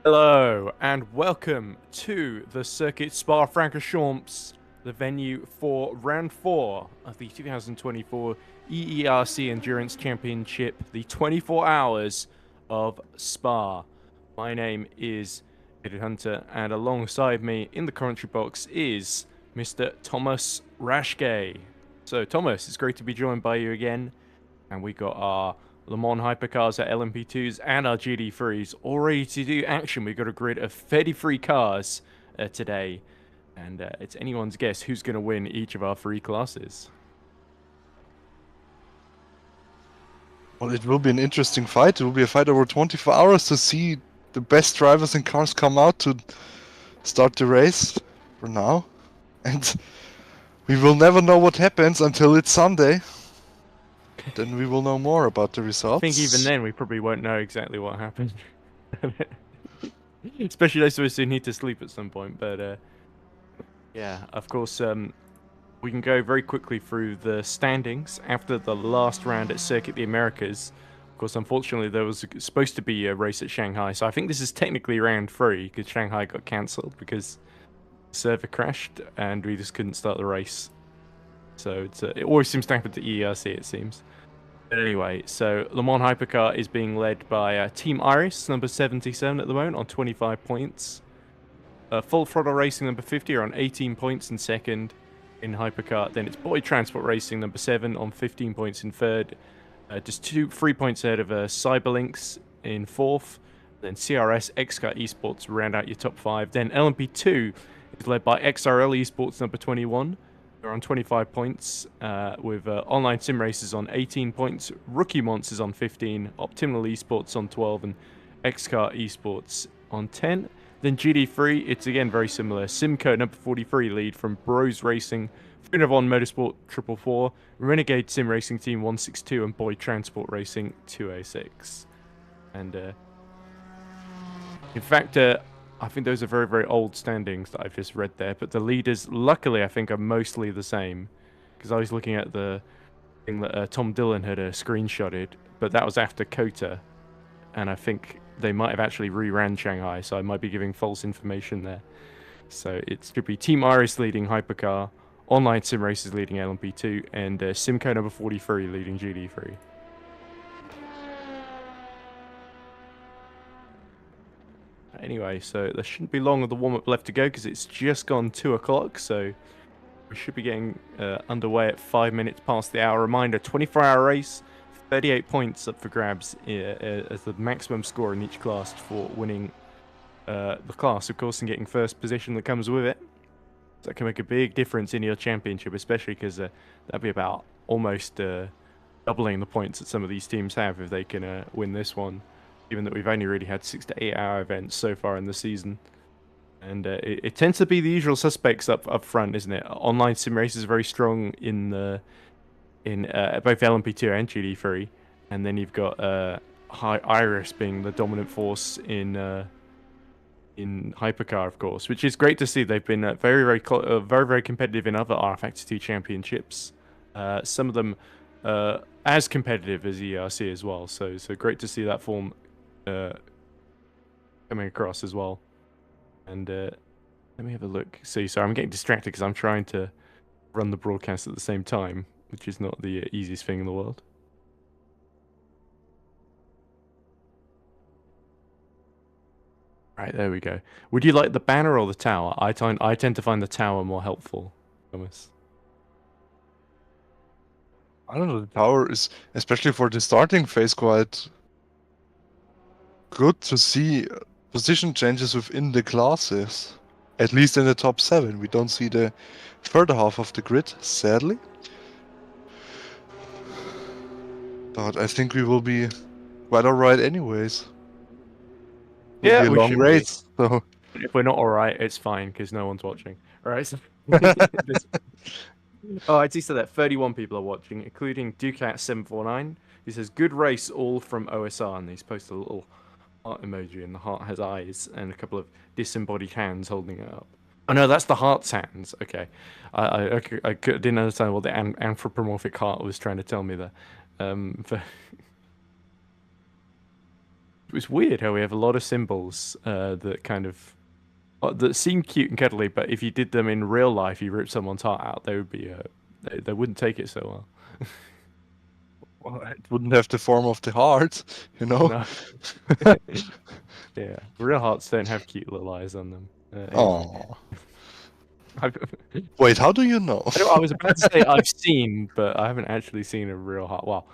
Hello and welcome to the Circuit Spa-Francorchamps, the venue for round 4 of the 2024 EERC Endurance Championship, the 24 hours of Spa. My name is Edward Hunter, and alongside me in the commentary box is Mr. Thomas Rashke. So Thomas, it's great to be joined by you again, and we got our Le Mans hypercars, our LMP2s, and our GD3s all ready to do action. We've got a grid of 33 cars today, and it's anyone's guess who's going to win each of our three classes. Well, it will be an interesting fight. It will be a fight over 24 hours to see the best drivers and cars come out to start the race for now. And we will never know what happens until it's Sunday. Then we will know more about the I think even results. then we probably won't know exactly what happened. Especially those of us who need to sleep at some point. But yeah, of course, we can go very quickly through the standings after the last round at Circuit the Americas. Of course, unfortunately, there was supposed to be a race at Shanghai, so I think this is technically round 3 because Shanghai got cancelled because the server crashed and we just couldn't start the race. So it always seems to happen to EERC, it seems. But anyway, so Le Mans Hypercar is being led by Team Iris, number 77 at the moment, on 25 points. Full Throttle Racing, number 50, are on 18 points in second in Hypercar. Then it's Boy Transport Racing, number 7, on 15 points in third. Just 3 points ahead of Cyberlinks in fourth. Then CRS, XCar Esports round out your top 5. Then LMP2 is led by XRL Esports, number 21. They're on 25 points, with Online Sim Racers on 18 points, Rookie Monsters on 15, Optimal Esports on 12, and XCar Esports on 10. Then GD3, it's again very similar. Simco number 43 lead from Bros Racing, Finavon Motorsport 444, Renegade Sim Racing Team 162, and Boy Transport Racing 206. And in fact, I think those are very, very old standings that I've just read there. But the leaders, luckily, I think are mostly the same. Because I was looking at the thing that Tom Dillon had screenshotted, but that was after Kota. And I think they might have actually reran Shanghai, so I might be giving false information there. So it should be Team Iris leading Hypercar, Online Sim Racers leading LMP2, and Simco number 43 leading GD3. Anyway, so there shouldn't be long of the warm-up left to go because it's just gone 2 o'clock, so we should be getting underway at 5 minutes past the hour. Reminder, 24-hour race, 38 points up for grabs as the maximum score in each class for winning the class, of course, and getting first position that comes with it. So that can make a big difference in your championship, especially because that'd be about almost doubling the points that some of these teams have if they can win this one, given that we've only really had 6 to 8 hour events so far in the season. And it tends to be the usual suspects up front, isn't it? Online sim race is very strong in both LMP2 and GD3, and then you've got Iris being the dominant force in Hypercar, of course, which is great to see. They've been very competitive in other RFX2 championships. Some of them as competitive as ERC as well. So great to see that form coming across as well. And let me have a look. See, sorry, I'm getting distracted because I'm trying to run the broadcast at the same time, which is not the easiest thing in the world. Right, there we go. Would you like the banner or the tower? I tend to find the tower more helpful, Thomas. I don't know, the tower is, especially for the starting phase, quite good to see position changes within the classes. At least in the top 7. We don't see the further half of the grid, sadly. But I think we will be quite alright anyways. It'll be Yeah, a we long should be. race, so... If we're not all right, it's fine because no one's watching. All right. So oh, I see. So that 31 people are watching, including Ducat749. He says, "Good race, all from OSR," and he's posted a little heart emoji, and the heart has eyes and a couple of disembodied hands holding it up. Oh no, that's the heart's hands. Okay, I didn't understand what the anthropomorphic heart was trying to tell me there. But It's weird how we have a lot of symbols that kind of that seem cute and cuddly, but if you did them in real life, you rip someone's heart out, they would be they wouldn't take it so well. Well, it wouldn't have the form of the heart, you know. No. Yeah, real hearts don't have cute little eyes on them. Anyway. Oh, I wait, how do you know? was about to say I've seen, but I haven't actually seen a real heart. Well,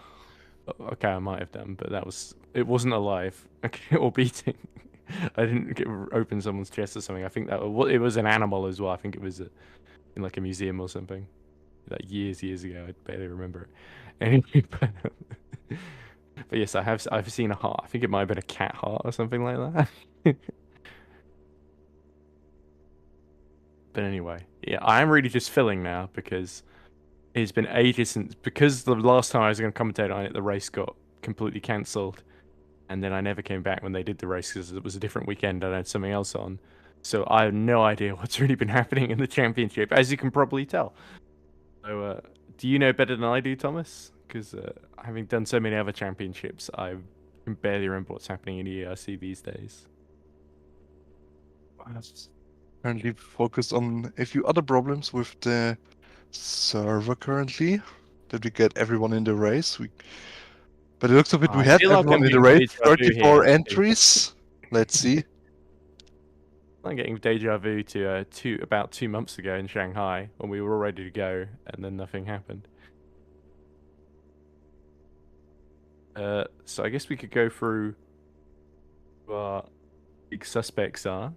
okay, I might have done, but it wasn't alive, okay, or beating. I didn't open someone's chest or something. I think that it was an animal as well. I think it was in like a museum or something, like years ago. I barely remember it. Anyway, but yes, I've seen a heart. I think it might have been a cat heart or something like that. But anyway, yeah, I am really just filling now because it's been ages because the last time I was going to commentate on it, the race got completely cancelled, and then I never came back when they did the race because it was a different weekend and I had something else on. So I have no idea what's really been happening in the championship, as you can probably tell. So, do you know better than I do, Thomas? Because having done so many other championships, I can barely remember what's happening in EERC these days. Currently focused on a few other problems with the server currently, that we get everyone in the race. But it looks like we I have feel like everyone I'm in the getting race. deja vu 34 here. entries. Let's see. I'm getting deja vu to about 2 months ago in Shanghai when we were all ready to go and then nothing happened. So I guess we could go through who our big suspects are.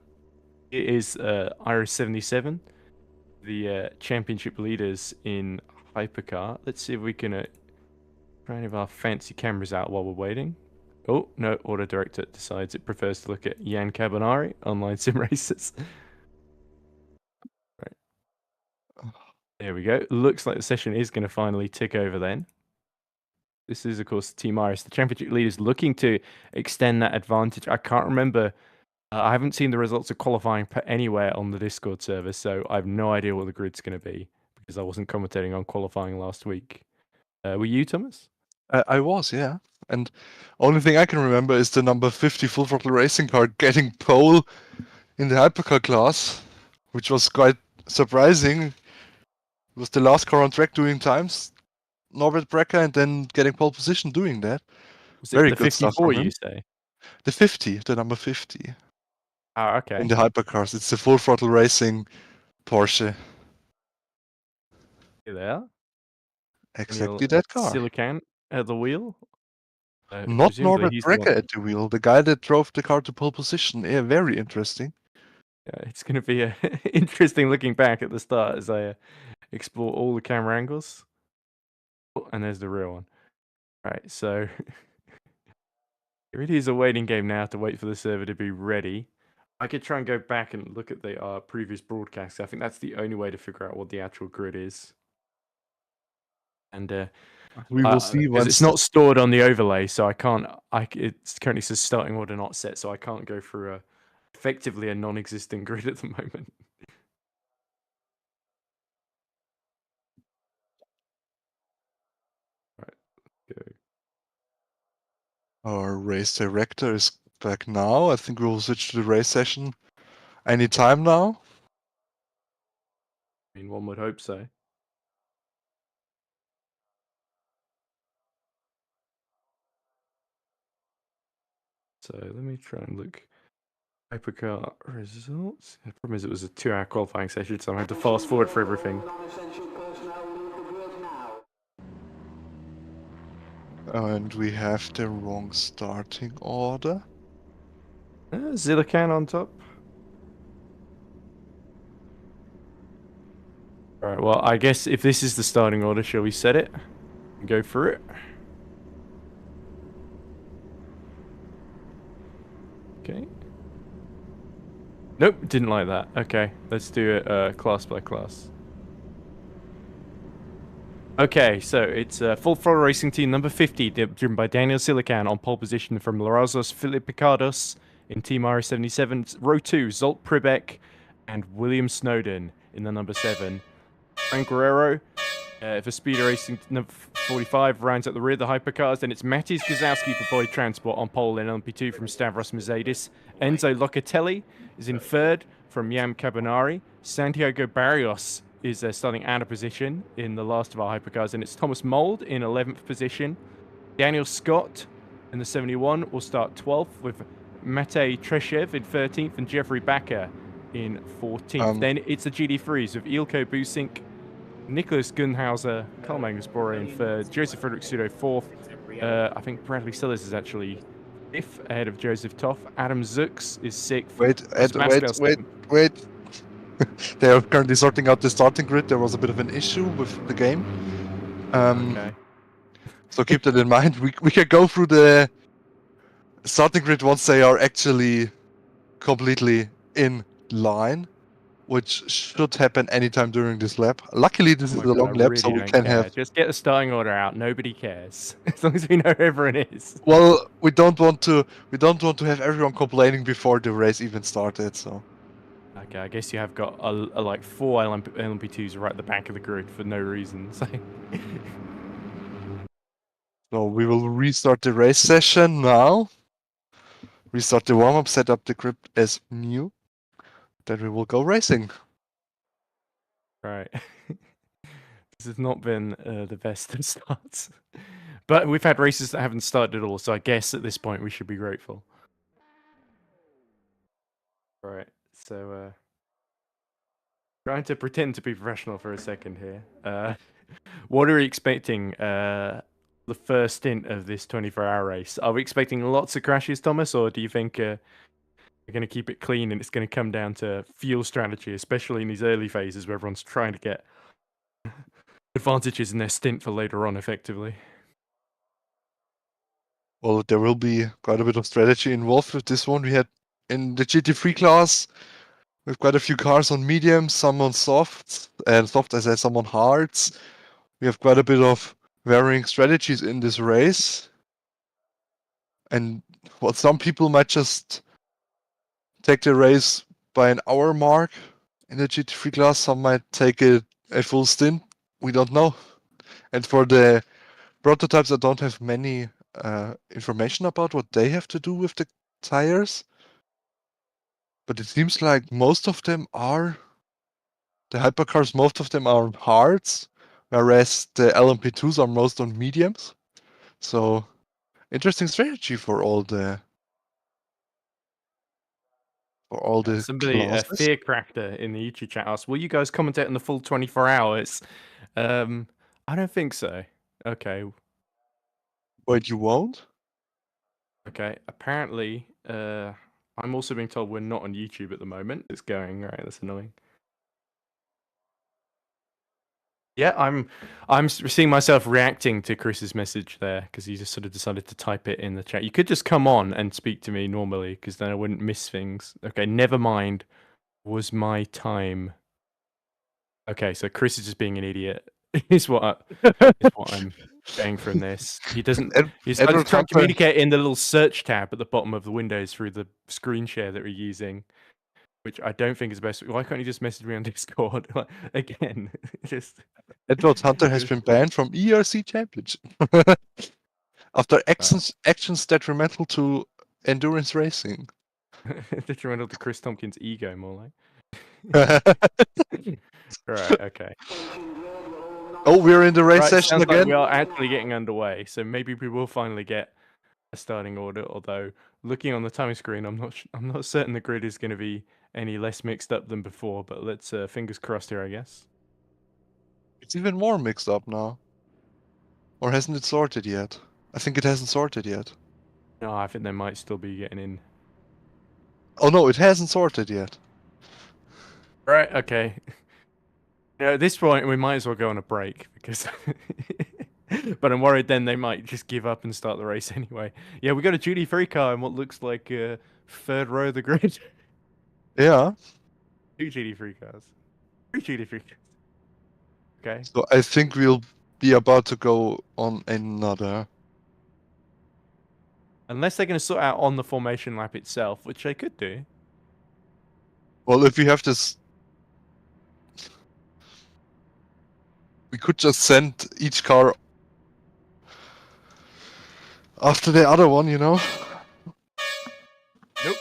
It is Iris 77, the championship leaders in hypercar. Let's see if we can try and have our fancy cameras out while we're waiting. Oh, no, Auto Director decides it prefers to look at Jan Carbonari, online sim races. Right. There we go. Looks like the session is going to finally tick over then. This is, of course, Team Iris, the championship leaders looking to extend that advantage. I can't remember. I haven't seen the results of qualifying anywhere on the Discord server, so I have no idea what the grid's going to be because I wasn't commentating on qualifying last week. Were you, Thomas? I was, yeah. And only thing I can remember is the number 50 full throttle racing car getting pole in the hypercar class, which was quite surprising. It was the last car on track doing times, Norbert Brecker, and then getting pole position doing that. Was it Very the good stuff 54, from you him. say? The 50, the number 50. Oh, In okay. the hypercars. It's the full throttle racing Porsche. Here they are. Exactly that car. Silicon at the wheel. Not Presumably Norbert he's the one. Brecker at the wheel, the guy that drove the car to pole position. Yeah, very interesting. Yeah, it's going to be interesting looking back at the start as I explore all the camera angles. Oh, and there's the real one. Right, so it really is a waiting game now to wait for the server to be ready. I could try and go back and look at the previous broadcasts. I think that's the only way to figure out what the actual grid is. And we will see because once it's not stored on the overlay, so I can't. It currently says starting order not set, so I can't go through effectively a non-existent grid at the moment. Right, go. our race director is back now. I think we will switch to the race session anytime now. I mean, one would hope so. So let me try and look. Hypercar results. The problem is it was a 2-hour qualifying session, so I had to fast forward for everything. And we have the wrong starting order. Zillican on top. Alright, well, I guess if this is the starting order, shall we set it? And go through it? Okay. Nope, didn't like that. Okay, let's do it class by class. Okay, so it's full throttle racing team number 50, driven by Daniel Silican on pole position from Larazos Filipicados in Team RS77. Row 2, Zolt Pribek and William Snowden in the number 7. Frank Guerrero For Speeder Racing number 45 rounds at the rear of the hypercars, then it's Mattis Gazowski for Boyd Transport on pole in LMP2 from Stavros Mercedes. Enzo Locatelli is in third from Yam Cabonari. Santiago Barrios is starting out of position in the last of our hypercars, and it's Thomas Mould in 11th position. Daniel Scott in the 71 will start 12th with Matej Treshev in 13th and Jeffrey Bakker in 14th. Then it's the GD3s with Ilko Busink, Nicholas Gunhauser, Karl Magnus Bore in third, Joseph Frederick Pseudo fourth. I think Bradley Sellers is actually fifth ahead of Joseph Toff. Adam Zux is sixth. Wait. They are currently sorting out the starting grid. There was a bit of an issue with the game. Okay. So keep that in mind. We can go through the starting grid once they are actually completely in line, which should happen anytime during this lap. Luckily, this is a long lap, so we can have. Just get the starting order out. Nobody cares as long as we know who everyone is. Well, we don't want to have everyone complaining before the race even started. So. Okay, I guess you have got like 4 LMP2s right at the back of the grid for no reason. So. So we will restart the race session now. Restart the warm-up, set up the grid as new. Then we will go racing. Right. This has not been the best of starts. But we've had races that haven't started at all, so I guess at this point we should be grateful. Right, so trying to pretend to be professional for a second here. What are we expecting the first stint of this 24-hour race? Are we expecting lots of crashes, Thomas, or do you think we're going to keep it clean and it's going to come down to fuel strategy, especially in these early phases where everyone's trying to get advantages in their stint for later on, effectively? Well, there will be quite a bit of strategy involved with this one. We had in the GT3 class, we've got a few cars on mediums, some on softs, and soft as I said, some on hards. We have quite a bit of varying strategies in this race. And what some people might just take the race by an hour mark in the GT3 class, some might take it a full stint. We don't know. And for the prototypes, I don't have many information about what they have to do with the tires. But it seems like most of them are, the hypercars, most of them are on hards, whereas the LMP2s are most on mediums. So, interesting strategy for all the Somebody, a classes. fear crafter in the YouTube chat asked, will you guys commentate on the full 24 hours? I don't think so. Okay. Wait, you won't? Okay. Apparently, I'm also being told we're not on YouTube at the moment. It's going, right? That's annoying. Yeah, I'm seeing myself reacting to Chris's message there because he just sort of decided to type it in the chat. You could just come on and speak to me normally because then I wouldn't miss things. Okay, never mind. Was my time. Okay, so Chris is just being an idiot. is what I'm getting from this. He doesn't. He's trying to communicate in the little search tab at the bottom of the Windows through the screen share that we're using, which I don't think is best. Why can't you just message me on Discord again? Just. Edward Hunter has been banned from EERC Championship after actions detrimental to endurance racing. Detrimental to Chris Tompkins' ego, more like. Right. Okay. Oh, we're in the race session again. Like we are actually getting underway, so maybe we will finally get a starting order. Although looking on the timing screen, I'm not certain the grid is going to be any less mixed up than before. But let's fingers crossed here, I guess. It's even more mixed up now. Or hasn't it sorted yet? I think it hasn't sorted yet. No, I think they might still be getting in. Oh no, it hasn't sorted yet. Right. Okay. At this point, we might as well go on a break because. But I'm worried then they might just give up and start the race anyway. Yeah, we got a GT3 car in what looks like a third row of the grid. Yeah. 2 GT3 cars. 3 GT3 cars. Okay. So I think we'll be about to go on another. Unless they're going to sort out on the formation lap itself, which they could do. Well, if we have this... We could just send each car after the other one, you know? Nope.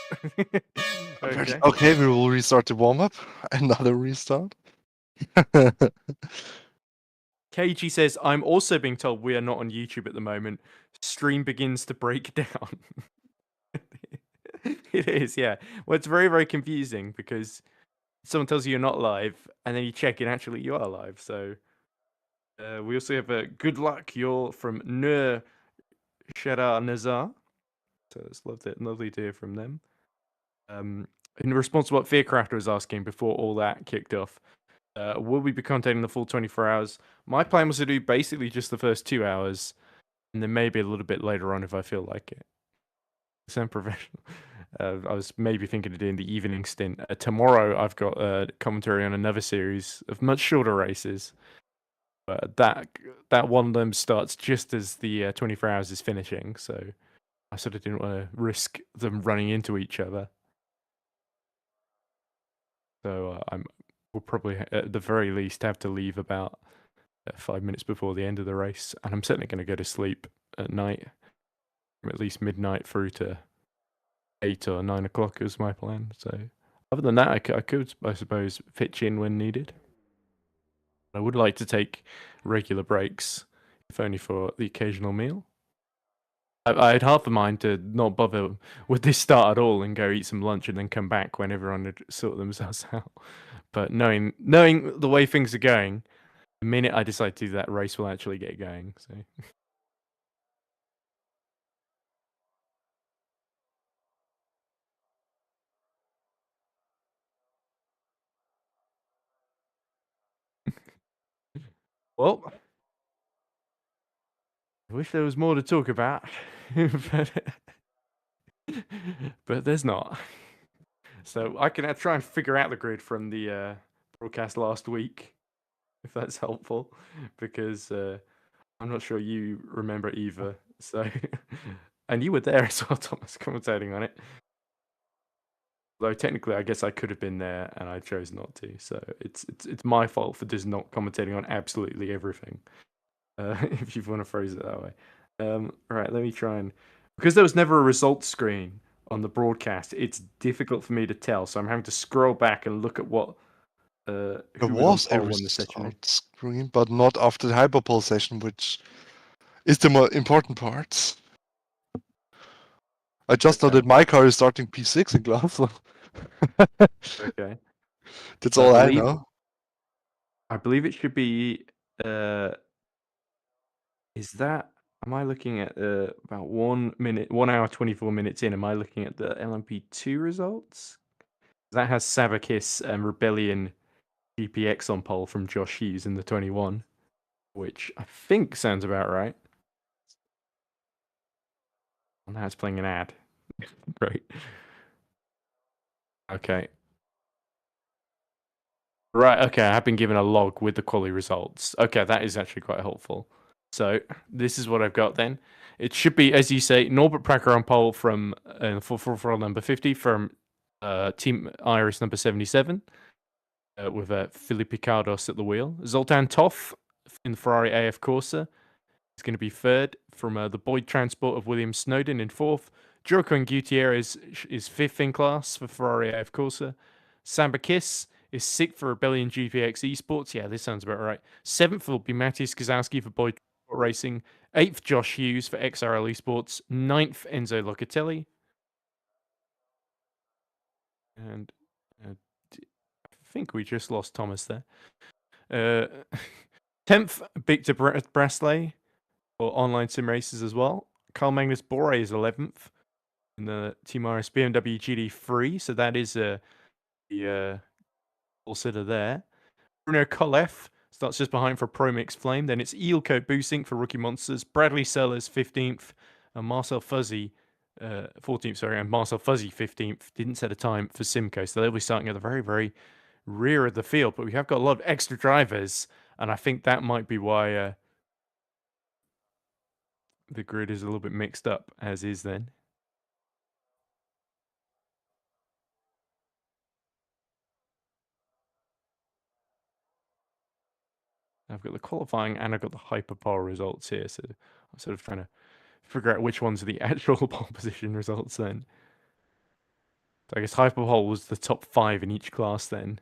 Okay. Okay, we will restart the warm-up. Another restart. KG says, I'm also being told we are not on YouTube at the moment. Stream begins to break down. It is, yeah. Well, it's very, very confusing because someone tells you you're not live and then you check and actually you are live. So we also have a good luck. You're from Nur Shadar Nazar. So it's lovely to hear from them. In response to what Fearcrafter was asking before all that kicked off, will we be contacting the full 24 hours? My plan was to do basically just the first 2 hours, and then maybe a little bit later on if I feel like it. Sound professional. I was maybe thinking of doing the evening stint. Tomorrow I've got commentary on another series of much shorter races. But that one of them starts just as the 24 hours is finishing, so I sort of didn't want to risk them running into each other. So we'll probably at the very least have to leave about 5 minutes before the end of the race, and I'm certainly going to go to sleep at night, from at least midnight through to 8 or 9 o'clock is my plan. So other than that, I could, I suppose, pitch in when needed. I would like to take regular breaks, if only for the occasional meal. I had half a mind to not bother with this start at all and go eat some lunch and then come back when everyone had sorted themselves out. But knowing the way things are going, the minute I decide to do that, race will actually get going. So well, I wish there was more to talk about, but but there's not. So I can try and figure out the grid from the broadcast last week, if that's helpful, because I'm not sure you remember either. So, and you were there as well, Thomas, commentating on it. Though technically, I guess I could have been there, and I chose not to. So it's my fault for just not commentating on absolutely everything. If you want to phrase it that way. Right, let me try and because there was never a results screen on the broadcast. It's difficult for me to tell, so I'm having to scroll back and look at what There who was on was a pole when the session. restart screen, but not after the hyperpole session, which is the more important part. I just know Okay. that my car is starting P6 in Glasgow. Okay. That's I all I believe know. I believe it should be. Is that? Am I looking at about 1 minute, 1 hour 24 minutes in? Am I looking at the LMP2 results? That has Sabakis and Rebellion GPX on pole from Josh Hughes in the 21, which I think sounds about right. And now it's playing an ad. Great. Okay. Right, okay, I have been given a log with the quali results. Okay, that is actually quite helpful. So, this is what I've got then. It should be, as you say, Norbert Pracker on pole from for number 50 from Team Iris number 77 with Philippe Picardos at the wheel. Zoltan Toff in the Ferrari AF Corsa is going to be third from the Boyd Transport of William Snowden in fourth. Joaquin Gutierrez is fifth in class for Ferrari AF Corsa. Samba Kiss is sixth for Rebellion GPX Esports. Yeah, this sounds about right. Seventh will be Matthias Kozowski for Boyd Transport Racing. Eighth, Josh Hughes for XRL Esports. Ninth, Enzo Locatelli. And I think we just lost Thomas there. 10th, Victor Brasley for online sim races as well. Carl Magnus Bore is 11th in the Team RS BMW GD3, so that is the all sitter there. Bruno Koleff starts just behind for Pro Mix Flame. Then it's Eelco Boosink for Rookie Monsters. Bradley Sellers 15th, and Marcel Fuzzy 14th. Sorry, and Marcel Fuzzy 15th. Didn't set a time for Simcoe, so they'll be starting at the very, very rear of the field. But we have got a lot of extra drivers, and I think that might be why the grid is a little bit mixed up, as is then. I've got the qualifying and I've got the hyperpole results here, so I'm sort of trying to figure out which ones are the actual pole position results then. So I guess hyperpole was the top 5 in each class then.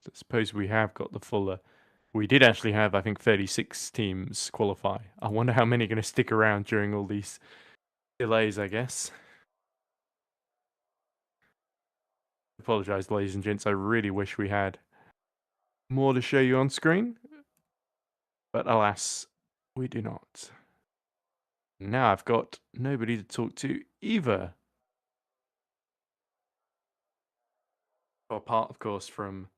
So I suppose we have got the fuller. We did actually have, I think, 36 teams qualify. I wonder how many are going to stick around during all these delays, I guess. Apologize, ladies and gents. I really wish we had more to show you on screen. But alas, we do not. Now I've got nobody to talk to either. Well, apart, of course, from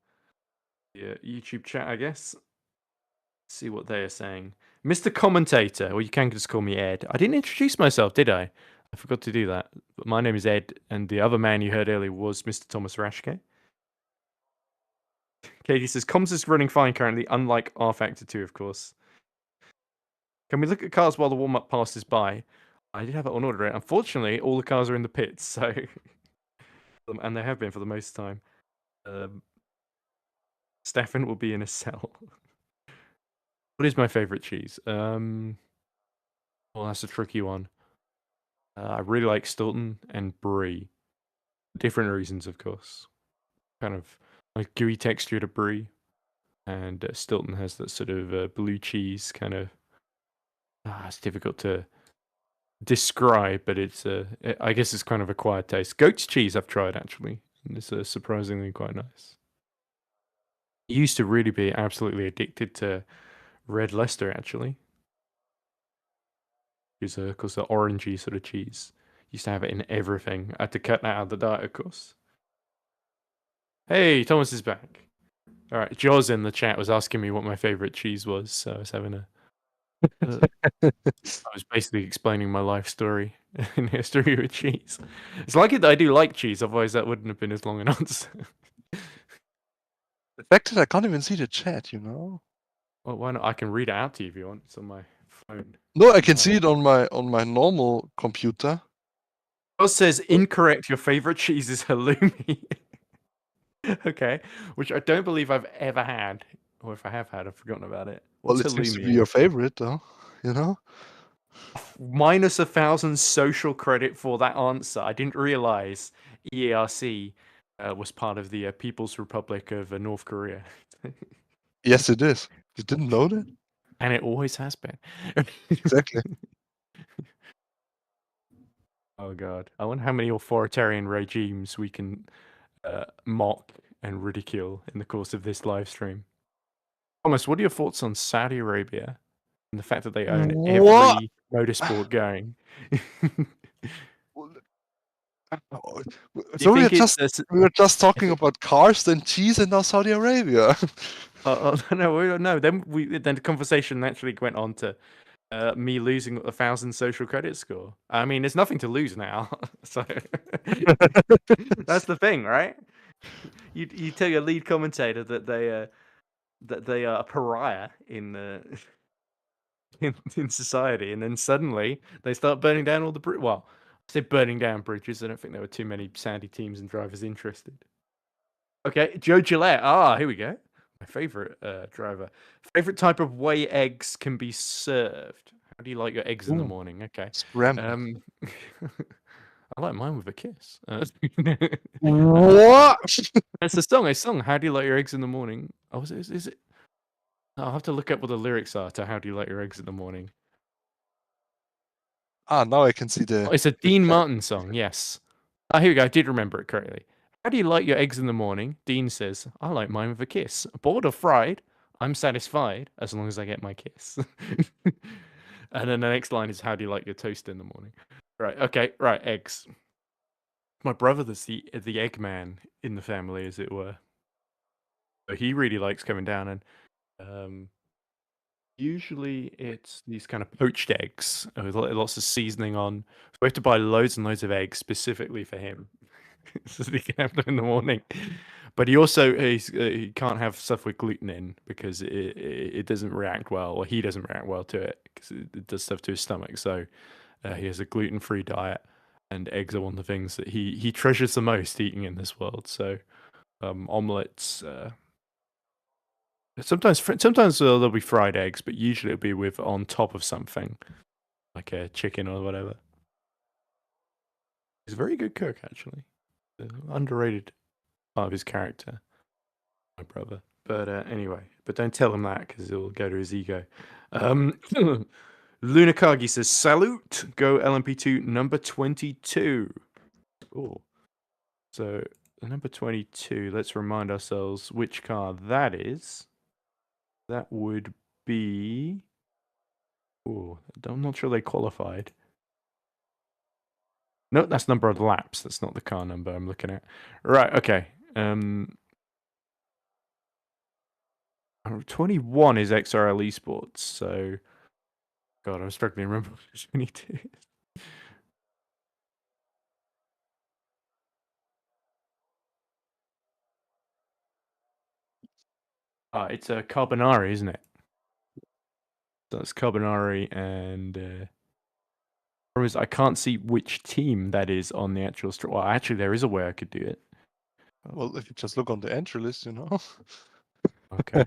the YouTube chat, I guess. Let's see what they are saying. Mr. Commentator, or you can just call me Ed. I didn't introduce myself, did I? I forgot to do that. But my name is Ed, and the other man you heard earlier was Mr. Thomas Rashke. Katie says, comms is running fine currently, unlike R Factor 2, of course. Can we look at cars while the warm-up passes by? I did have it on order. Unfortunately, all the cars are in the pits, so... and they have been for the most time. Stefan will be in a cell. What is my favorite cheese? Well, that's a tricky one. I really like Stilton and Brie. Different reasons, of course. Kind of like gooey texture to Brie, and Stilton has that sort of blue cheese kind of. It's difficult to describe, but it's I guess it's kind of acquired taste. Goat's cheese I've tried actually, and it's surprisingly quite nice. I used to really be absolutely addicted to Red Leicester actually. It's of course the orangey sort of cheese. Used to have it in everything. I had to cut that out of the diet, of course. Hey, Thomas is back. All right, Jaws in the chat was asking me what my favorite cheese was, so I was having a. I was basically explaining my life story in history with cheese. It's lucky that I do like cheese, otherwise that wouldn't have been as long an answer. The fact that I can't even see the chat, you know. Well, why not? I can read it out to you if you want. It's on my phone. No, I can see it on my normal computer. Jaws says incorrect. Your favorite cheese is halloumi. Okay, which I don't believe I've ever had, or if I have had, I've forgotten about it. What's Well, it seems to halloumi? be your favorite, though. You know. Minus 1,000 social credit for that answer. I didn't realize EERC was part of the People's Republic of North Korea. Yes, it is. You didn't know that? And it always has been. Exactly. Oh god. I wonder how many authoritarian regimes we can mock and ridicule in the course of this live stream. Thomas, what are your thoughts on Saudi Arabia and the fact that they own every motorsport going? So we were just talking about cars, then cheese, and now Saudi Arabia. No. Then the conversation naturally went on to me losing 1,000 social credit score. I mean, there's nothing to lose now, so that's the thing, right? You tell your lead commentator that they are a pariah in in society, and then suddenly they start burning down all the well, I say burning down bridges. I don't think there were too many Saudi teams and drivers interested. Okay, Joe Gillette. Here we go. My favorite driver. Favorite type of way eggs can be served. How do you like your eggs in the morning? Okay. I like mine with a kiss. What? It's a song. A song. How do you like your eggs in the morning? Oh, is it? I'll have to look up what the lyrics are to "How do you like your eggs in the morning." Now I can see the. Oh, it's a Dean Martin song. Yes. Here we go. I did remember it correctly. How do you like your eggs in the morning? Dean says, I like mine with a kiss. Boiled or fried? I'm satisfied as long as I get my kiss. And then the next line is, how do you like your toast in the morning? Right. Okay. Right. Eggs. My brother, that's the egg man in the family, as it were. So he really likes coming down and usually it's these kind of poached eggs with lots of seasoning on. So we have to buy loads and loads of eggs specifically for him. So that he can have them in the morning. But he also he can't have stuff with gluten in because it doesn't react well, or he doesn't react well to it because it does stuff to his stomach. So he has a gluten-free diet. and eggs are one of the things that he treasures the most eating in this world. So, omelets. Sometimes there'll be fried eggs, but usually it'll be with on top of something, like a chicken or whatever. He's a very good cook, actually. Underrated part of his character, my brother. But anyway, but don't tell him that because it'll go to his ego. Lunakagi says, "Salute, go LMP2 number 22." Cool. So number 22. Let's remind ourselves which car that is. That would be. Oh, I'm not sure they qualified. No, that's number of laps. That's not the car number I'm looking at. Right, okay. 21 is XRL Esports, so... God, I'm struggling to remember what 22 is. It's a Carbonari, isn't it? So it's Carbonari, and... problem is, I can't see which team that is on the actual... Well, actually, there is a way I could do it. Well, if you just look on the entry list, you know. Okay.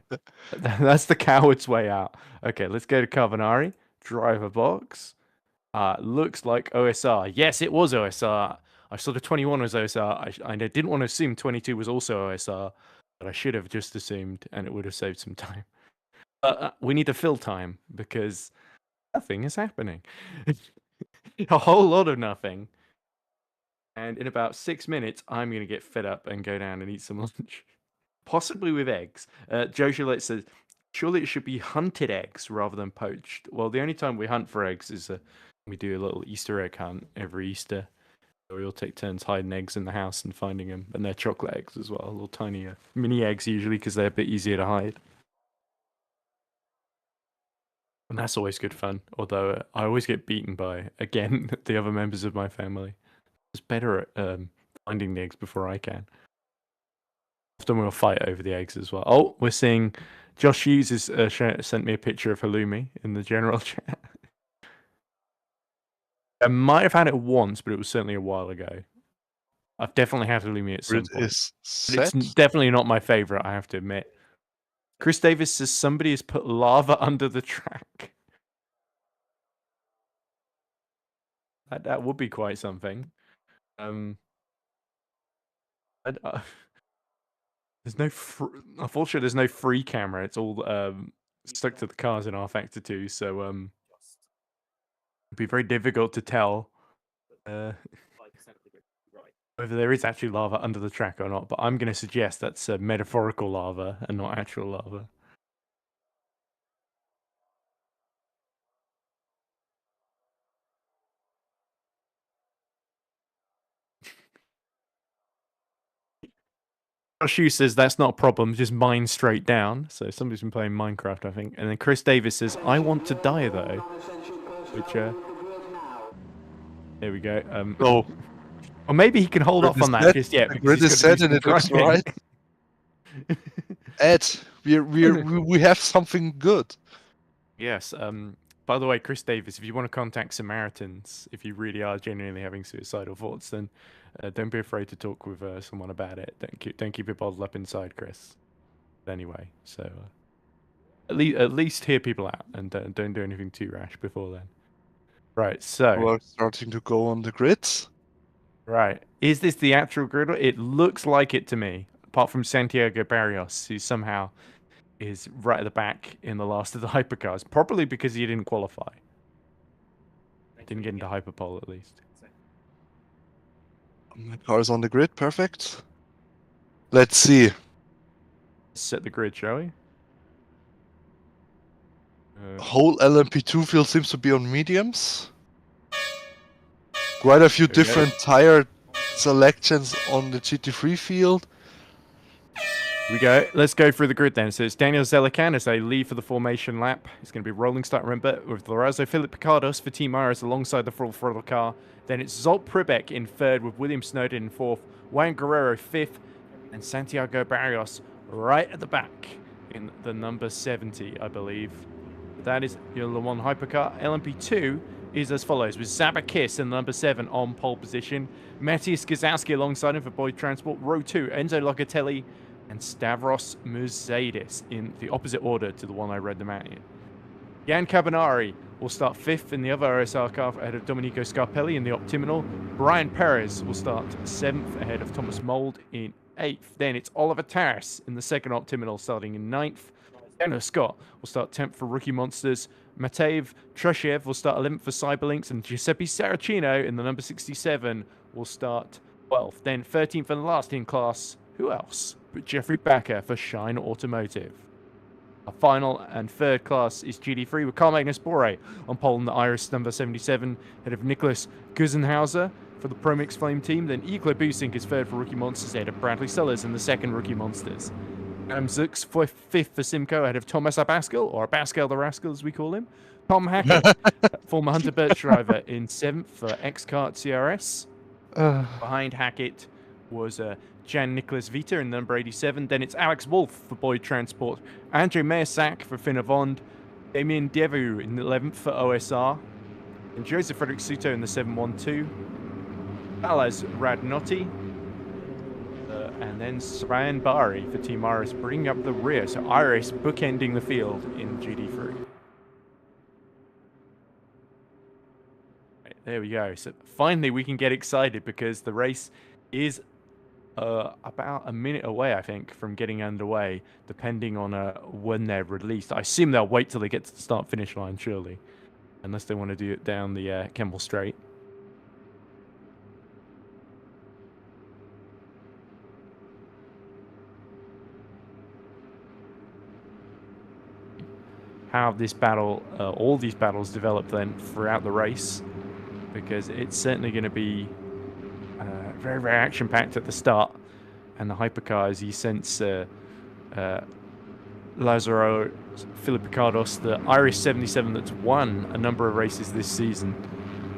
That's the coward's way out. Okay, let's go to Carbonari. Driver box. Looks like OSR. Yes, it was OSR. I saw the 21 was OSR. I didn't want to assume 22 was also OSR, but I should have just assumed, and it would have saved some time. We need to fill time because nothing is happening. A whole lot of nothing. And in about 6 minutes, I'm going to get fed up and go down and eat some lunch. Possibly with eggs. Joe Gillette says, surely it should be hunted eggs rather than poached. Well, the only time we hunt for eggs is we do a little Easter egg hunt every Easter. We all take turns hiding eggs in the house and finding them. And they're chocolate eggs as well. Little tiny mini eggs usually because they're a bit easier to hide. And that's always good fun. Although I always get beaten by, again, the other members of my family. It's better at finding the eggs before I can. Often we'll fight over the eggs as well. Oh, we're seeing Josh Hughes has sent me a picture of halloumi in the general chat. I might have had it once, but it was certainly a while ago. I've definitely had halloumi at some point. It's definitely not my favorite, I have to admit. Chris Davis says somebody has put lava under the track. That would be quite something. There's no unfortunately there's no free camera. It's all stuck to the cars in R-Factor 2, so it'd be very difficult to tell whether there is actually lava under the track or not. But I'm going to suggest that's metaphorical lava and not actual lava. Josh says that's not a problem, just mine straight down. So somebody's been playing Minecraft, I think. And then Chris Davis says, I want to die though. Which, there we go. Oh. Or maybe he can hold off on that just yet. The grid is set and it looks right. Ed, we have something good. Yes. By the way, Chris Davis, if you want to contact Samaritans, if you really are genuinely having suicidal thoughts, then don't be afraid to talk with someone about it. Don't keep it bottled up inside, Chris. But anyway, so at least hear people out and don't do anything too rash before then. Right. So we're starting to go on the grids. Right. Is this the actual grid? It looks like it to me. Apart from Santiago Barrios, who somehow is right at the back in the last of the hypercars. Probably because he didn't qualify. Didn't get into hyperpole at least. My car is on the grid. Perfect. Let's see. Set the grid, shall we? Whole LMP2 field seems to be on mediums. Quite a few different tire selections on the GT3 field. We go. Let's go through the grid then. So it's Daniel Zelican as they leave for the formation lap. It's going to be rolling start, remember, with Lorenzo Philip Picardos for Team Iris alongside the full throttle car. Then it's Zolt Pribek in third with William Snowden in fourth, Juan Guerrero fifth, and Santiago Barrios right at the back in the number 70, I believe. That is your Le Mans hypercar. LMP2 is as follows, with Zabakis in number 7 on pole position, Matthias Gazowski alongside him for Boyd Transport, row 2, Enzo Locatelli and Stavros Murzadis in the opposite order to the one I read them out in. Jan Cabanari will start 5th in the other OSR car ahead of Domenico Scarpelli in the Optimal. Brian Perez will start 7th ahead of Thomas Mould in 8th. Then it's Oliver Taras in the second Optimal starting in 9th. Daniel Scott will start 10th for Rookie Monsters. Matev Trushev will start 11th for Cyberlinks, and Giuseppe Saracino in the number 67 will start 12th. Then 13th and last in class, who else but Jeffrey Backer for Shine Automotive. Our final and third class is GD3 with Carl Magnus Bore on pole in the Iris number 77, ahead of Nicholas Gusenhauser for the Promix Flame team. Then Igor Busink is third for Rookie Monsters, ahead of Bradley Sellers in the second Rookie Monsters. Adam Zooks 5th for Simcoe, ahead of Thomas Abascal, or Abascal the Rascal as we call him. Tom Hackett, former Hunter Birch driver, in 7th for X-Kart CRS. Behind Hackett was Jan Nicholas Vita in number 87. Then it's Alex Wolf for Boyd Transport, Andrew Mearsack for Finnavond, Damien Devu in the 11th for OSR, and Joseph Frederick Suto in the 712. Balaz Radnotti, and then Srayan Bari for Team Iris bringing up the rear. So Iris bookending the field in GD3. Right, there we go. So finally we can get excited because the race is about a minute away, I think, from getting underway, depending on when they're released. I assume they'll wait till they get to the start-finish line, surely, unless they want to do it down the Kemble Straight. How this battle, all these battles develop then throughout the race, because it's certainly going to be very, very action-packed at the start, and the hypercars, you sense Lazaro Filipicados, the Irish 77 that's won a number of races this season.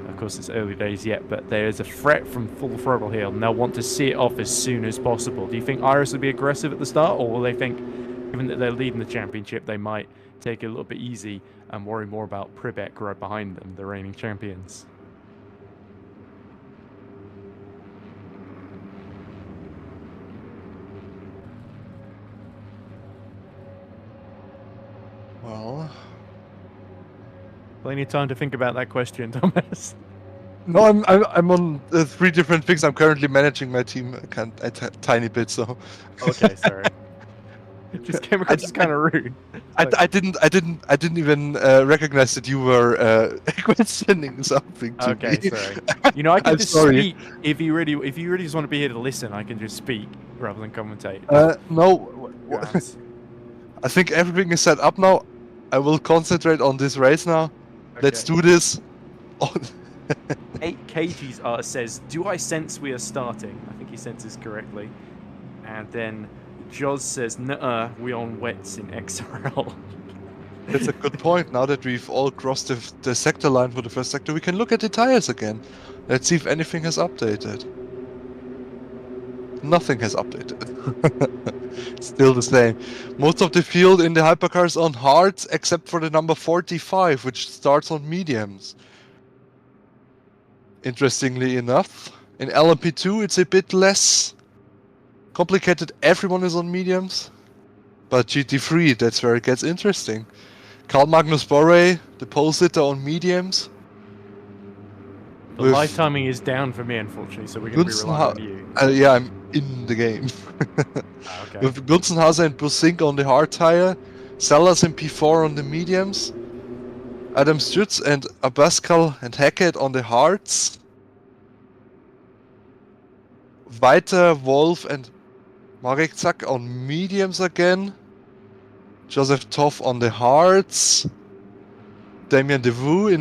Of course, it's early days yet, but there's a threat from Full Throttle here, and they'll want to see it off as soon as possible. Do you think Iris will be aggressive at the start, or will they think, given that they're leading the championship, they might take it a little bit easy and worry more about Pribek right behind them, the reigning champions? Well, plenty of time to think about that question, Thomas. no, I'm on 3 different things. I'm currently managing my team a tiny bit, so. Okay, sorry. It just came across as kind of rude. I didn't even recognize that you were questioning something to okay, me. sorry. You know, I can just sorry. speak if you really just want to be here to listen. I can just speak rather than commentate. No, Yes. I think everything is set up now. I will concentrate on this race now. Okay. Let's do this. 8 kgs says, "Do I sense we are starting?" I think he senses correctly. And then Joz says, "Nuh-uh, we on wets in XRL." That's a good point. Now that we've all crossed the sector line for the first sector, we can look at the tires again. Let's see if anything has updated. Nothing has updated. Still the same. Most of the field in the hypercars on hards, except for the number 45, which starts on mediums. Interestingly enough, in LMP2 it's a bit less complicated. Everyone is on mediums. But GT3, that's where it gets interesting. Carl Magnus Borre, the pole sitter, on mediums. The live timing is down for me, unfortunately, so we're going to be relying on you. Yeah, I'm in the game. Okay. With Gutzenhauser and Busink on the hard tire, Sellers and P4 on the mediums, Adam Stutz and Abascal and Hackett on the hards, Weiter, Wolf and Marek Zack on mediums again, Joseph Toff on the hards, Damien Devu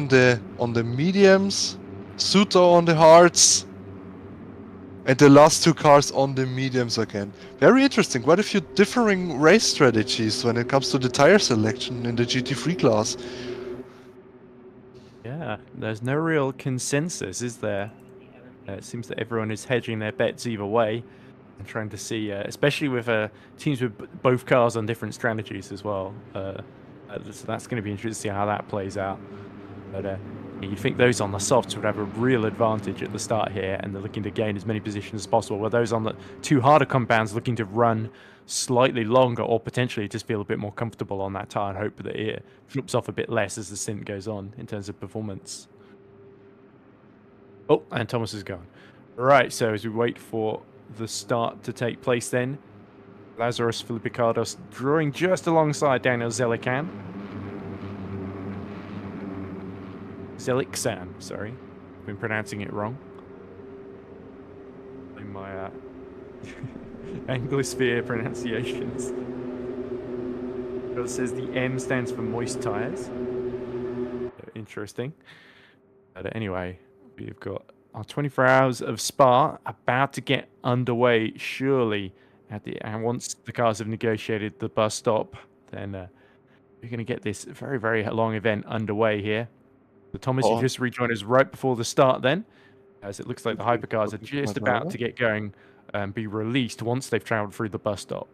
on the mediums, Suto on the hards, and the last 2 cars on the mediums again. Very interesting. Quite a few differing race strategies when it comes to the tire selection in the GT3 class. Yeah, there's no real consensus, is there? It seems that everyone is hedging their bets either way and trying to see, especially with teams with both cars on different strategies as well. So that's going to be interesting to see how that plays out. But You'd think those on the softs would have a real advantage at the start here, and they're looking to gain as many positions as possible, where those on the two harder compounds looking to run slightly longer or potentially just feel a bit more comfortable on that tire and hope that it flips off a bit less as the stint goes on in terms of performance. Oh, and Thomas is gone. Right, so as we wait for the start to take place then, Lazarus Filipicardos drawing just alongside Daniel Zelican. Zeliksan, sorry. I've been pronouncing it wrong. In my Anglosphere pronunciations. It says the M stands for moist tires. Interesting. But anyway, we've got our 24 hours of Spa about to get underway, surely. And once the cars have negotiated the bus stop, then we're going to get this very, very long event underway here. So Thomas, you just rejoined us right before the start then, as it looks like the hypercars are just about to get going and be released once they've traveled through the bus stop.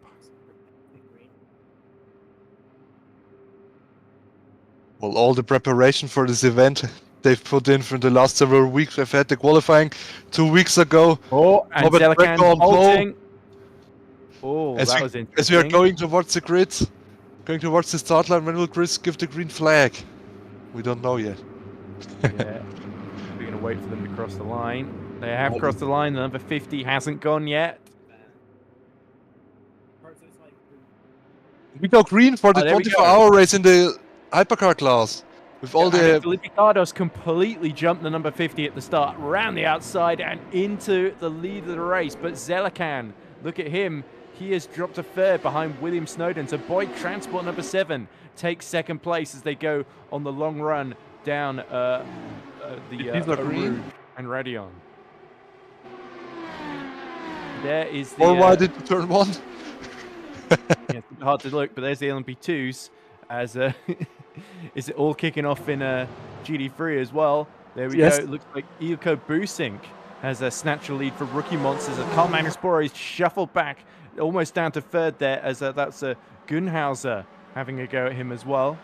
Well, all the preparation for this event they've put in for the last several weeks. They've had the qualifying 2 weeks ago. Oh, and Zelican halting. Oh, that was interesting. As we are going towards the grid, going towards the start line, when will Chris give the green flag? We don't know yet. Yeah, we're going to wait for them to cross the line. They have crossed the line. The number 50 hasn't gone yet. We go green for the 24-hour race in the hypercar class. With all the Filipicardos completely jumped the number 50 at the start, around the outside and into the lead of the race. But Zelican, look at him. He has dropped a third behind William Snowden. So Boyd Transport number 7 takes second place as they go on the long run down the Rouge and Radion. There is the... Or why did you turn 1? Yeah, it's hard to look, but there's the LMP2s as is it all kicking off in GD3 as well. There we go. It looks like Ilko Busink has a snatch a lead for Rookie Monsters. Carl Magnus Bora is shuffled back almost down to third there as that's Gunhauser having a go at him as well.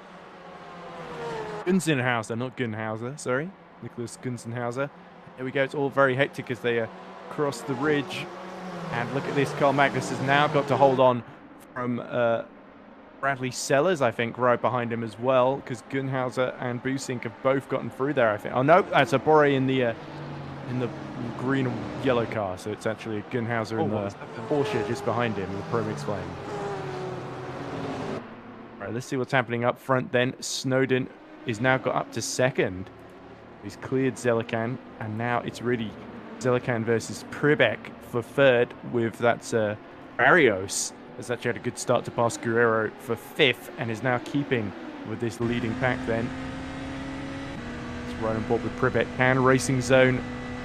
Gunzenhauser, not Gunhauser, sorry. Nicholas Gunzenhauser. There we go. It's all very hectic as they cross the ridge. And look at this. Carl Magnus has now got to hold on from Bradley Sellers, I think, right behind him as well, because Gunhauser and Busink have both gotten through there, I think. Oh, no, that's a Bore in the green and yellow car, so it's actually Gunhauser in the Porsche just behind him, the Pro Mix Flame. Right, let's see what's happening up front then. Snowden is now got up to second. He's cleared Zelican, and now it's really Zelican versus Pribek for third, with that's Barrios has actually had a good start to pass Guerrero for fifth and is now keeping with this leading pack then. It's right on board with Pribek. Can Racing Zone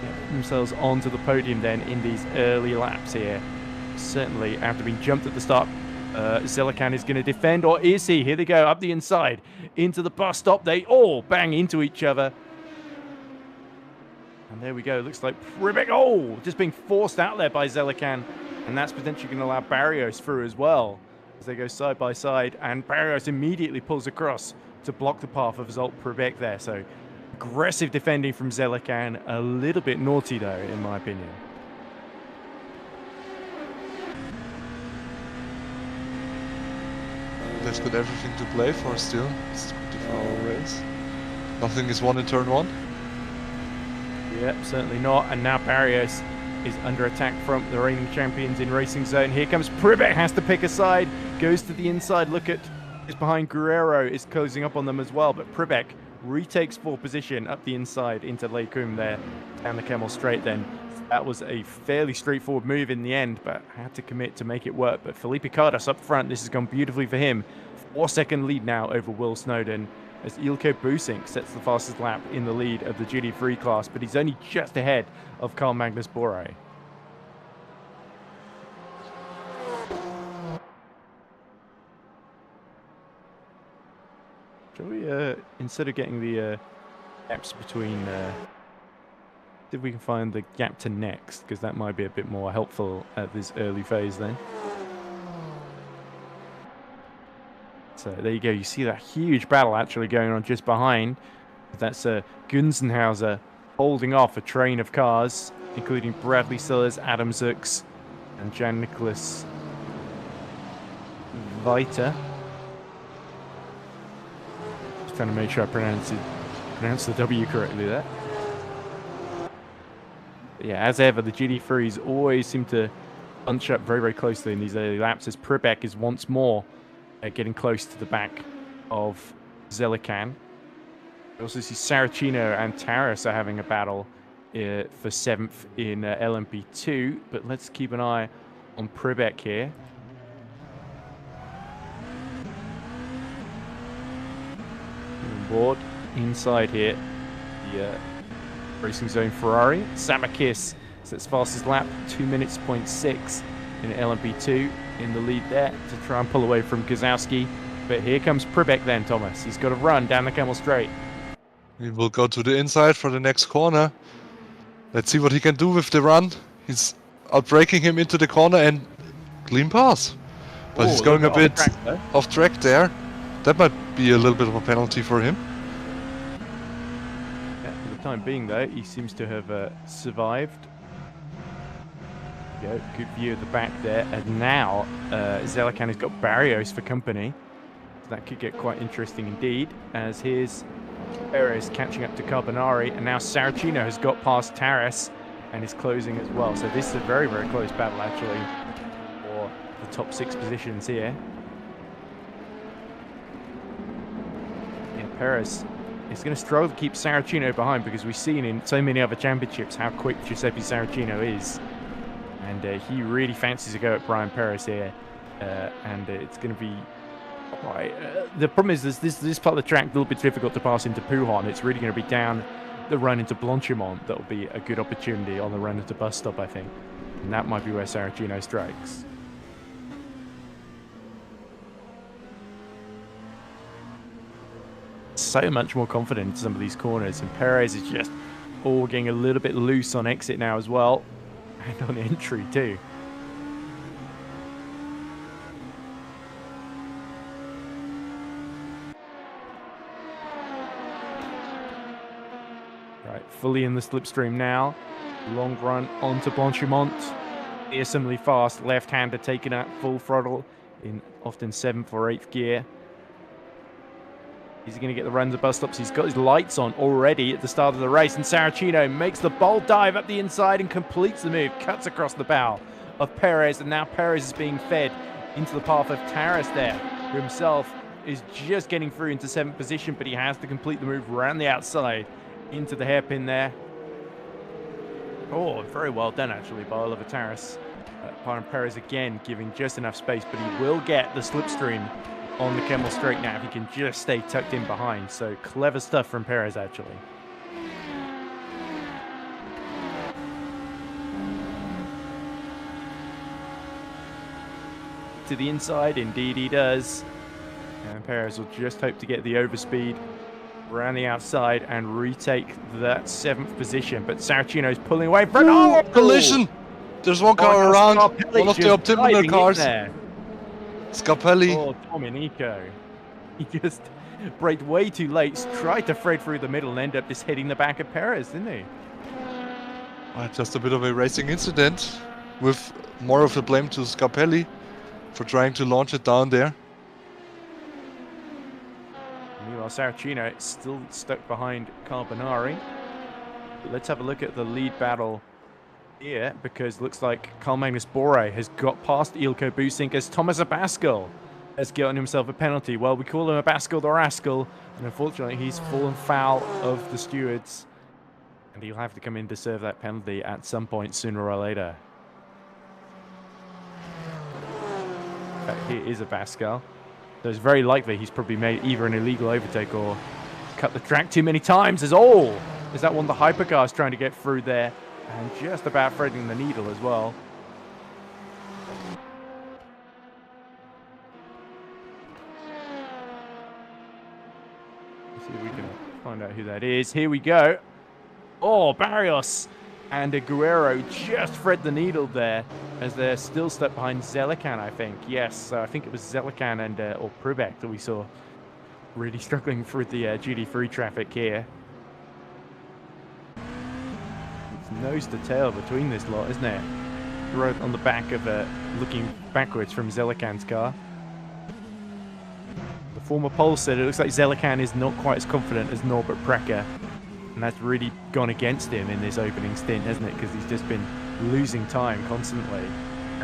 get themselves onto the podium then in these early laps here? Certainly, after being jumped at the start, Zelican is going to defend, or is he? Here they go, up the inside, into the bus stop. They all bang into each other. And there we go. Looks like Pribek, just being forced out there by Zelican. And that's potentially going to allow Barrios through as well as they go side by side. And Barrios immediately pulls across to block the path of Zolt Pribek there. So aggressive defending from Zelican. A little bit naughty, though, in my opinion. They've got everything to play for still. It's a 24-hour race. Nothing is won in turn 1. Yep, certainly not. And now Barrios is under attack from the reigning champions in Racing Zone. Here comes Pribek, has to pick a side, goes to the inside. Look at is behind Guerrero, is closing up on them as well. But Pribek retakes 4th position up the inside into Leikum there, down the Camel Straight then. That was a fairly straightforward move in the end, but had to commit to make it work. But Filipicardos up front, this has gone beautifully for him. 4-second lead now over Will Snowden, as Ilko Busink sets the fastest lap in the lead of the GD3 class, but he's only just ahead of Carl Magnus Bore. Shall we, instead of getting the gaps between, see if we can find the gap to next, because that might be a bit more helpful at this early phase then. So there you go, you see that huge battle actually going on just behind. That's Gunzenhauser holding off a train of cars, including Bradley Sellers, Adam Zooks, and Jan-Nicholas Weiter. Just trying to make sure I pronounce the W correctly there. But yeah, as ever, the GT3s always seem to bunch up very, very closely in these early laps as Pribek is once more getting close to the back of Zelican. We also see Saracino and Taras are having a battle for 7th in LMP2, but let's keep an eye on Pribek here. On board, inside here, the Racing Zone Ferrari. Samakis sets fastest lap, 2 minutes, 0.6 in LMP2 in the lead there to try and pull away from Gazowski. But here comes Pribek then, Thomas. He's got to run down the Camel Straight. He will go to the inside for the next corner. Let's see what he can do with the run. He's outbraking him into the corner and clean pass. But he's going a bit off track there. That might be a little bit of a penalty for him. Yeah, for the time being though, he seems to have survived. There you go, good view of the back there. And now Zelican has got Barrios for company. So that could get quite interesting indeed, as here's Perez catching up to Carbonari, and now Saracino has got past Taras and is closing as well. So this is a very, very close battle actually for the top 6 positions here. Yeah, Perez is going to struggle to keep Saracino behind because we've seen in so many other championships how quick Giuseppe Saracino is. And he really fancies a go at Brian Perez here. And it's going to be right. The problem is this part of the track a little bit difficult to pass into Pujon. It's really going to be down the run into Blanchimont that will be a good opportunity on the run into bus stop, I think. And that might be where Saracino strikes. So much more confident in some of these corners, and Perez is just all getting a little bit loose on exit now as well, and on entry too. Right, fully in the slipstream now. Long run onto Blanchimont. Fearsomely fast left-hander taken at full throttle in often 7th or 8th gear. Is he going to get the run to bus stops? He's got his lights on already at the start of the race, and Saracino makes the bold dive up the inside and completes the move, cuts across the bow of Perez, and now Perez is being fed into the path of Taras there, who himself is just getting through into 7th position, but he has to complete the move around the outside into the hairpin there. Oh, very well done actually by Oliver Taras. Brian Perez again giving just enough space, but he will get the slipstream on the Camel Straight now if he can just stay tucked in behind. So clever stuff from Perez actually. To the inside, indeed he does. And Perez will just hope to get the overspeed around the outside and retake that 7th position. But Saracino's pulling away from collision! There's one car around, one of the optimal cars. Scarpelli. Oh, Domenico. He just braked way too late, tried to thread through the middle and ended up just hitting the back of Perez, didn't he? Just a bit of a racing incident with more of the blame to Scarpelli for trying to launch it down there. Meanwhile, Saracino is still stuck behind Carbonari. But let's have a look at the lead battle here, because it looks like Carl Magnus Bore has got past Ilko Busink as Thomas Abascal has gotten himself a penalty. Well, we call him Abascal the Rascal, and unfortunately he's fallen foul of the stewards, and he'll have to come in to serve that penalty at some point sooner or later. In fact, here is Abascal. So it's very likely he's probably made either an illegal overtake or cut the track too many times. Is that one of the hypercars trying to get through there? And just about threading the needle as well. Let's see if we can find out who that is. Here we go. Oh, Barrios and Aguero just thread the needle there as they're still stuck behind Zelican, I think. Yes, I think it was Zelican and or Pribek that we saw really struggling through the GT3 traffic here. nose to tail between this lot, isn't it? Right on the back of looking backwards from Zelikan's car. The former pole said it looks like Zelikan is not quite as confident as Norbert Precker, and that's really gone against him in this opening stint, hasn't it? Because he's just been losing time constantly.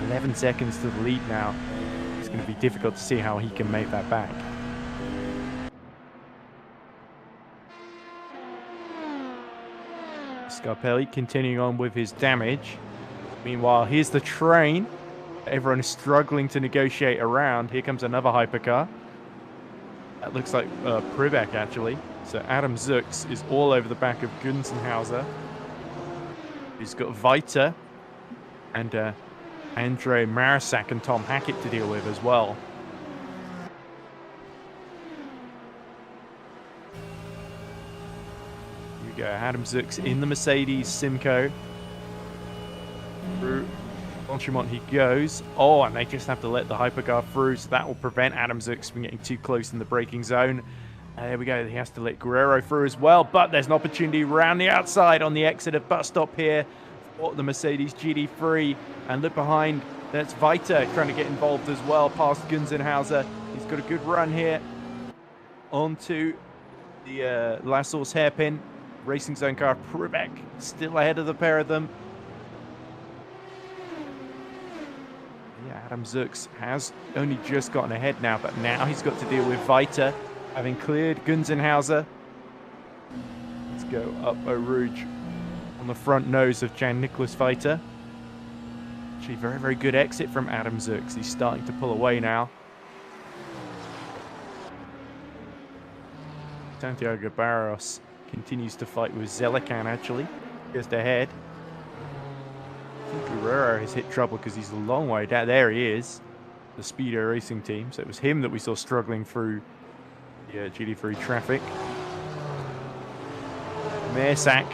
11 seconds to the lead now. It's going to be difficult to see how he can make that back. Scarpelli continuing on with his damage. Meanwhile, here's the train. Everyone is struggling to negotiate around. Here comes another hypercar. That looks like Privek, actually. So Adam Zux is all over the back of Gunzenhauser. He's got Vita and Andre Marisak and Tom Hackett to deal with as well. Here we go. Adam Zux in the Mercedes Simco. Through Blanchimont he goes. Oh, and they just have to let the hypercar through, so that will prevent Adam Zux from getting too close in the braking zone. There we go. He has to let Guerrero through as well, but there's an opportunity around the outside on the exit of bus stop here for the Mercedes GT3. And look behind, that's Vita trying to get involved as well past Gunzenhauser. He's got a good run here onto the last source hairpin. Racing zone car, Privek still ahead of the pair of them. Yeah, Adam Zux has only just gotten ahead now, but now he's got to deal with Vita, having cleared Gunzenhauser. Let's go up Eau Rouge on the front nose of Jan-Nicolas Vita. Actually, very, very good exit from Adam Zux. He's starting to pull away now. Santiago Barros continues to fight with Zelikan, actually. Just ahead. I think Guerrero has hit trouble because he's a long way down. There he is, the Speedo Racing team. So it was him that we saw struggling through the GT3 traffic. Mersak,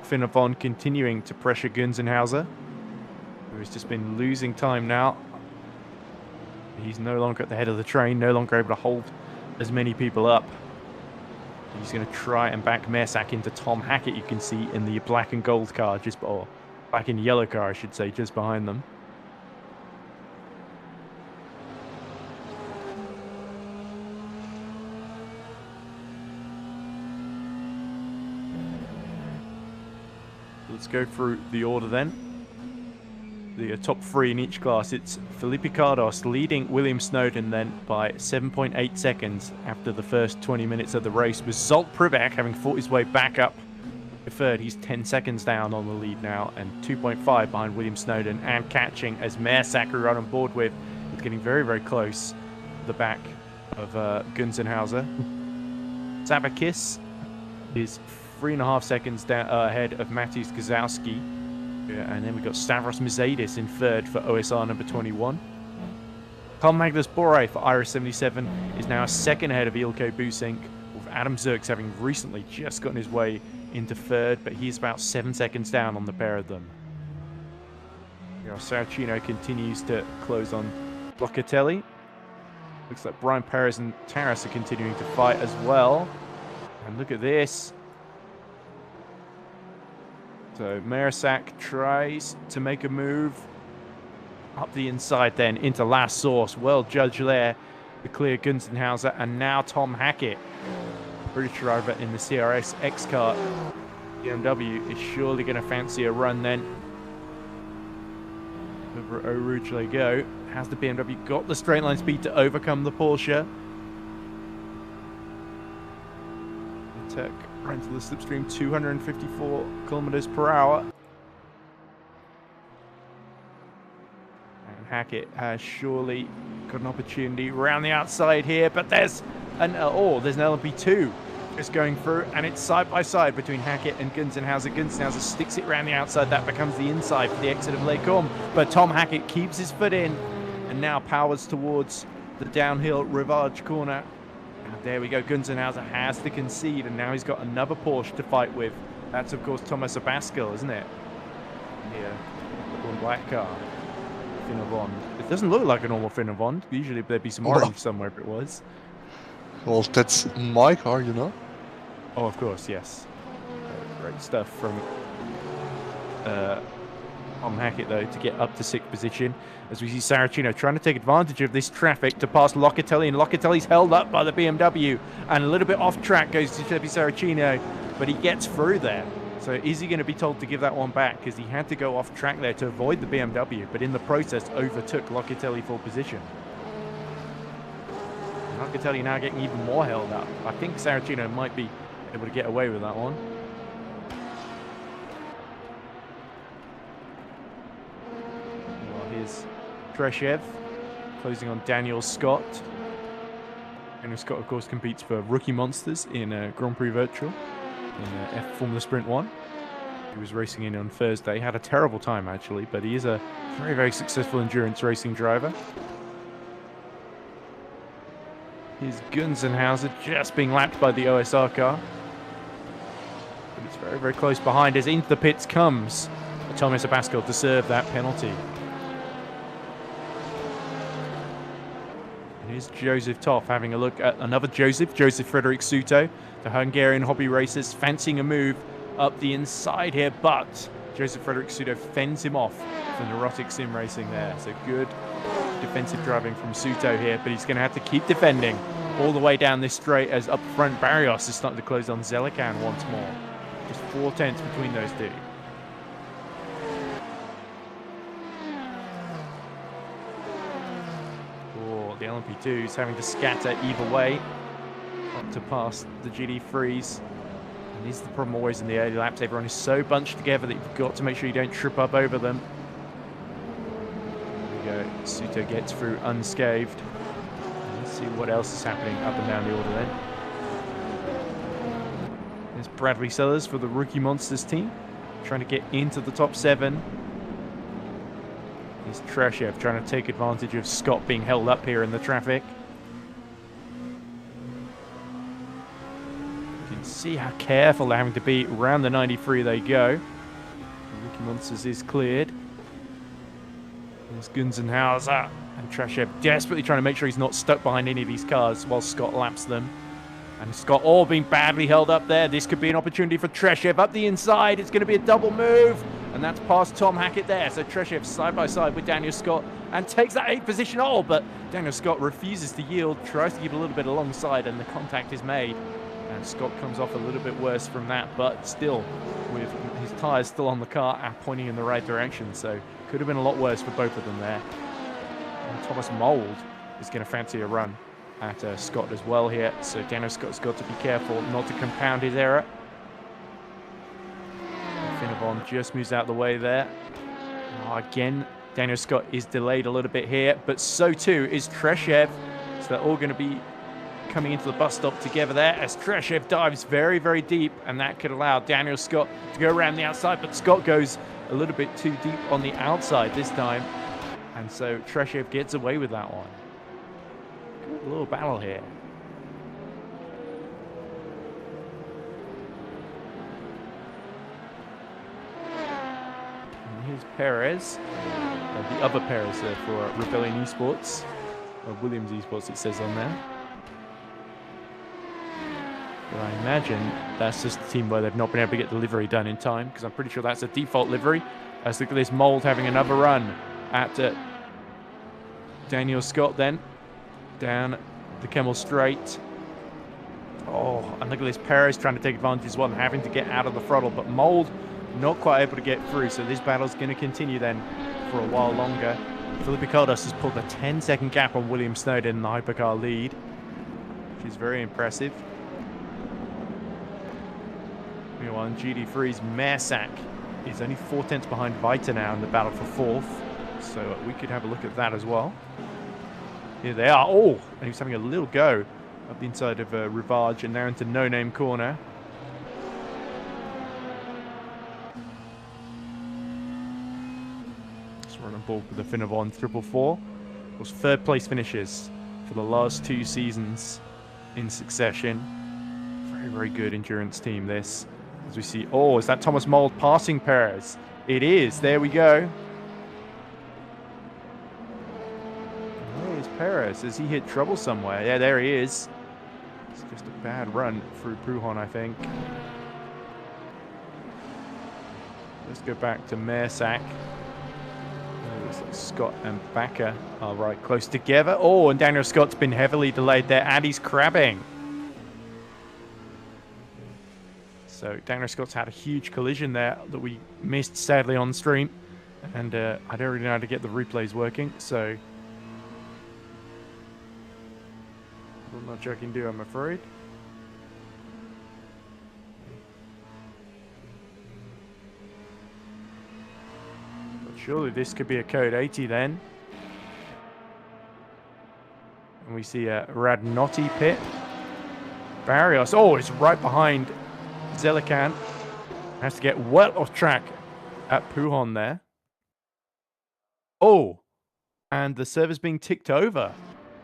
Finnevon continuing to pressure Gunzenhauser, who has just been losing time now. He's no longer at the head of the train, no longer able to hold as many people up. He's going to try and back Mersak into Tom Hackett, you can see in the black and gold car, or black and yellow car, I should say, just behind them. Let's go through the order then. The top three in each class. It's Felipe Cardos leading William Snowden then by 7.8 seconds after the first 20 minutes of the race, with Zolt Privek having fought his way back up to third. He's 10 seconds down on the lead now and 2.5 behind William Snowden, and catching as Mersak, who we're on board with, is getting very, very close to the back of Gunzenhauser. Zabakis is 3.5 seconds down, ahead of Mateusz Gazowski. Yeah, and then we've got Stavros Mizadis in third for OSR number 21. Carl Magnus Bore for Iris 77 is now a second ahead of Ilko Busink, with Adam Zux having recently just gotten his way into third, but he's about 7 seconds down on the pair of them. Saracino continues to close on Locatelli. Looks like Brian Perez and Taras are continuing to fight as well. And look at this. So Mersak tries to make a move up the inside then into last source. Well judged there to clear Gunzenhauser, and now Tom Hackett, British driver in the CRS X car BMW, is surely going to fancy a run then. Over at Eau Rouge they go. Has the BMW got the straight line speed to overcome the Porsche? The Turk ran to the slipstream 254 kilometers per hour. And Hackett has surely got an opportunity around the outside here, but there's an LMP2 just going through, and it's side by side between Hackett and Gunzenhauser. Gunzenhauser sticks it around the outside. That becomes the inside for the exit of Les Combes, but Tom Hackett keeps his foot in and now powers towards the downhill Rivage corner. There we go, Gunzenhauser has to concede, and now he's got another Porsche to fight with. That's, of course, Thomas Abascal, isn't it? Yeah, one black car. Finnevon. It doesn't look like a normal Finnevon. Usually there'd be some orange somewhere if it was. Well, that's my car, you know? Oh, of course, yes. Great stuff from Tom Hackett, though, to get up to 6th position. As we see Saracino trying to take advantage of this traffic to pass Locatelli, and Locatelli's held up by the BMW. And a little bit off track goes Giuseppe Saracino, but he gets through there. So is he going to be told to give that one back? Because he had to go off track there to avoid the BMW, but in the process overtook Locatelli for position. Locatelli now getting even more held up. I think Saracino might be able to get away with that one. Well, here's Treshev closing on Daniel Scott. Daniel Scott, of course, competes for Rookie Monsters in Grand Prix Virtual in F Formula Sprint 1. He was racing in on Thursday. Had a terrible time, actually, but he is a very, very successful endurance racing driver. Here's Gunzenhauser just being lapped by the OSR car. But it's very, very close behind as into the pits comes Thomas Abascal to serve that penalty. And here's Joseph Toff having a look at another Joseph Frederick Suto, the Hungarian hobby racers, fancying a move up the inside here, but Joseph Frederick Suto fends him off for neurotic sim racing there. So good defensive driving from Suto here, but he's going to have to keep defending all the way down this straight as up front Barrios is starting to close on Zelican once more. Just 4 tenths between those two. Oh, the LMP2's having to scatter either way up to pass the GD3s. And this is the problem always in the early laps. Everyone is so bunched together that you've got to make sure you don't trip up over them. Suto gets through unscathed. Let's see what else is happening up and down the order then. There's Bradley Sellers for the Rookie Monsters team, trying to get into the top 7. Here's Treshev trying to take advantage of Scott being held up here in the traffic. You can see how careful they're having to be. Around the 93 they go. The Rookie Monsters is cleared. There's Gunzenhauser and Treshev desperately trying to make sure he's not stuck behind any of these cars while Scott laps them. And Scott all being badly held up there. This could be an opportunity for Treshev up the inside. It's going to be a double move. And that's past Tom Hackett there. So Treshev side by side with Daniel Scott and takes that 8th position. Oh, but Daniel Scott refuses to yield, tries to keep a little bit alongside, and the contact is made. And Scott comes off a little bit worse from that, but still with his tyres still on the car and pointing in the right direction. So could have been a lot worse for both of them there. And Thomas Mould is going to fancy a run at Scott as well here. So Daniel Scott's got to be careful not to compound his error. Finnevon just moves out of the way there. Oh, again, Daniel Scott is delayed a little bit here, but so too is Treshev. So they're all going to be coming into the bus stop together there as Treshev dives very, very deep, and that could allow Daniel Scott to go around the outside, but Scott goes a little bit too deep on the outside this time, and so Treshev gets away with that one. Good little battle here. And here's Perez, the other Perez there for Rebellion Esports, or Williams Esports it says on there. But I imagine that's just a team where they've not been able to get the livery done in time, because I'm pretty sure that's a default livery. Let's look at this Mould having another run at Daniel Scott then. Down the Kemmel Straight. Oh, and look at this Perez trying to take advantage as well and having to get out of the throttle. But Mould not quite able to get through, so this battle's going to continue then for a while longer. Felipe Caldas has pulled a 10-second gap on William Snowden in the hypercar lead, which is very impressive. Meanwhile, in GD3's Mersak is only 4 tenths behind Vita now in the battle for 4th. So we could have a look at that as well. Here they are. Oh, and he's having a little go up the inside of Rivage, and now into No Name Corner. Just run on board with the Finnevon 444. Of course, 3rd place finishes for the last 2 seasons in succession. Very, very good endurance team, this. As we see, oh, is that Thomas Mould passing Perez? It is. There we go. Where's Perez? Has he hit trouble somewhere? Yeah, there he is. It's just a bad run through Prujon, I think. let's go back to Mersack. Looks like Scott and Backer are right close together. Oh, and Daniel Scott's been heavily delayed there, and he's crabbing. So Daniel Scott's had a huge collision there that we missed sadly on stream, and I don't really know how to get the replays working, so not much I can do, I'm afraid. But surely this could be a code 80 then. And we see a Radnotti pit. Barrios, oh, it's right behind Zelican. Has to get well off track at Pujon there. Oh, and the server's being ticked over.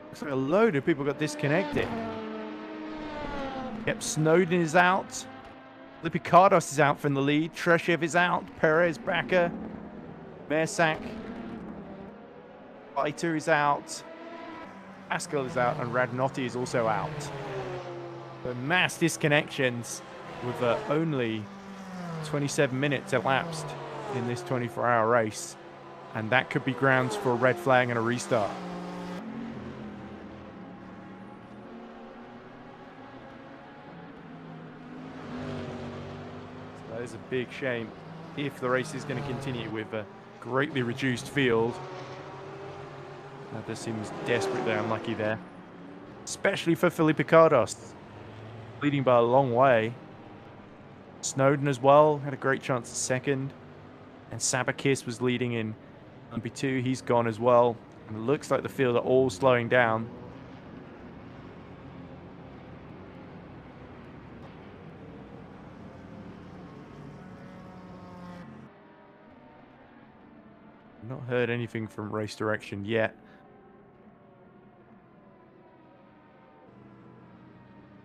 Looks like a load of people got disconnected. Yep, Snowden is out. Lipicardos is out from the lead. Treshev is out. Perez, Backer. Mersack. Fighter is out. Pascal is out. And Radnotti is also out. But mass disconnections with only 27 minutes elapsed in this 24-hour race. And that could be grounds for a red flag and a restart. So that is a big shame if the race is going to continue with a greatly reduced field. That just seems desperately unlucky there. Especially for Felipe Cardos, leading by a long way. Snowden as well had a great chance at second. And Sabakis was leading in LMP2. He's gone as well. And it looks like the field are all slowing down. Not heard anything from race direction yet.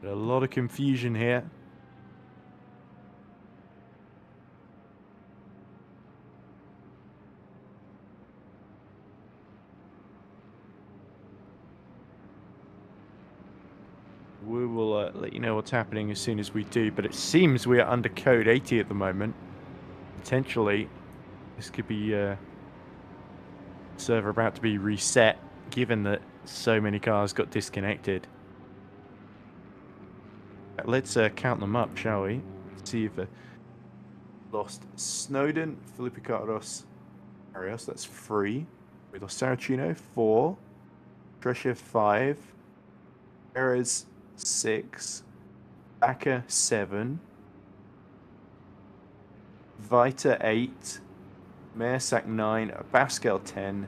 But a lot of confusion here. We will let you know what's happening as soon as we do, but it seems we are under code 80 at the moment. Potentially, this could be server about to be reset, given that so many cars got disconnected. Let's count them up, shall we? Let's see if lost Snowden, Felipe Cardos, Arias, that's 3. We lost Saracino, 4. Treshev, 5. Perez, 6. Backer, 7. Vita, 8. Mersack, 9. Pascal, 10.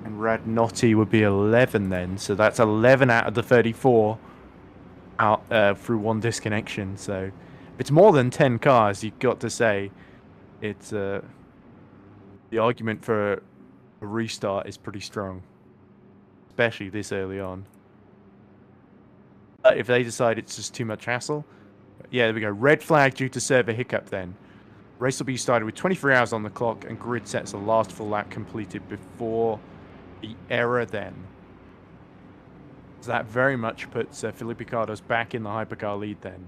And Radnotti would be 11 then. So that's 11 out of the 34 out through one disconnection. So if it's more than 10 cars, you've got to say it's the argument for a restart is pretty strong, especially this early on. But if they decide it's just too much hassle, yeah, there we go. Red flag due to server hiccup then. Race will be started with 23 hours on the clock and grid sets the last full lap completed before the error then. So that very much puts Felipe Cardos back in the hypercar lead then.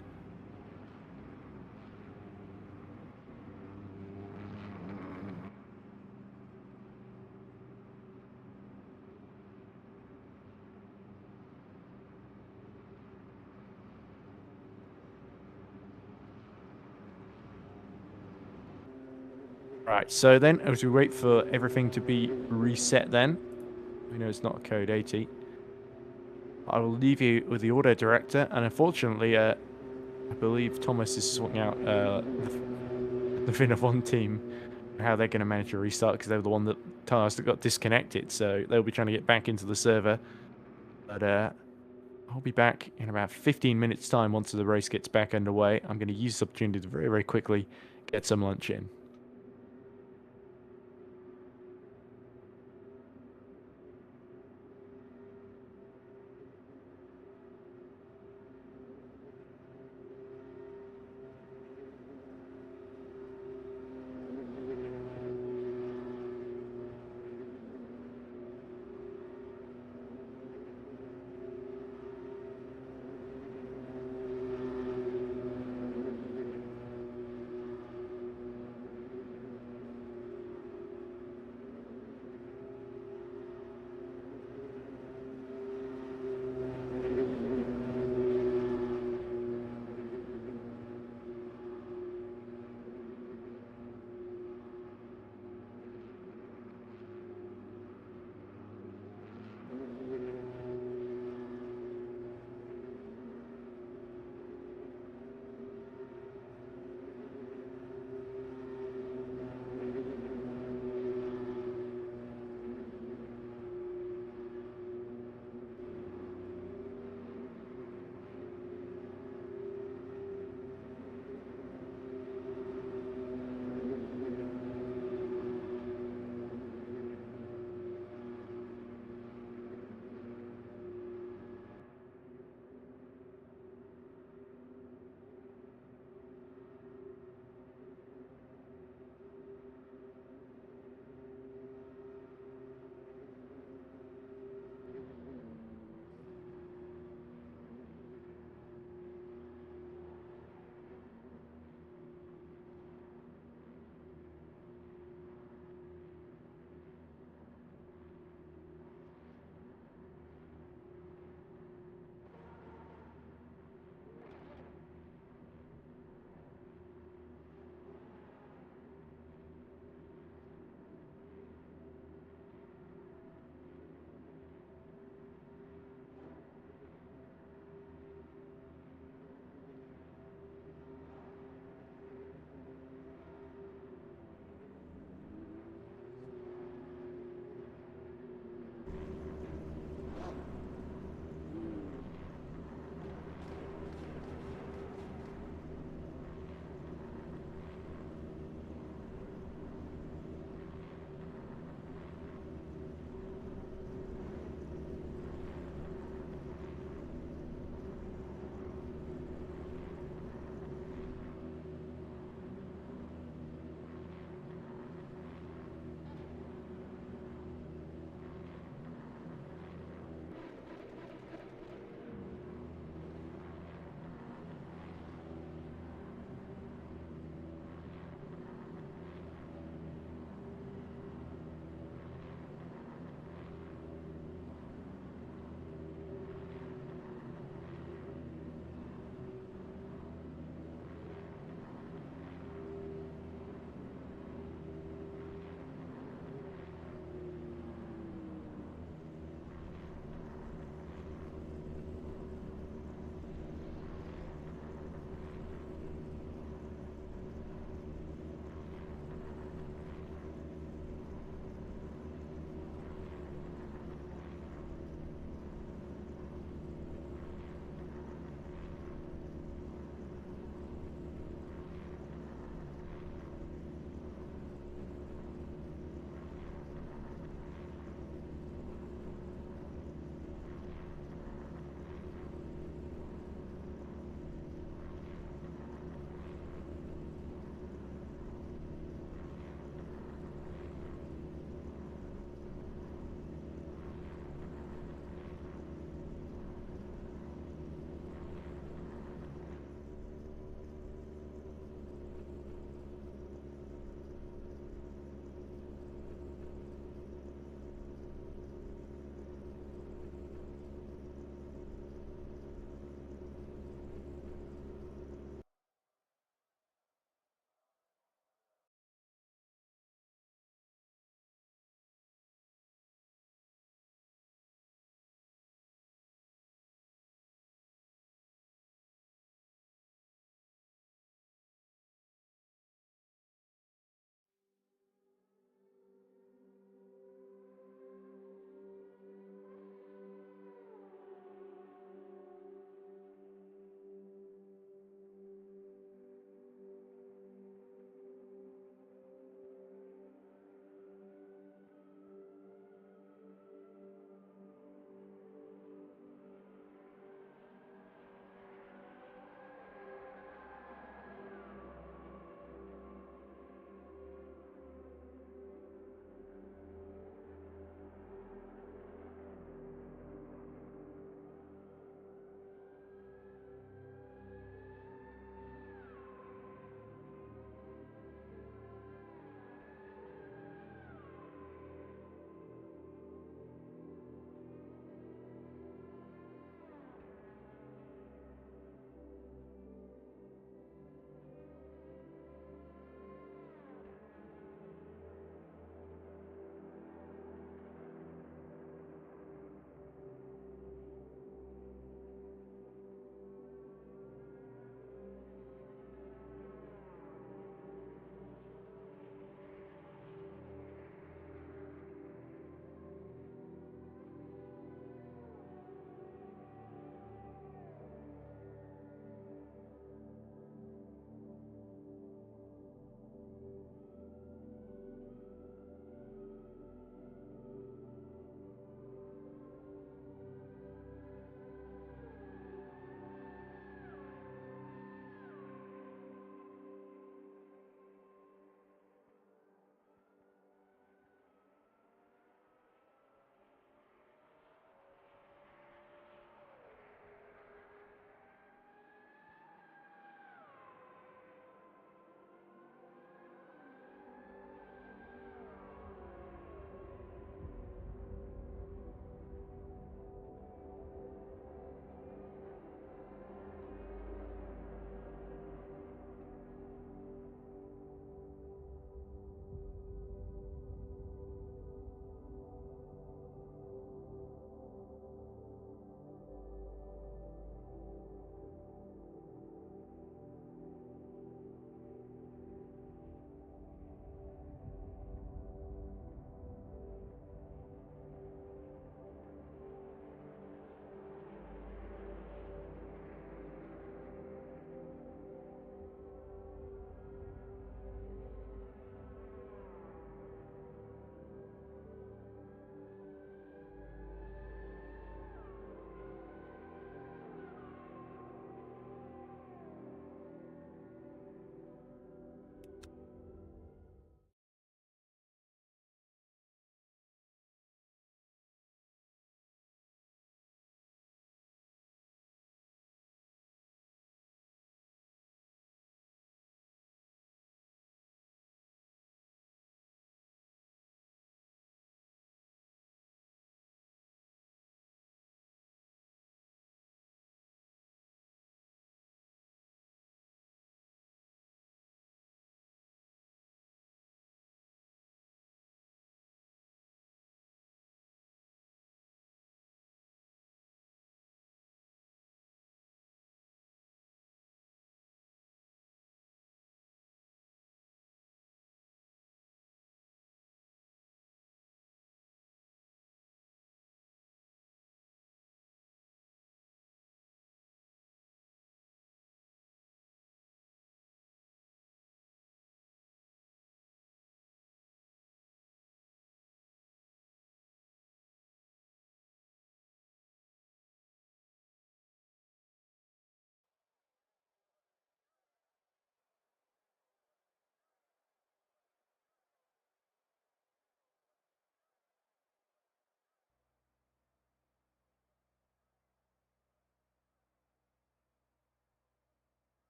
Right, so then as we wait for everything to be reset then, we know it's not a code 80. I will leave you with the auto director, and unfortunately, I believe Thomas is sorting out the Vinavon team, how they're going to manage a restart, because they were the one that cars that got disconnected, so they'll be trying to get back into the server. But I'll be back in about 15 minutes time once the race gets back underway. I'm going to use this opportunity to very, very quickly get some lunch in.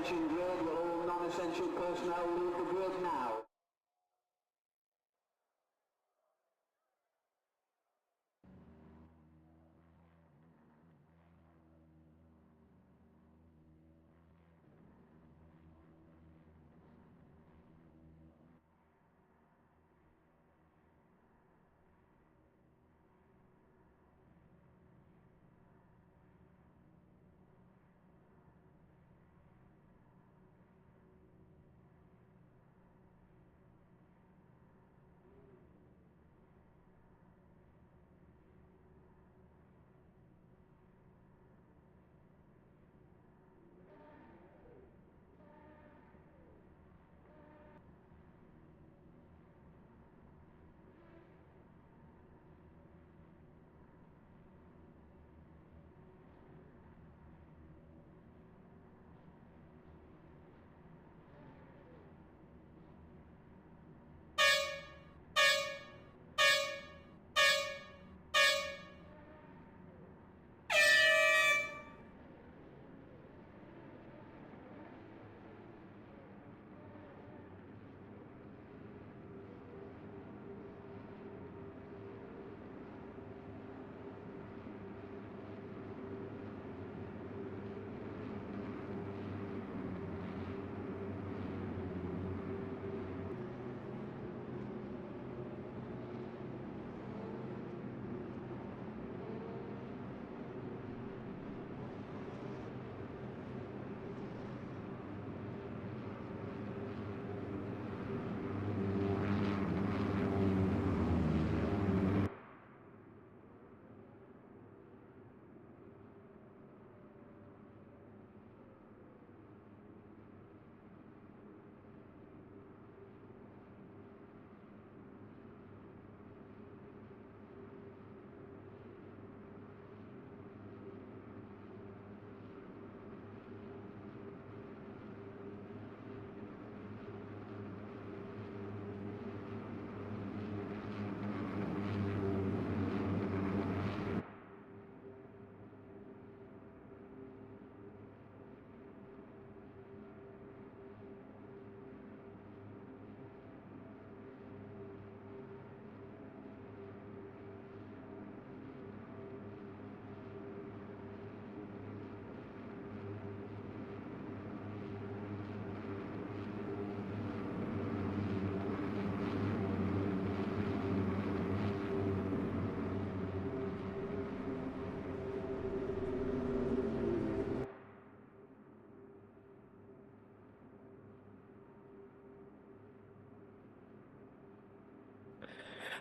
Attention grid, will all non-essential personnel leave the grid now?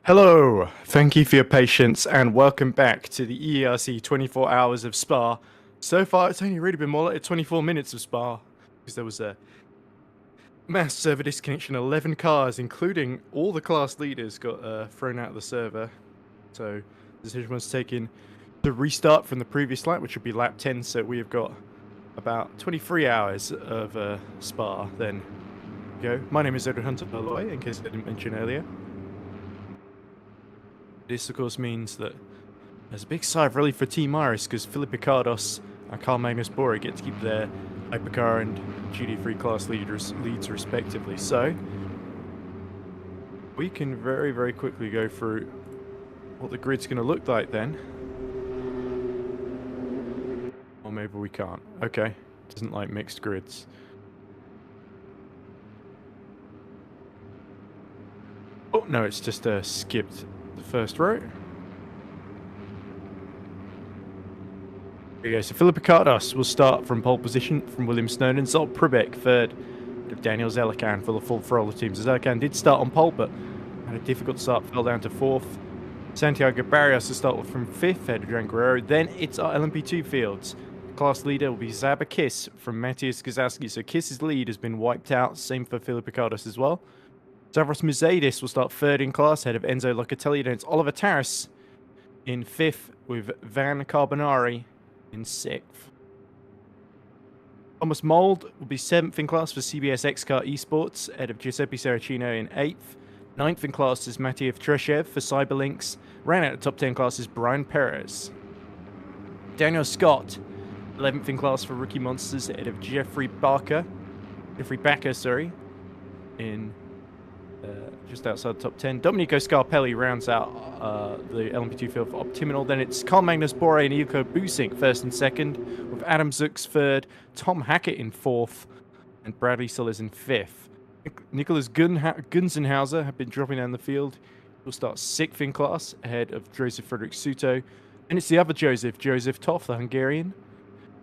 Hello, thank you for your patience and welcome back to the EERC 24 hours of Spa. So far it's only really been more like 24 minutes of Spa because there was a mass server disconnection. 11 cars including all the class leaders got thrown out of the server. So the decision was taken to restart from the previous lap, which would be lap 10, so we have got about 23 hours of Spa then. Go. My name is Edward Hunter, by the way, in case I didn't mention earlier. This, of course, means that there's a big sigh of relief for Team Iris because Philip Picardos and Carl Magnus Bora get to keep their hypercar and GD3 class leads respectively. So we can very, very quickly go through what the grid's going to look like then. Or maybe we can't. Okay. Doesn't like mixed grids. Oh, no, it's just skipped the first row. There you go. So Philip Picardos will start from pole position from William Snowden. Zolt Pribek third of Daniel Zelican for the full throttle teams. Zelican did start on pole, but had a difficult start, fell down to fourth. Santiago Barrios to start with from fifth, head of Adrian Guerrero. Then it's our LMP2 fields. Class leader will be Zaba Kiss from Matthias Gazowski. So Kiss's lead has been wiped out. Same for Philip Picardos as well. Stavros Muzadis will start third in class, head of Enzo Locatelli. Then it's Oliver Taras in fifth with Van Carbonari in sixth. Thomas Mould will be seventh in class for CBS X-Car Esports, head of Giuseppe Saracino in eighth. Ninth in class is Matej Treshev for Cyberlinks. Ran out of top 10 class is Brian Perez. Daniel Scott 11th in class for Rookie Monsters ahead of Jeffrey Backer, in just outside the top 10. Domenico Scarpelli rounds out the LMP2 field for Optiminal. Then it's Carl Magnus Bore and Ilko Busink first and second, with Adam Zooks third, Tom Hackett in fourth, and Bradley Sullers in fifth. Nicholas Gunzenhauser have been dropping down the field. He'll start sixth in class ahead of Joseph Frederick Suto. And it's the other Joseph Toff, the Hungarian,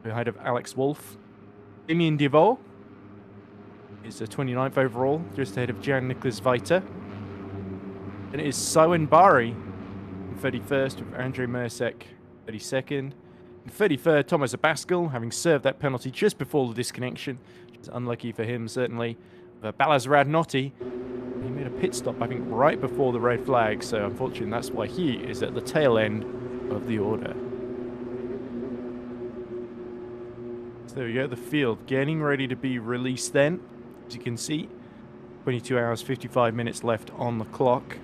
ahead of Alex Wolf. Damien Devol is 29th overall, just ahead of Jan Nicholas Viter. And it is Sowen Bari in 31st, with Andrei Mersek 32nd. In 33rd, Thomas Abascal, having served that penalty just before the disconnection, which is unlucky for him, certainly. Balazs Radnotti, he made a pit stop, I think, right before the red flag, so unfortunately that's why he is at the tail end of the order. So there we go, the field getting ready to be released then. As you can see, 22 hours, 55 minutes left on the clock.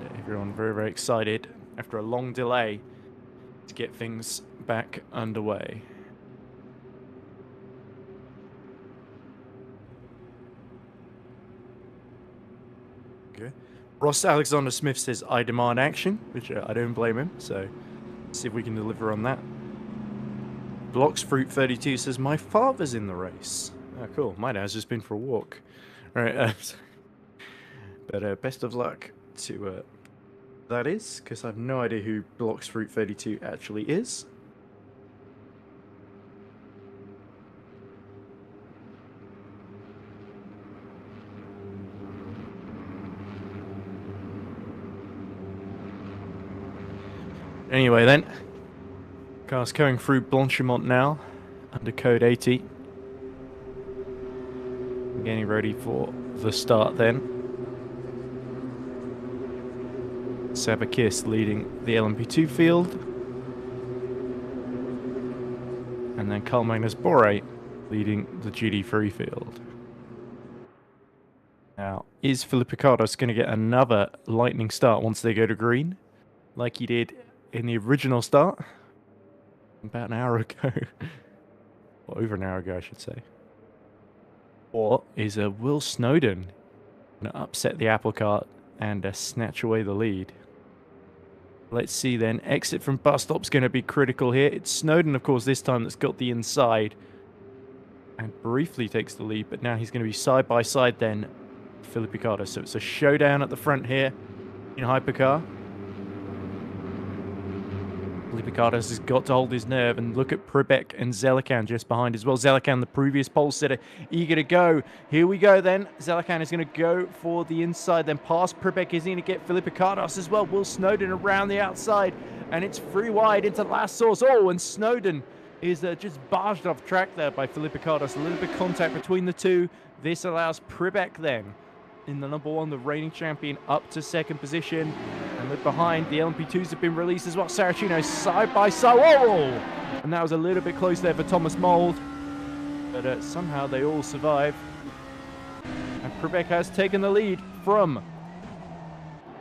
And everyone very, very excited after a long delay to get things back underway. Okay. Ross Alexander Smith says, I demand action, which I don't blame him, so let's see if we can deliver on that. Blocks Fruit 32 says, my father's in the race. Oh, cool. My dad's just been for a walk. All right, but best of luck to that is, because I have no idea who Blocks Fruit 32 actually is. Anyway then, cars going through Blanchimont now, under code 80. Getting ready for the start then. Sabakis leading the LMP2 field. And then Carl Magnus Bore leading the GD3 field. Now, is Felipe Cardos going to get another lightning start once they go to green, like he did in the original start about an hour ago? Or over an hour ago, I should say. Or is Will Snowden going to upset the apple cart and snatch away the lead? Let's see then. Exit from bus stop's going to be critical here. It's Snowden, of course, this time that's got the inside and briefly takes the lead, but now he's going to be side by side then, Felipe Cardos. So it's a showdown at the front here in hypercar. Felipe Cardos has got to hold his nerve, and look at Pribek and Zelican just behind as well. Zelican, the previous pole sitter, eager to go. Here we go then. Zelican is going to go for the inside, then past Pribek. Is he going to get Felipe Cardos as well? Will Snowden around the outside, and it's free wide into last source. Oh, and Snowden is just barged off track there by Felipe Cardos. A little bit of contact between the two. This allows Pribek then, in the number one, the reigning champion, up to second position. And look behind, the LMP2s have been released as well. Saracino side by side. Whoa! And that was a little bit close there for Thomas Mould. But somehow they all survive. And Pribek has taken the lead from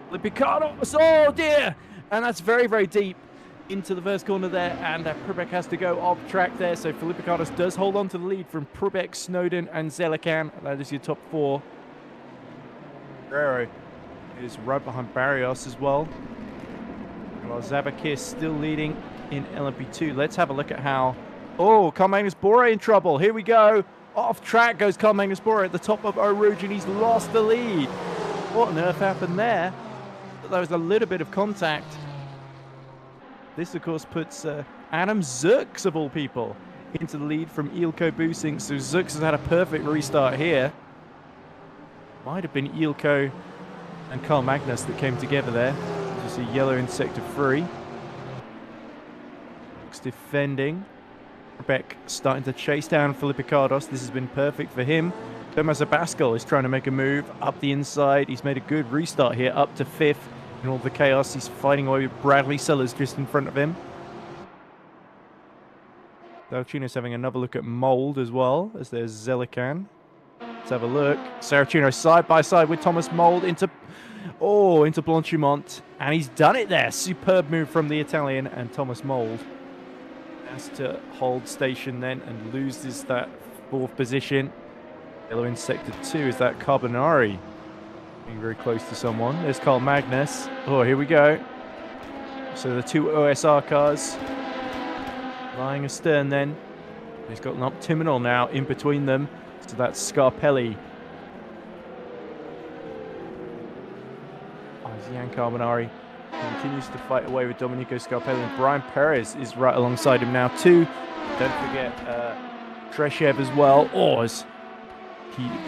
Felipe Cardos. Oh dear! And that's very, very deep into the first corner there. And Pribek has to go off track there. So Felipe Cardos does hold on to the lead from Pribek, Snowden, and Zelican. That is your top four. Guerrero is right behind Barrios as well. While Zabakis still leading in LMP2. Let's have a look at how... Oh, Carl Magnus Bore in trouble. Here we go. Off track goes Carl Magnus Bore at the top of Eau Rouge, and he's lost the lead. What on earth happened there? There was a little bit of contact. This, of course, puts Adam Zooks, of all people, into the lead from Ilko Busink. So Zooks has had a perfect restart here. Might have been Ilko and Carl Magnus that came together there. You see yellow in sector 3. Looks defending. Pribek starting to chase down Felipe Cardos. This has been perfect for him. Thomas Abascal is trying to make a move up the inside. He's made a good restart here, up to 5th. In all the chaos, he's fighting away with Bradley Sellers just in front of him. Dalcino's having another look at Mould as well, as there's Zelican. Let's have a look. Saracino side by side with Thomas Mold into Blanchimont, and he's done it there. Superb move from the Italian, and Thomas Mold has to hold station then and loses that 4th position. Yellow in sector 2 is that Carbonari. Being very close to someone. There's Carl Magnus. Oh, here we go. So the 2 OSR cars lying astern then. He's got an Optiminal now in between them. So that's Scarpelli. Jan Carbonari continues to fight away with Domenico Scarpelli, and Brian Perez is right alongside him now too. Don't forget Treshev as well.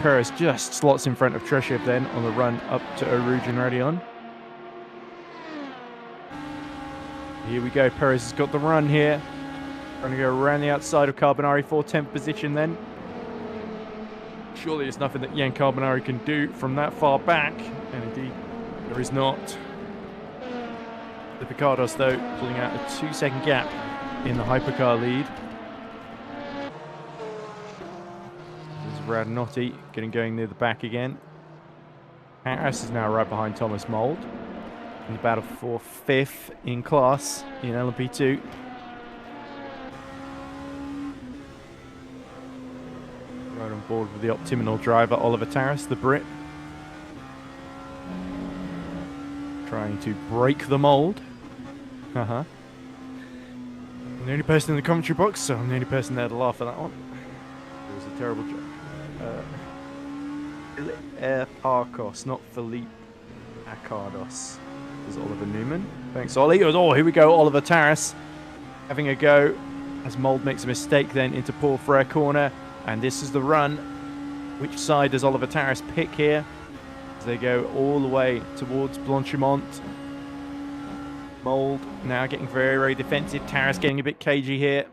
Perez just slots in front of Treshev then on the run up to Eau Rouge and Radion. Here we go. Perez has got the run here. Trying to go around the outside of Carbonari for 10th position then. Surely there's nothing that Jan Carbonari can do from that far back. And indeed, there is not. The Picardos, though, pulling out a 2-second gap in the hypercar lead. There's Radnotti getting going near the back again. Harris is now right behind Thomas Mold in the battle for 5th in class in LMP2. Right on board with the Optiminal driver, Oliver Taras, the Brit. Trying to break the mold. I'm the only person in the commentary box, so I'm the only person there to laugh at that one. It was a terrible joke. Philippe Arcos, not Philippe Acardos. There's Oliver Newman. Thanks, Ollie. Oh, here we go. Oliver Taras having a go as Mold makes a mistake then into Paul Frere corner. And this is the run. Which side does Oliver Taras pick here? As they go all the way towards Blanchimont. Mold now getting very, very defensive. Taras getting a bit cagey here.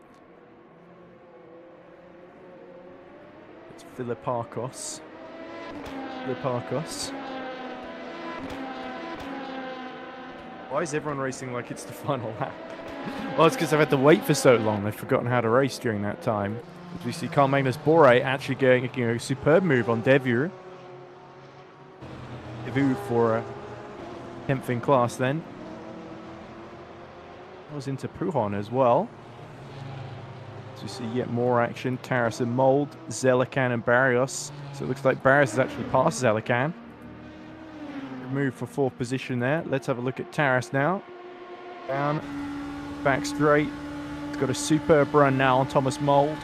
It's Philippakos. Why is everyone racing like it's the final lap? Well, it's because they've had to wait for so long. They've forgotten how to race during that time. As we see Carl Magnus Bore actually going a superb move on Devure. For 10th in class then. That was into Pujon as well. So you see yet more action. Taras and Mold, Zelican and Barrios. So it looks like Barrios has actually passed Zelican. Move for 4th position there. Let's have a look at Taras now. Down, back straight. He's got a superb run now on Thomas Mold.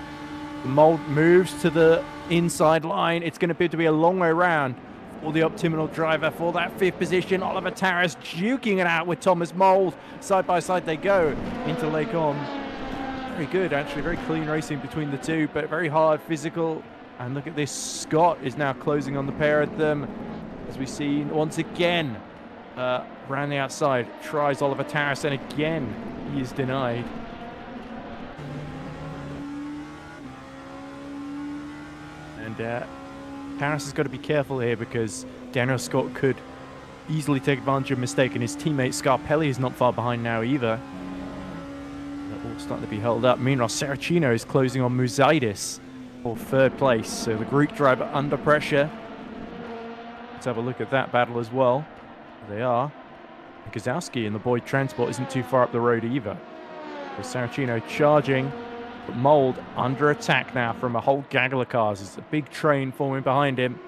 The Mold moves to the inside line. It's going to be a long way around. For the Optiminal driver for that 5th position. Oliver Taras duking it out with Thomas Mold. Side by side they go into Lake On. Very good, actually. Very clean racing between the two, but very hard, physical. And look at this. Scott is now closing on the pair of them. As we see once again, around the outside, tries Oliver Taras, and again, he is denied. And Taras has got to be careful here because Daniel Scott could easily take advantage of a mistake, and his teammate Scarpelli is not far behind now either. They're all starting to be held up. Meanwhile, Saracino is closing on Musaidis for 3rd place. So the Greek driver under pressure. Let's have a look at that battle as well. There they are. Gazowski and the Boyd Transport isn't too far up the road either. With Saracino charging. But Mold under attack now from a whole gaggle of cars. It's a big train forming behind him.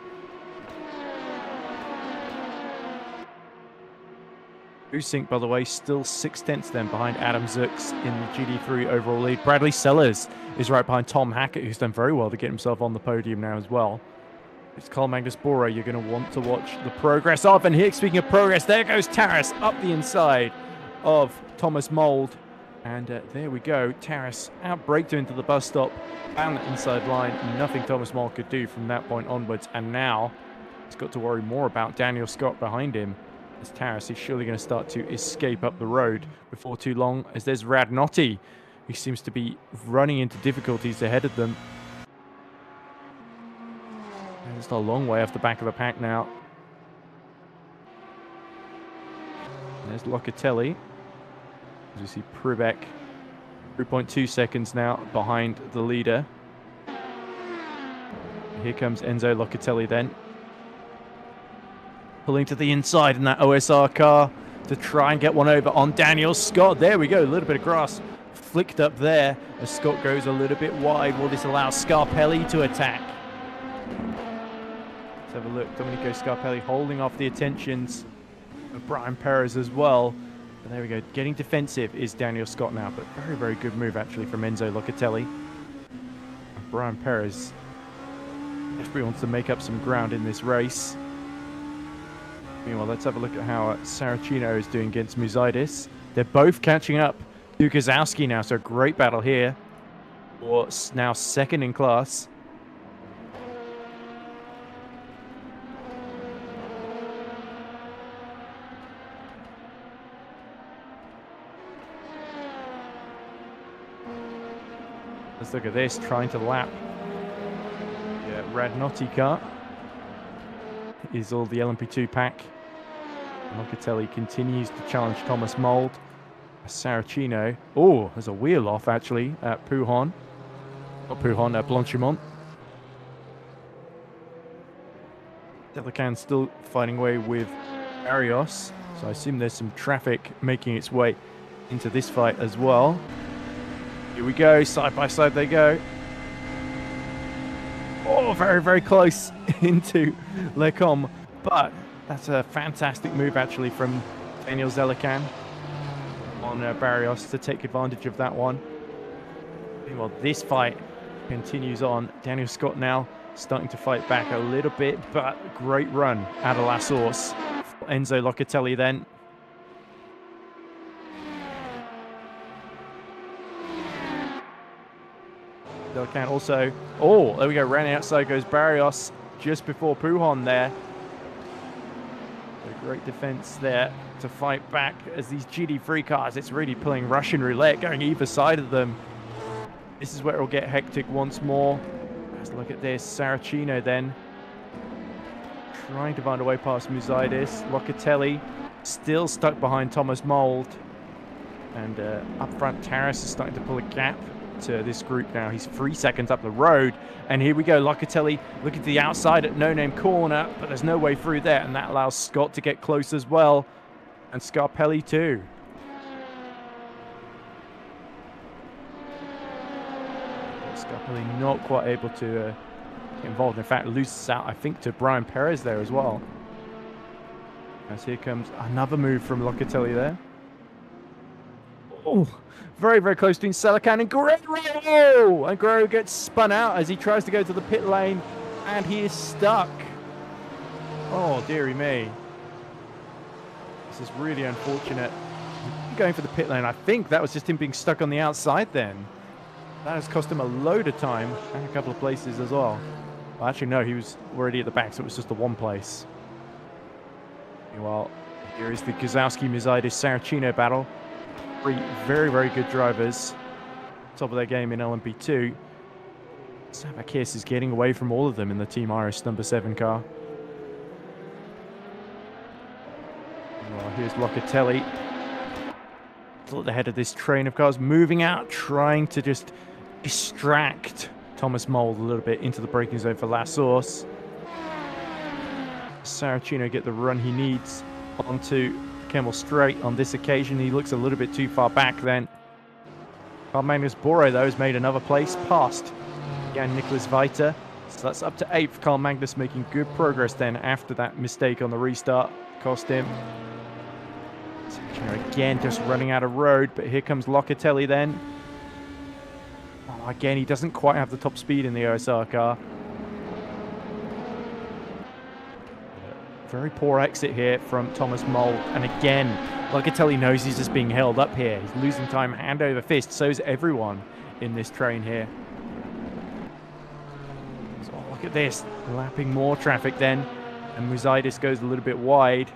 Usink, by the way, still 6/10 then behind Adam Zooks in the GD3 overall lead. Bradley Sellers is right behind Tom Hackett, who's done very well to get himself on the podium now as well. It's Carl Magnus Bore you're going to want to watch the progress of. And here, speaking of progress, there goes Taras up the inside of Thomas Mold. And there we go. Taras outbraked him into the bus stop. Found the inside line. Nothing Thomas Mold could do from that point onwards. And now he's got to worry more about Daniel Scott behind him. As Taras is surely going to start to escape up the road before too long. As there's Radnotti, who seems to be running into difficulties ahead of them. And it's a long way off the back of the pack now. And there's Locatelli. As you see Pribek, 3.2 seconds now behind the leader. Here comes Enzo Locatelli then. Pulling to the inside in that OSR car to try and get one over on Daniel Scott. There we go, a little bit of grass flicked up there as Scott goes a little bit wide. Will this allow Scarpelli to attack? Let's have a look. Domenico Scarpelli holding off the attentions of Brian Perez as well. And there we go. Getting defensive is Daniel Scott now, but very, very good move actually from Enzo Locatelli. Brian Perez desperately wants to make up some ground in this race. Meanwhile, let's have a look at how Saracino is doing against Musaidis. They're both catching up to Kozowski now, so a great battle here. For now second in class. Let's look at this, trying to lap the Radnotti car. Is all the LMP2 pack. Locatelli continues to challenge Thomas Mould. Saracino. Oh, there's a wheel off actually at Pujon. Not Pujon, at Blanchimont. Delacan still fighting away with Arios. So I assume there's some traffic making its way into this fight as well. Here we go, side by side they go. Oh, very, very close into Lecom. But that's a fantastic move actually from Daniel Zelican on Barrios to take advantage of that one. Meanwhile, this fight continues on. Daniel Scott now starting to fight back a little bit, but great run out of La Source. Enzo Locatelli then. Delacan also, oh, there we go, round outside goes Barrios just before Pujon there. A great defense there to fight back as these GT3 cars, it's really pulling Russian roulette, going either side of them. This is where it'll get hectic once more. Let's look at this, Saracino then. Trying to find a way past Musaidis. Locatelli still stuck behind Thomas Mould. And up front, Taras is starting to pull a gap to this group now. He's 3 seconds up the road. And here we go, Locatelli looking to the outside at No Name Corner, but there's no way through there. And that allows Scott to get close as well. And Scarpelli too. Scarpelli not quite able to get involved. In fact, loses out, I think, to Brian Perez there as well. As here comes another move from Locatelli there. Oh, very, very close between Selican and Guerrero. And Guerrero gets spun out as he tries to go to the pit lane. And he is stuck. Oh, dearie me. This is really unfortunate. Going for the pit lane. I think that was just him being stuck on the outside then. That has cost him a load of time and a couple of places as well. Well, actually, no, he was already at the back, so it was just the one place. Meanwhile, here is the Kozowski-Musaidis-Saracino battle. Three very, very good drivers. Top of their game in LMP2. Savakis is getting away from all of them in the Team Iris number 7 car. Well, here's Locatelli. Still at the head of this train of cars, moving out, trying to just distract Thomas Mould a little bit into the braking zone for La Source. Saracino get the run he needs onto Kemmel Straight on this occasion. He looks a little bit too far back then. Carl Magnus Bore, though, has made another place past Jan Nicholas Viter. So that's up to 8th. Carl Magnus making good progress then after that mistake on the restart. Cost him. Saracino again just running out of road, but here comes Locatelli then. Oh, again, he doesn't quite have the top speed in the OSR car. Very poor exit here from Thomas Mould. And again, Locatelli knows he's just being held up here. He's losing time hand over fist. So is everyone in this train here. So look at this. Lapping more traffic then. And Musaidis goes a little bit wide.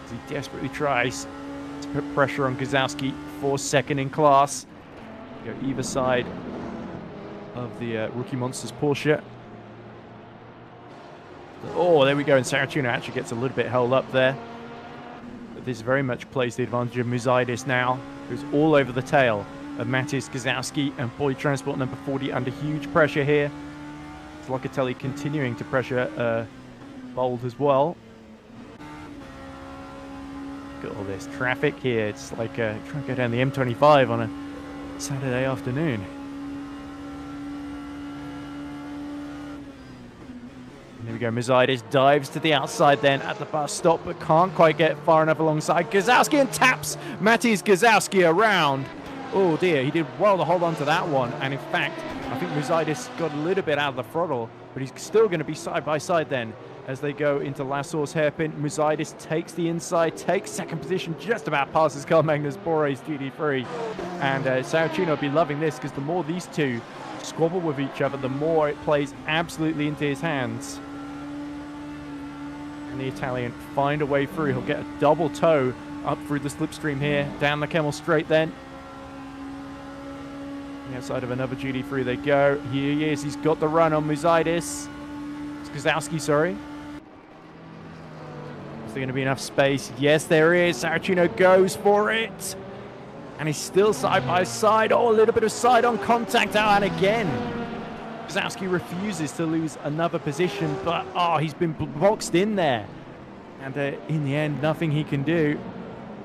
As he desperately tries to put pressure on Kozowski for second in class. Go either side of the Rookie Monsters Porsche. Oh, there we go, and Saracino actually gets a little bit held up there. But this very much plays the advantage of Musaidis now, who's all over the tail of Matis Kozowski, and Boy Transport number 40 under huge pressure here. Locatelli continuing to pressure Bold as well. Look at all this traffic here. It's like trying to go down the M25 on a Saturday afternoon. And here we go. Mizaitis dives to the outside then at the bus stop, but can't quite get far enough alongside Gazowski and taps Matiz Gazowski around. Oh dear, he did well to hold on to that one. And in fact, I think Mizaitis got a little bit out of the throttle, but he's still going to be side by side then as they go into Lassour's hairpin. Mizaitis takes the inside, takes second position, just about passes Carl Magnus Borre's GD3. And Saracino will be loving this, because the more these two squabble with each other, the more it plays absolutely into his hands. And the Italian find a way through. He'll get a double toe up through the slipstream here, down the Kemmel Straight then. On the outside of another GD3 they go. Here he is. He's got the run on Mizaitis. It's Gazowski, sorry. Is there going to be enough space? Yes, there is. Saracino goes for it. And he's still side by side. Oh, a little bit of side-on contact out. And again, Gazowski refuses to lose another position. But, oh, he's been boxed in there. And in the end, nothing he can do.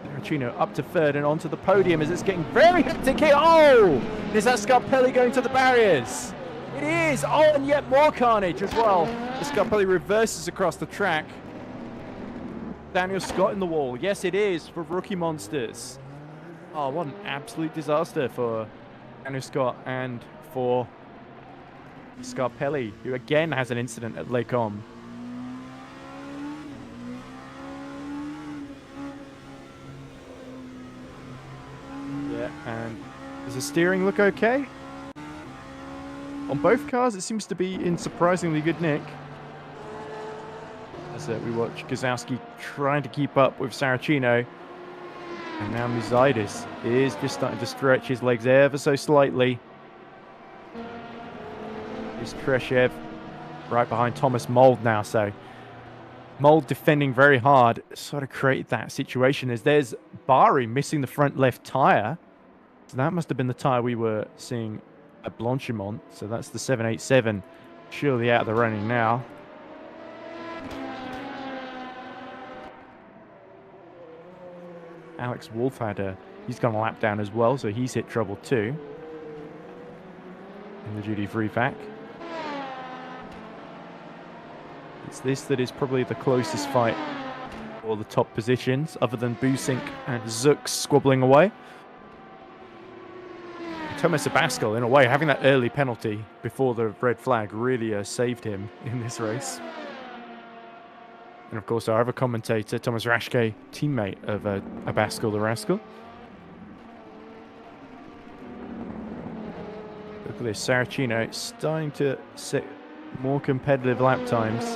Saracino up to third and onto the podium as it's getting very hectic here. Oh! Is that Scarpelli going to the barriers? It is! Oh, and yet more carnage as well. Scarpelli reverses across the track. Daniel Scott in the wall. Yes, it is for Rookie Monsters. Oh, what an absolute disaster for Daniel Scott and for Scarpelli, who again has an incident at Lake Om. Yeah, and does the steering look okay? On both cars, it seems to be in surprisingly good nick. As we watch Gazowski trying to keep up with Saracino. And now Mizaitis is just starting to stretch his legs ever so slightly. Is Treshev right behind Thomas Mold now, so Mold defending very hard, sort of created that situation as there's Bari missing the front left tyre. So that must have been the tyre we were seeing at Blanchimont. So that's the 787, surely out of the running now. Alex Wolf he's gone a lap down as well, so he's hit trouble too in the GD3 pack. It's this that is probably the closest fight for the top positions, other than Busink and Zux squabbling away. Thomas Abascal, in a way, having that early penalty before the red flag really saved him in this race. And of course, our other commentator, Thomas Raschke, teammate of Abascal the Rascal. Look at this, Saracino starting to set more competitive lap times.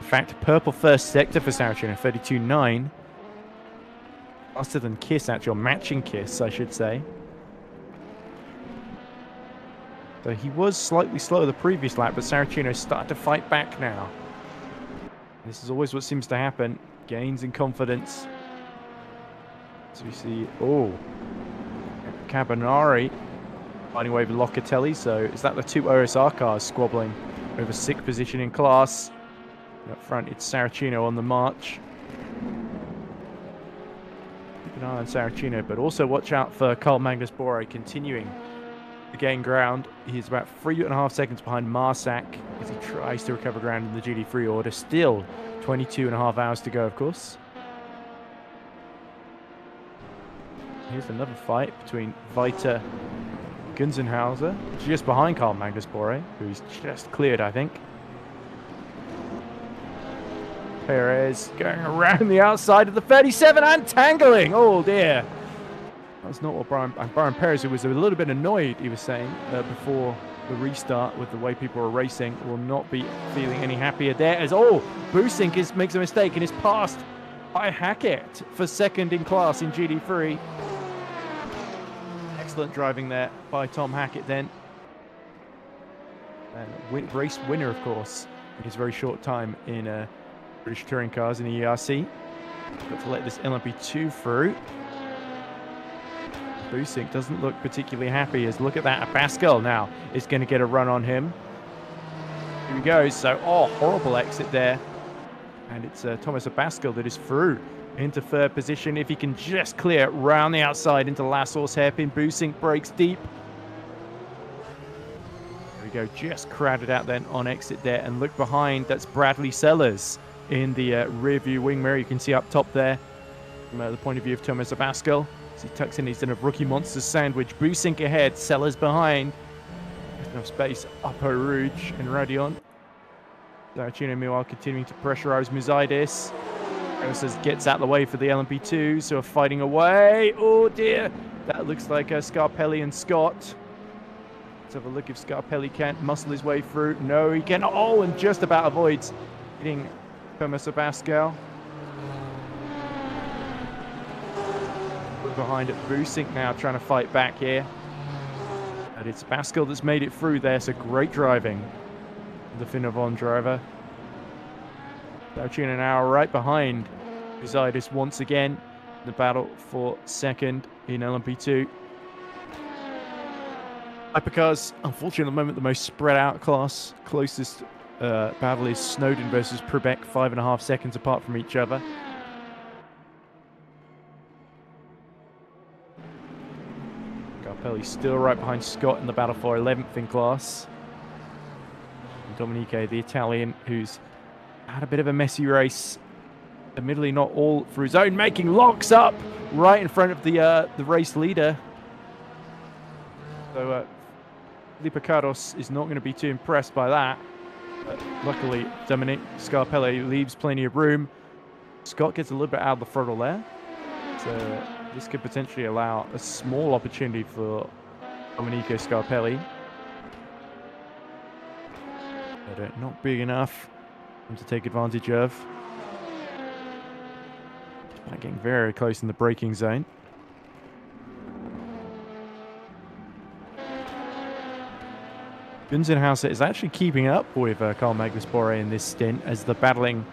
In fact, purple first sector for Saracino, 32.9. Faster than Kiss, actually, or matching Kiss, I should say. So he was slightly slower the previous lap, but Saracino started to fight back now. This is always what seems to happen. Gains in confidence. So we see, oh, Cabanari fighting away with Locatelli. So is that the two OSR cars squabbling over 6th position in class? Up front, it's Saracino on the march. Keep an eye on Saracino, but also watch out for Carl Magnus Borre continuing to gain ground. He's about 3.5 seconds behind Marsac as he tries to recover ground in the GD3 order. Still 22.5 hours to go, of course. Here's another fight between Vita and Gunzenhauser, just behind Carl Magnus Borre, who's just cleared, I think. Perez going around the outside of the 37 and tangling. Oh dear. That's not what Brian Perez, who was a little bit annoyed, he was saying, before the restart with the way people are racing, will not be feeling any happier there. As, oh, Busink makes a mistake and is passed by Hackett for second in class in GD3. Excellent driving there by Tom Hackett then. And race winner, of course, in his very short time in British Touring Cars in the EERC. Got to let this LMP2 through. Busink doesn't look particularly happy as look at that. Pascal now is going to get a run on him. Here we go. So, oh, horrible exit there. And it's Thomas Abascal that is through into third position. If he can just clear round the outside into last horse hairpin. Busink breaks deep. There we go. Just crowded out then on exit there. And look behind. That's Bradley Sellers in the rear view wing mirror. You can see up top there from the point of view of Thomas Abascal. As he tucks in, he's in a Rookie Monsters sandwich. Busink ahead. Sellers behind. There's enough space up Eau Rouge and Radion. Saracino, meanwhile, continuing to pressurize Muzidis. Rosas gets out of the way for the LMP2s who are fighting away. Oh dear. That looks like Scarpelli and Scott. Let's have a look if Scarpelli can't muscle his way through. No, he can. Oh, and just about avoids hitting Thomas Abascal. Behind at Busink now, trying to fight back here. And it's Abascal that's made it through there, so great driving. The Finnevon driver. Saracino now right behind Muzidis once again. The battle for second in LMP2. Hypercars, unfortunately at the moment, the most spread out class. Closest battle is Snowden versus Prebeck, 5.5 seconds apart from each other. Scarpelli still right behind Scott in the battle for 11th in class. Dominique, the Italian, who's had a bit of a messy race. Admittedly, not all through his own making. Locks up right in front of the race leader. So Felipe Cardos is not going to be too impressed by that. But luckily, Dominique Scarpelli leaves plenty of room. Scott gets a little bit out of the throttle there. So this could potentially allow a small opportunity for Domenico Scarpelli. But not big enough to take advantage of. Getting very close in the braking zone. Gunzenhauser is actually keeping up with Carl Magnus Boré in this stint as the battling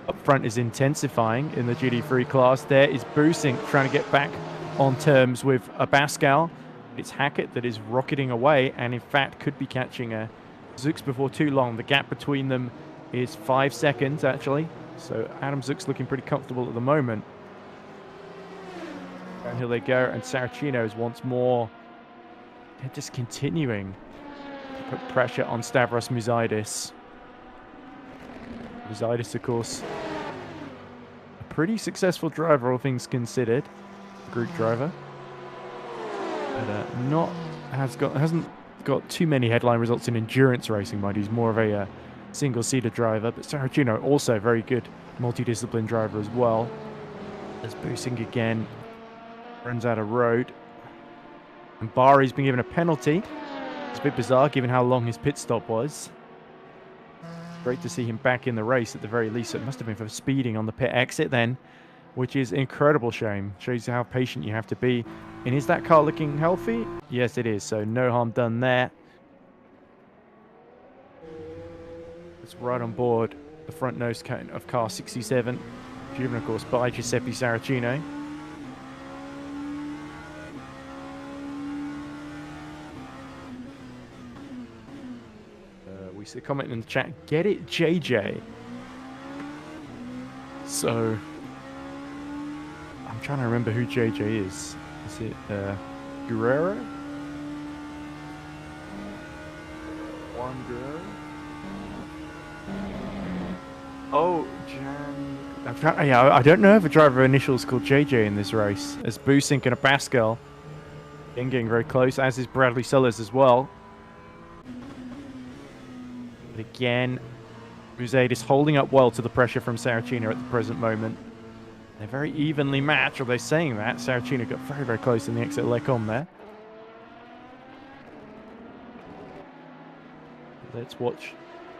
up front is intensifying in the GT3 class. There is Busink trying to get back on terms with Abascal. It's Hackett that is rocketing away and in fact could be catching a Zux before too long. The gap between them is 5 seconds actually. So Adam Zux looking pretty comfortable at the moment. And here they go, and Saracino is once more just continuing to put pressure on Stavros Muzidis. Muzidis, of course, a pretty successful driver, all things considered, group driver, but hasn't got too many headline results in endurance racing, mind. He's more of a single-seater driver, but Saracino also a very good multidiscipline driver as well. There's Busink again. Runs out of road. And Bari's been given a penalty. It's a bit bizarre given how long his pit stop was. Great to see him back in the race at the very least. So it must have been for speeding on the pit exit then, which is an incredible shame. Shows you how patient you have to be. And is that car looking healthy? Yes, it is. So no harm done there. It's right on board the front nose cone of car 67. Driven, of course, by Giuseppe Saracino. We see a comment in the chat, get it JJ. So I'm trying to remember who JJ is. Is it Guerrero? Juan Guerrero? Oh, Jan. Yeah, I don't know if a driver initials called JJ in this race. As Busink and Abascal getting very close, as is Bradley Sellers as well. But again, Muzidis holding up well to the pressure from Saracino at the present moment. They're very evenly matched, although saying that, Saracino got very, very close in the exit Lecom there. Let's watch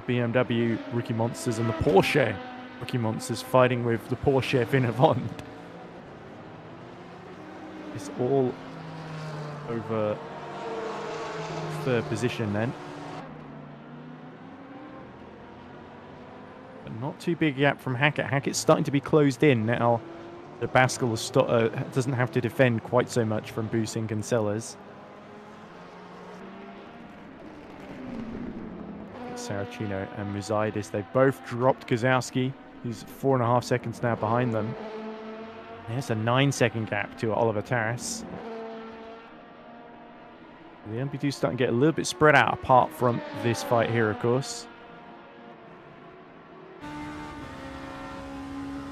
BMW Rookie Monsters and the Porsche Rookie Monsters fighting with the Porsche Finnevon. It's all over third position then. But not too big a gap from Hackett. Hackett's starting to be closed in now. The Abascal doesn't have to defend quite so much from Busink and Sellers. Saracino and Musaidis. They both dropped Gazowski, who's 4.5 seconds now behind them. There's a 9-second gap to Oliver Taras. The MP2 is starting to get a little bit spread out apart from this fight here, of course.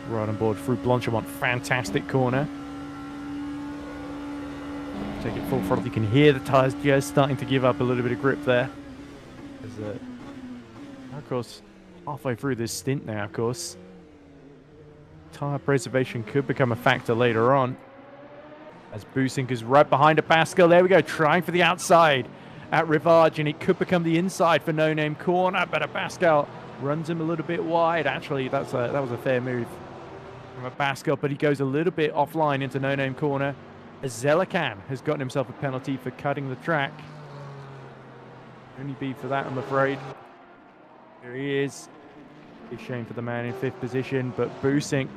Right on board through Blanchimont. Fantastic corner. Take it full throttle. You can hear the tyres just starting to give up a little bit of grip there. As, of course, halfway through this stint now, of course. Tyre preservation could become a factor later on. As Busink is right behind Abascal. There we go, trying for the outside at Rivage, and it could become the inside for No Name Corner, but Abascal runs him a little bit wide. Actually, that was a fair move from Abascal, but he goes a little bit offline into No Name Corner. Zelican has gotten himself a penalty for cutting the track. Only be for that, I'm afraid. There he is. Big shame for the man in 5th position, but Busink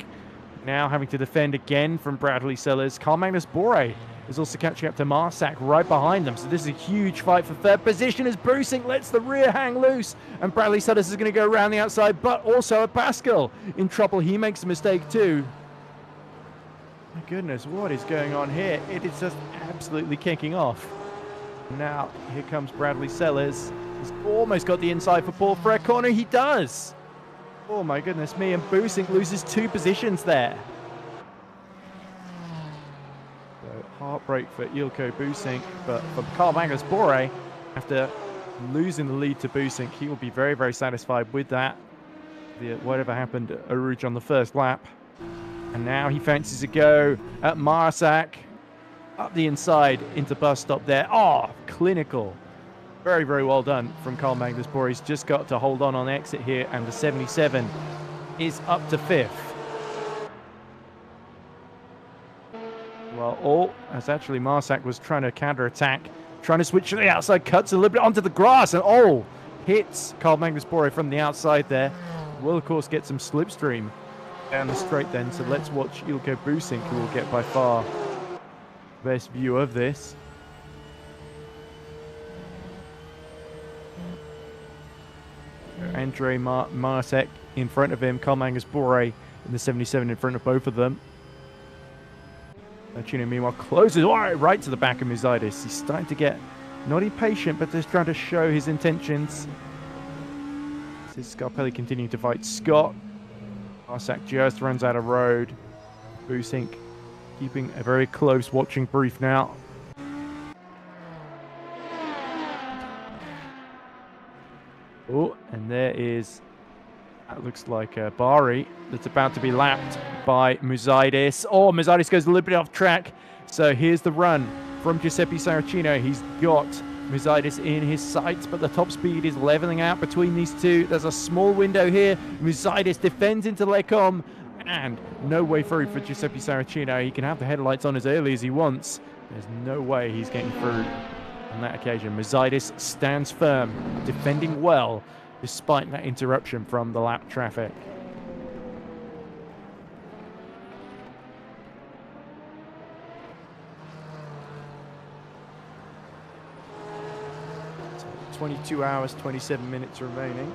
now having to defend again from Bradley Sellers. Carl Magnus Bore is also catching up to Marsac right behind them. So this is a huge fight for 3rd position as Busink lets the rear hang loose. And Bradley Sellers is going to go around the outside, but also Abascal in trouble. He makes a mistake too. My goodness, what is going on here? It is just absolutely kicking off. Now, here comes Bradley Sellers. He's almost got the inside for Paul Frere corner. He does. Oh my goodness me, and Busink loses 2 positions there. So heartbreak for Ilko Busink, but for Carl Magnus Bore, after losing the lead to Busink, he will be very, very satisfied with that. Whatever happened at Arouge on the first lap. And now he fancies a go at Marsac. Up the inside into bus stop there. Oh, clinical. Very, very well done from Carl Magnus Bore. He's just got to hold on exit here, and the 77 is up to 5th. Well, as actually Marsac was trying to counter-attack, trying to switch to the outside, cuts a little bit onto the grass, and hits Carl Magnus Bore from the outside there. Will, of course, get some slipstream down the straight then, so let's watch Ilko Busink, who will get by far the best view of this. Andre Marsac in front of him, Carl Magnus Bore in the 77 in front of both of them. Chino, meanwhile, closes right to the back of Musaidis. He's starting to get not impatient, but just trying to show his intentions. This is Scarpelli continuing to fight Scott. Marsac just runs out of road. Busink keeping a very close watching brief now. Oh, and there is, that looks like Bari that's about to be lapped by Musaidis. Oh, Musaidis goes a little bit off track. So here's the run from Giuseppe Saracino. He's got Musaidis in his sights, but the top speed is leveling out between these two. There's a small window here. Musaidis defends into Lecom, and no way through for Giuseppe Saracino. He can have the headlights on as early as he wants. There's no way he's getting through on that occasion. Musaidis stands firm, defending well, despite that interruption from the lap traffic. So 22 hours, 27 minutes remaining.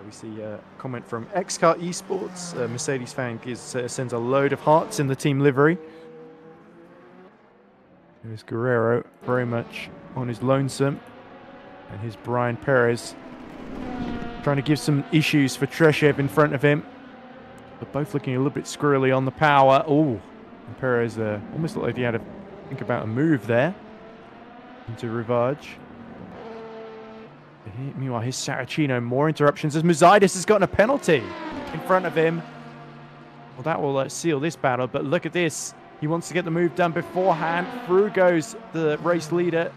We see a comment from XCar Esports. Mercedes fan sends a load of hearts in the team livery. There's Guerrero very much on his lonesome. And here's Brian Perez trying to give some issues for Treshev in front of him. But both looking a little bit squirrely on the power. Oh, and Perez almost looked like he had to think about a move there into Rivage. Meanwhile, here's Saracino. More interruptions as Musaidis has gotten a penalty in front of him. Well, that will seal this battle. But look at this. He wants to get the move done beforehand. Through goes the race leader,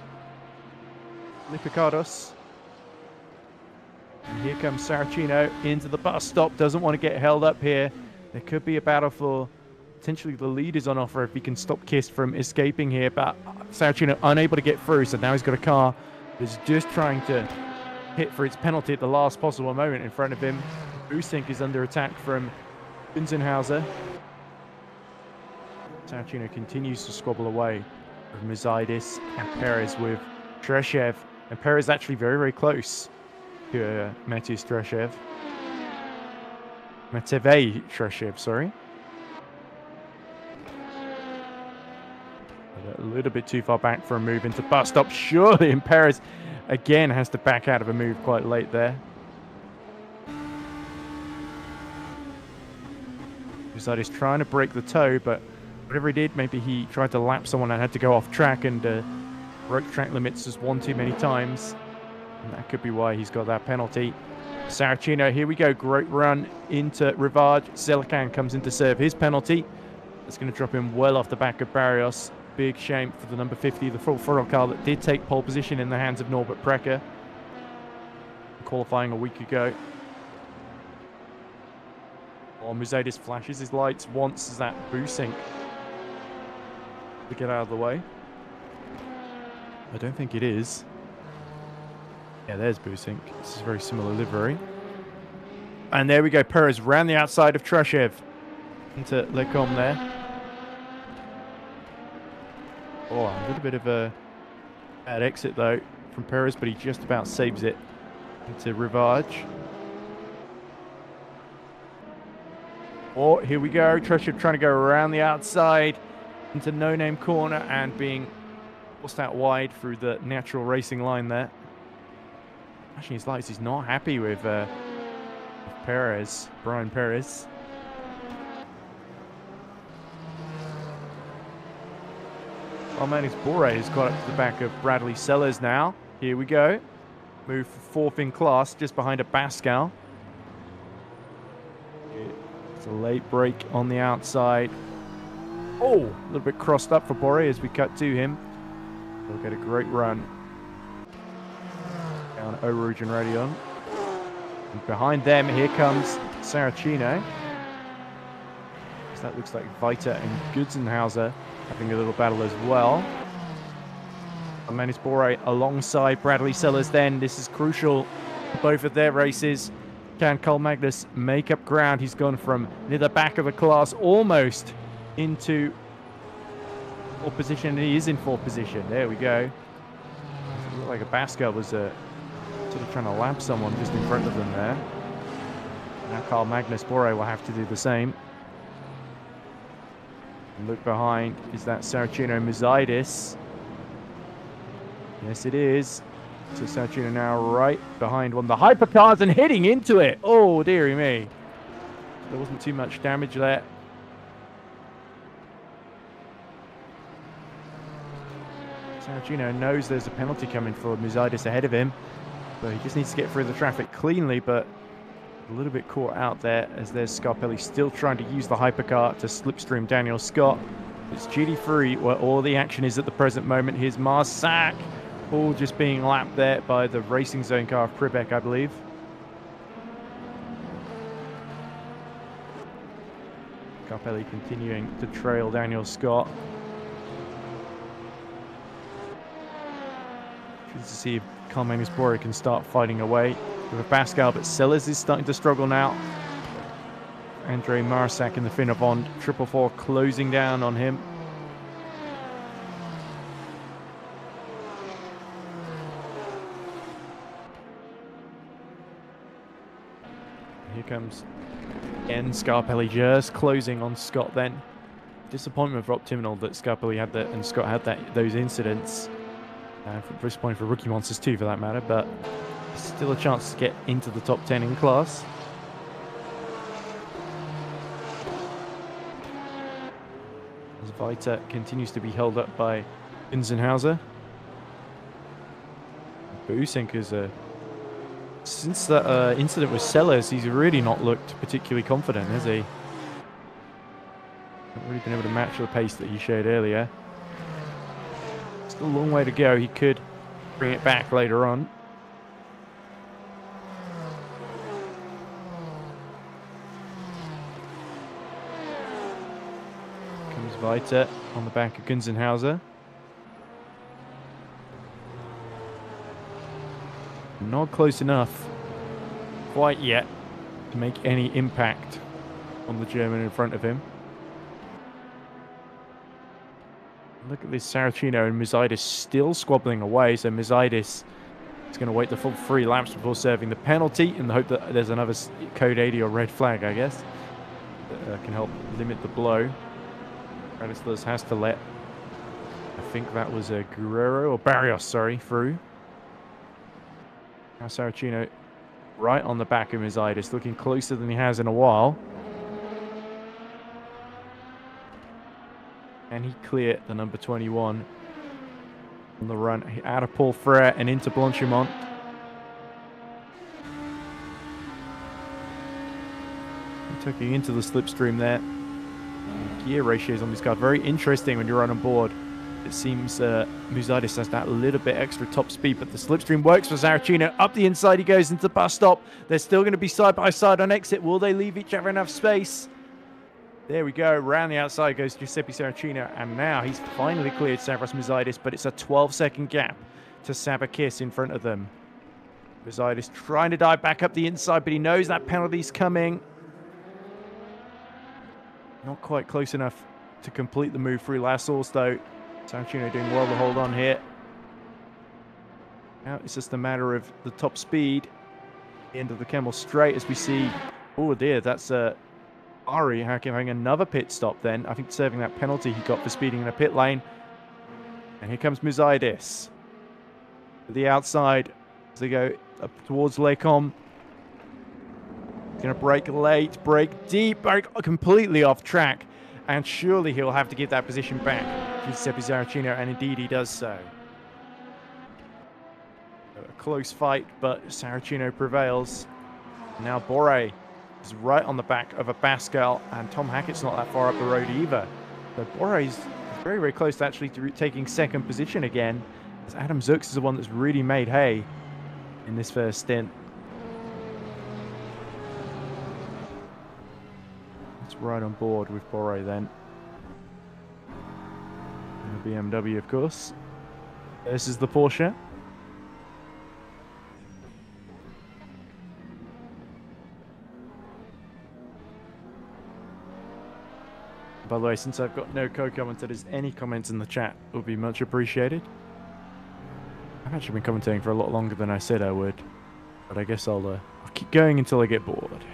Lipicardos. And here comes Saracino into the bus stop. Doesn't want to get held up here. There could be a battle for potentially the lead is on offer if he can stop Kist from escaping here. But Saracino unable to get through. So now he's got a car that's just trying to hit for its penalty at the last possible moment in front of him. Busink is under attack from Binzenhauser. Saracino continues to squabble away with Musaidis and Perez with Treshev And Perez actually very, very close to Matevej Trashev, sorry. A little bit too far back for a move into bus stop, surely, and Perez again has to back out of a move quite late there. He's trying to break the toe, but whatever he did, maybe he tried to lap someone and had to go off track and broke track limits just one too many times. And that could be why he's got that penalty. Saracino, here we go. Great run into Rivard. Zelican comes in to serve his penalty. That's going to drop him well off the back of Barrios. Big shame for the number 50, the full throttle car that did take pole position in the hands of Norbert Precker. Qualifying a week ago. Oh, Mercedes flashes his lights once as that boosting to get out of the way. I don't think it is. Yeah, there's boosting. This is a very similar livery. And there we go. Perez ran the outside of Trashev into Lecombe there. Oh, a little bit of a bad exit though from Perez, but he just about saves it into Rivage. Oh, here we go. Trashev trying to go around the outside into No Name corner and being forced out wide through the natural racing line there. Flashing his lights. He's not happy with Perez, Brian Perez. Almanis Bore has got up to the back of Bradley Sellers now. Here we go. Move for fourth in class, just behind a Pascal. It's a late break on the outside. Oh, a little bit crossed up for Bore as we cut to him. He'll get a great run down Eau Rouge and Radion. And behind them, here comes Saracino. So that looks like Vita and Gudzenhauser having a little battle as well. Manis Bore alongside Bradley Sellers then. This is crucial for both of their races. Can Carl Magnus make up ground? He's gone from near the back of the class almost into fourth position, and he is in fourth position. There we go. It looked like a Pascal was sort of trying to lap someone just in front of them there. Now Carl Magnus Bore will have to do the same. And look behind, is that Saracino Muzidis? Yes, it is. So Saracino now right behind one of the hypercars and hitting into it. Oh, dearie me. There wasn't too much damage there. Saracino knows there's a penalty coming for Muzidis ahead of him, but he just needs to get through the traffic cleanly, but a little bit caught out there as there's Scarpelli still trying to use the hypercar to slipstream Daniel Scott. It's GT3 where all the action is at the present moment. Here's Marsac, all just being lapped there by the Racing Zone car of Pribek, I believe. Scarpelli continuing to trail Daniel Scott. Good to see if Carl Magnus Bore can start fighting away with a Pascal, but Sellers is starting to struggle now. Andre Marsac in the Finnebond, 444 closing down on him. Here comes again Scarpelli just closing on Scott then. Disappointment for Optiminal that Scarpelli had that and Scott had those incidents. Disappointing for Rookie Monsters too, for that matter, but still a chance to get into the top 10 in class. As Vita continues to be held up by Inzenhauser. Busink is since that incident with Sellers, he's really not looked particularly confident, has he? Not really been able to match the pace that he showed earlier. Still a long way to go. He could bring it back later on. Comes Vita on the back of Gunzenhauser. Not close enough quite yet to make any impact on the German in front of him. Look at this Saracino and Muzidis still squabbling away. So Muzidis He's going to wait the full 3 laps before serving the penalty in the hope that there's another code 80 or red flag, I guess, that can help limit the blow. Radislas has to let, I think that was a Guerrero or Barrios, sorry, through. Now Saracino right on the back of Mizidis, looking closer than he has in a while. And he cleared the number 21 on the run out of Paul Frere and into Blanchimont. Tucking into the slipstream there. Gear ratios on this car very interesting when you're on board. It seems Muzidis has that little bit extra top speed, but the slipstream works for Saracino. Up the inside he goes into the bus stop. They're still going to be side by side on exit. Will they leave each other enough space? There we go. Around the outside goes Giuseppe Saracino, and now he's finally cleared Stavros Muzidis, but it's a 12-second gap to Sabakis in front of them. Muzidis trying to dive back up the inside, but he knows that penalty's coming. Not quite close enough to complete the move through La Source, though. Saracino doing well to hold on here. Now it's just a matter of the top speed. The end of the Kemmel straight as we see. Oh dear, that's Ari having another pit stop then. I think serving that penalty he got for speeding in a pit lane. And here comes Muzidis. To the outside as they go up towards Lecom. Going to brake late, brake deep, brake completely off track. And surely he'll have to give that position back to Giuseppe Saracino, and indeed he does so. A close fight, but Saracino prevails. Now Borre is right on the back of a Pascal, and Tom Hackett's not that far up the road either. So Borre's very, very close to actually taking second position again, as Adam Zux is the one that's really made hay in this first stint. Right on board with Borre then. And the BMW, of course. This is the Porsche. By the way, since I've got no co-commentators, any comments in the chat would be much appreciated. I've actually been commentating for a lot longer than I said I would, but I guess I'll keep going until I get bored.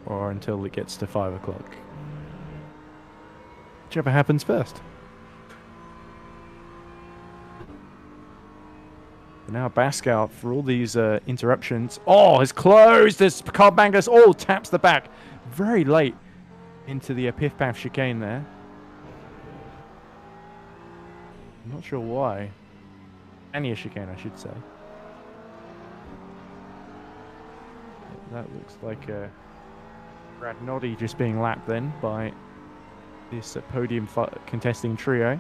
Or until it gets to 5 o'clock. Whichever happens first. And now Pascal, for all these interruptions. Oh, it's closed! This Carl Bangos, taps the back very late into the Piff Paff chicane there. I'm not sure why. Any chicane, I should say. That looks like a Brad Noddy just being lapped then by this podium contesting trio.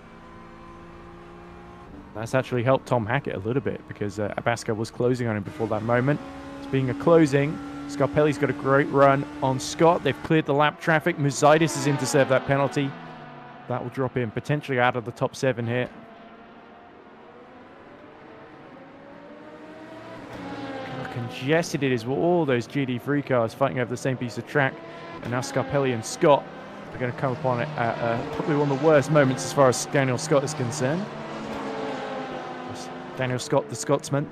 That's actually helped Tom Hackett a little bit because Abasca was closing on him before that moment. It's being a closing. Scarpelli's got a great run on Scott. They've cleared the lap traffic. Muzidis is in to serve that penalty. That will drop him potentially out of the top 7 here. Congested it is with all those GD3 cars fighting over the same piece of track, and now Scarpelli and Scott are going to come upon it at probably one of the worst moments as far as Daniel Scott is concerned. Daniel Scott, the Scotsman,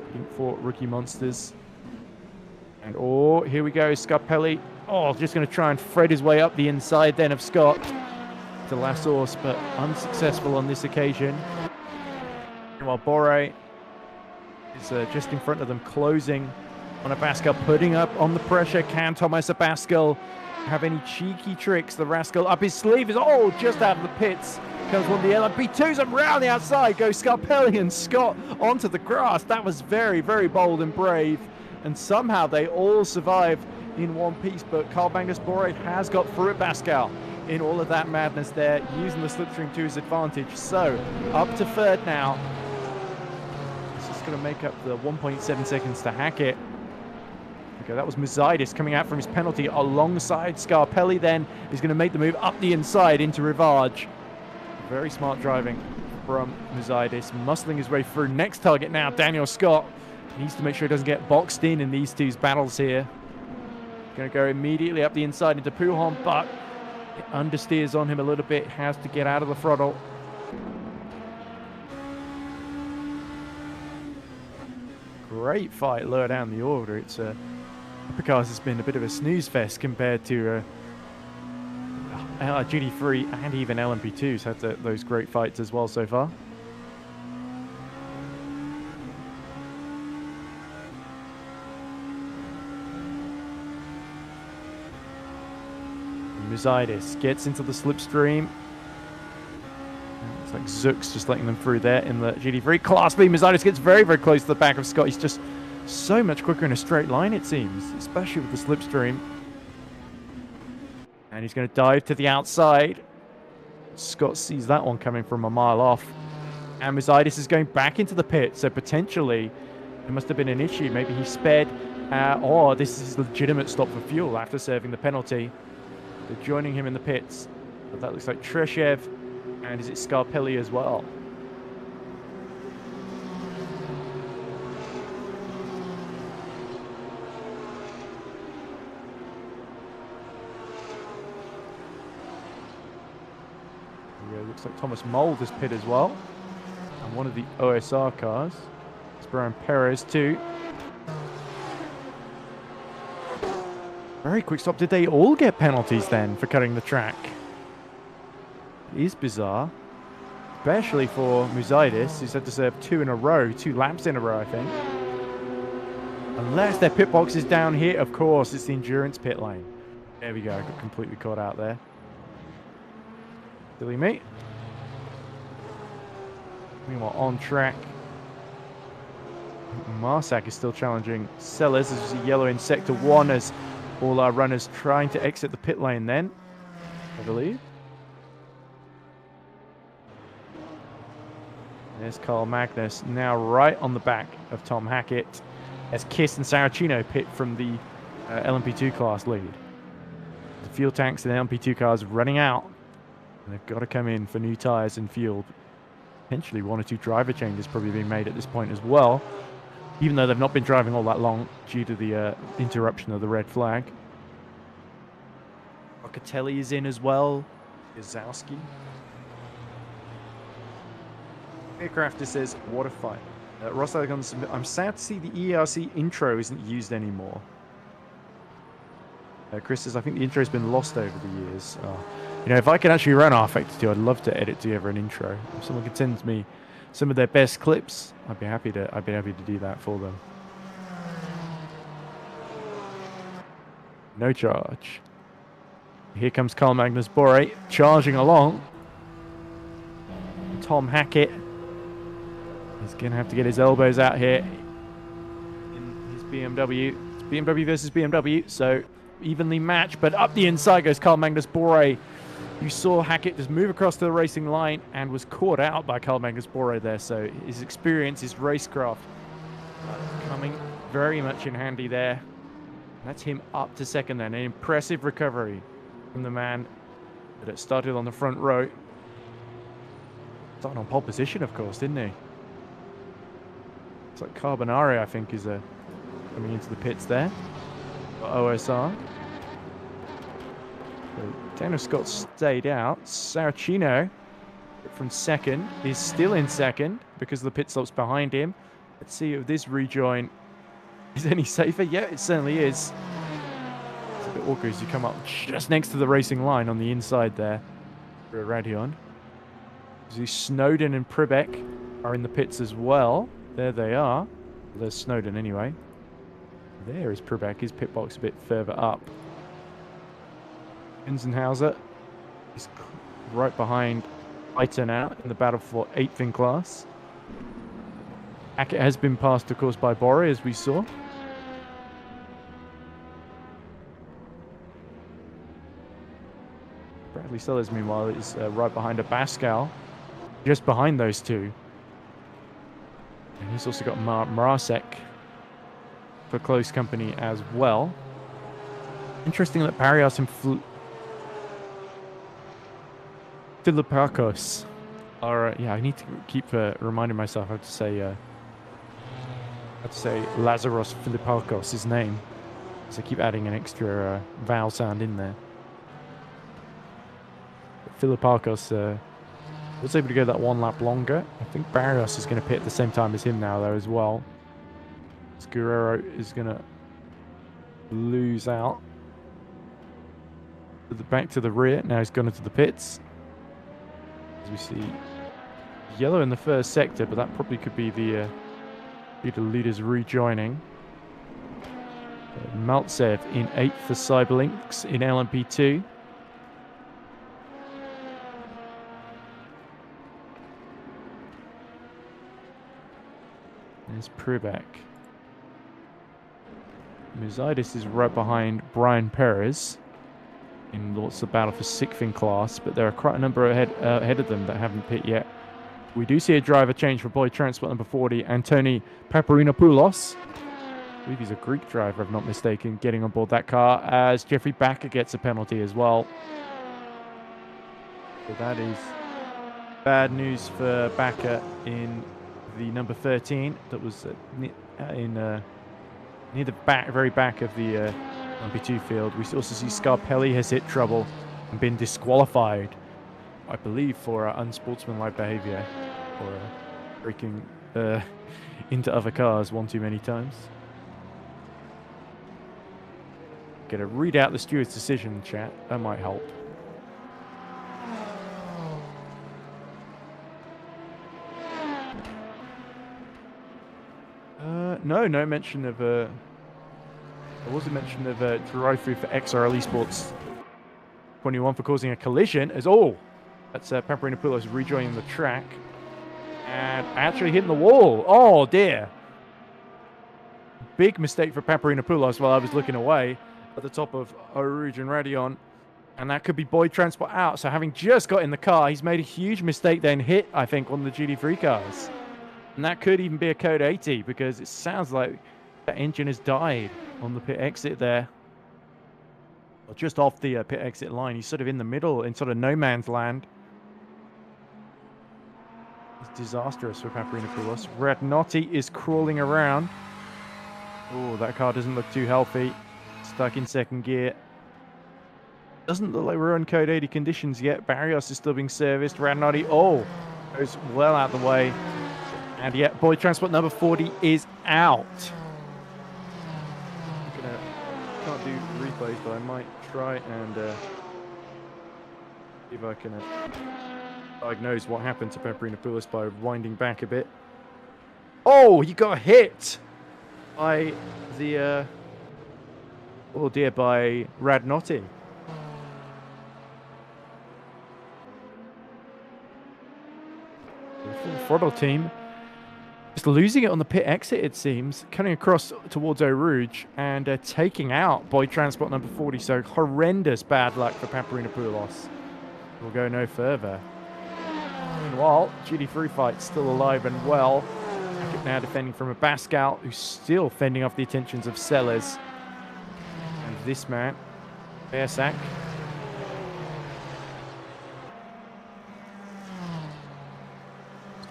looking for rookie monsters. And here we go, Scarpelli. Just going to try and thread his way up the inside then of Scott to La Source, but unsuccessful on this occasion. While Borre is just in front of them, closing on Abascal, putting up on the pressure. Can Thomas Abascal have any cheeky tricks? The rascal up his sleeve is just out of the pits. Comes one of the LMP2s, and round the outside goes Scarpelli and Scott onto the grass. That was very, very bold and brave, and somehow they all survive in one piece. But Carl Bangus Borre has got through it, Pascal, in all of that madness there, using the slipstream to his advantage. So up to third now. Going to make up the 1.7 seconds to Hackett. Okay, that was Muzidis coming out from his penalty alongside Scarpelli. Then he's going to make the move up the inside into Rivage. Very smart driving from Muzidis, muscling his way through. Next target now, Daniel Scott. Needs to make sure he doesn't get boxed in these two's battles here. Going to go immediately up the inside into Pujon, but it understeers on him a little bit. Has to get out of the throttle. great fight lower down the order. It's Hypercars has been a bit of a snooze fest compared to GT3 and even LMP2's had those great fights as well so far. Musidis gets into the slipstream. It's like Zook's just letting them through there in the GT3. Class B, Musidis gets very, very close to the back of Scott. He's just so much quicker in a straight line, it seems, especially with the slipstream. And he's going to dive to the outside. Scott sees that one coming from a mile off. And Musidis is going back into the pit, so potentially there must have been an issue. Maybe he sped, or this is a legitimate stop for fuel after serving the penalty. They're joining him in the pits. But that looks like Treshev, and is it Scarpelli as well? Yeah, looks like Thomas Mold has pit as well. And one of the OSR cars. It's Brian Perez too. Very quick stop. Did they all get penalties then for cutting the track? It is bizarre. Especially for Musidis, who's had to serve 2 laps in a row, I think. Unless their pit box is down here, of course, it's the endurance pit lane. There we go, I got completely caught out there. Silly me. Meanwhile, on track, Marsak is still challenging Sellers. As you see yellow in sector 1 as all our runners trying to exit the pit lane then, I believe. There's Carl Magnus now right on the back of Tom Hackett as Kiss and Saracino pit from the LMP2 class lead. The fuel tanks in the LMP2 cars running out, and they've got to come in for new tyres and fuel. Potentially 1 or 2 driver changes probably being made at this point as well, even though they've not been driving all that long due to the interruption of the red flag. Locatelli is in as well. Gazowski. Aircrafter says, what a fight. Ross Alexander, I'm sad to see the EERC intro isn't used anymore. Chris says, I think the intro's been lost over the years. You know, if I could actually run R-Factor 2, I'd love to edit together an intro. If someone could send me some of their best clips, I'd be happy to do that for them. No charge. Here comes Carl Magnus Bore charging along. Tom Hackett is going to have to get his elbows out here in his BMW. It's BMW versus BMW, so evenly matched, but up the inside goes Carl Magnus Bore. You saw Hackett just move across to the racing line and was caught out by Carl Magnus Bore there, so his experience, his racecraft coming very much in handy there. That's him up to second then. An impressive recovery from the man that had started on the front row. Started on pole position, of course, didn't he? It's like Carbonari, I think, is coming into the pits there for OSR. So Tanner Scott stayed out. Saracino from second is still in second because of the pit stops behind him. Let's see if this rejoin is any safer. Yeah, it certainly is. It's a bit awkward as you come up just next to the racing line on the inside there for a Radion. Snowden and Pribek are in the pits as well. There they are. There's Snowden anyway. There is Pribek. His pit box a bit further up. Insenhauser is right behind Eiter now in the battle for 8th in class. Hackett has been passed, of course, by Bore, as we saw. Bradley Sellers, meanwhile, is right behind a Pascal. Just behind those two. And he's also got Marasek for close company as well. Interesting that Barrios and Filipakos are... yeah, I need to keep reminding myself how to say Lazaros Filipakos, his name. So I keep adding an extra vowel sound in there. But Filipakos was able to go that 1 lap longer. I think Barrios is going to pit at the same time as him now, though, as well. Guerrero is going to lose out. Back to the rear. Now he's gone into the pits. As we see yellow in the first sector, but that probably could be the leaders rejoining. Maltsev in 8th for Cyberlinks in LMP2. There's Pribak. Muzidis is right behind Brian Perez in what's the battle for 6th in class, but there are quite a number ahead of them that haven't pit yet. We do see a driver change for Boy Transport number 40, Antoni Paparinopoulos. I believe he's a Greek driver, if I'm not mistaken, getting on board that car, as Jeffrey Backer gets a penalty as well. So that is bad news for Backer in the number 13. That was near the very back of the LMP2 field. We also see Scarpelli has hit trouble and been disqualified, I believe, for unsportsmanlike behavior or breaking into other cars one too many times. Gonna read out the steward's decision, chat. That might help. No mention of there was a mention of drive-through for XRL Esports 21 for causing a collision. As that's Paparinopoulos rejoining the track and actually hitting the wall. Oh dear! Big mistake for Paparinopoulos while I was looking away at the top of Oruge and Radion, and that could be Boyd Transport out. So having just got in the car, he's made a huge mistake, then hit, I think, one of the GT3 cars. And that could even be a code 80 because it sounds like that engine has died on the pit exit there. Or just off the pit exit line. He's sort of in the middle, in sort of no man's land. It's disastrous for Paparinopoulos. Radnotti is crawling around. Oh, that car doesn't look too healthy. Stuck in second gear. Doesn't look like we're on code 80 conditions yet. Barrios is still being serviced. Radnotti, goes well out the way. And yet, Boy Transport number 40 is out. Can't do replays, but I might try and see if I can diagnose what happened to Paparinopoulos by winding back a bit. Oh, he got hit by the by Radnotti. The full throttle team just losing it on the pit exit, it seems, coming across towards Eau Rouge and taking out Boy Transport number 40. So horrendous bad luck for Paparinopoulos. We'll go no further. Meanwhile, GT3 fight still alive and well. Now defending from a Bascal, who's still fending off the attentions of Sellers. And this man, Bearsack.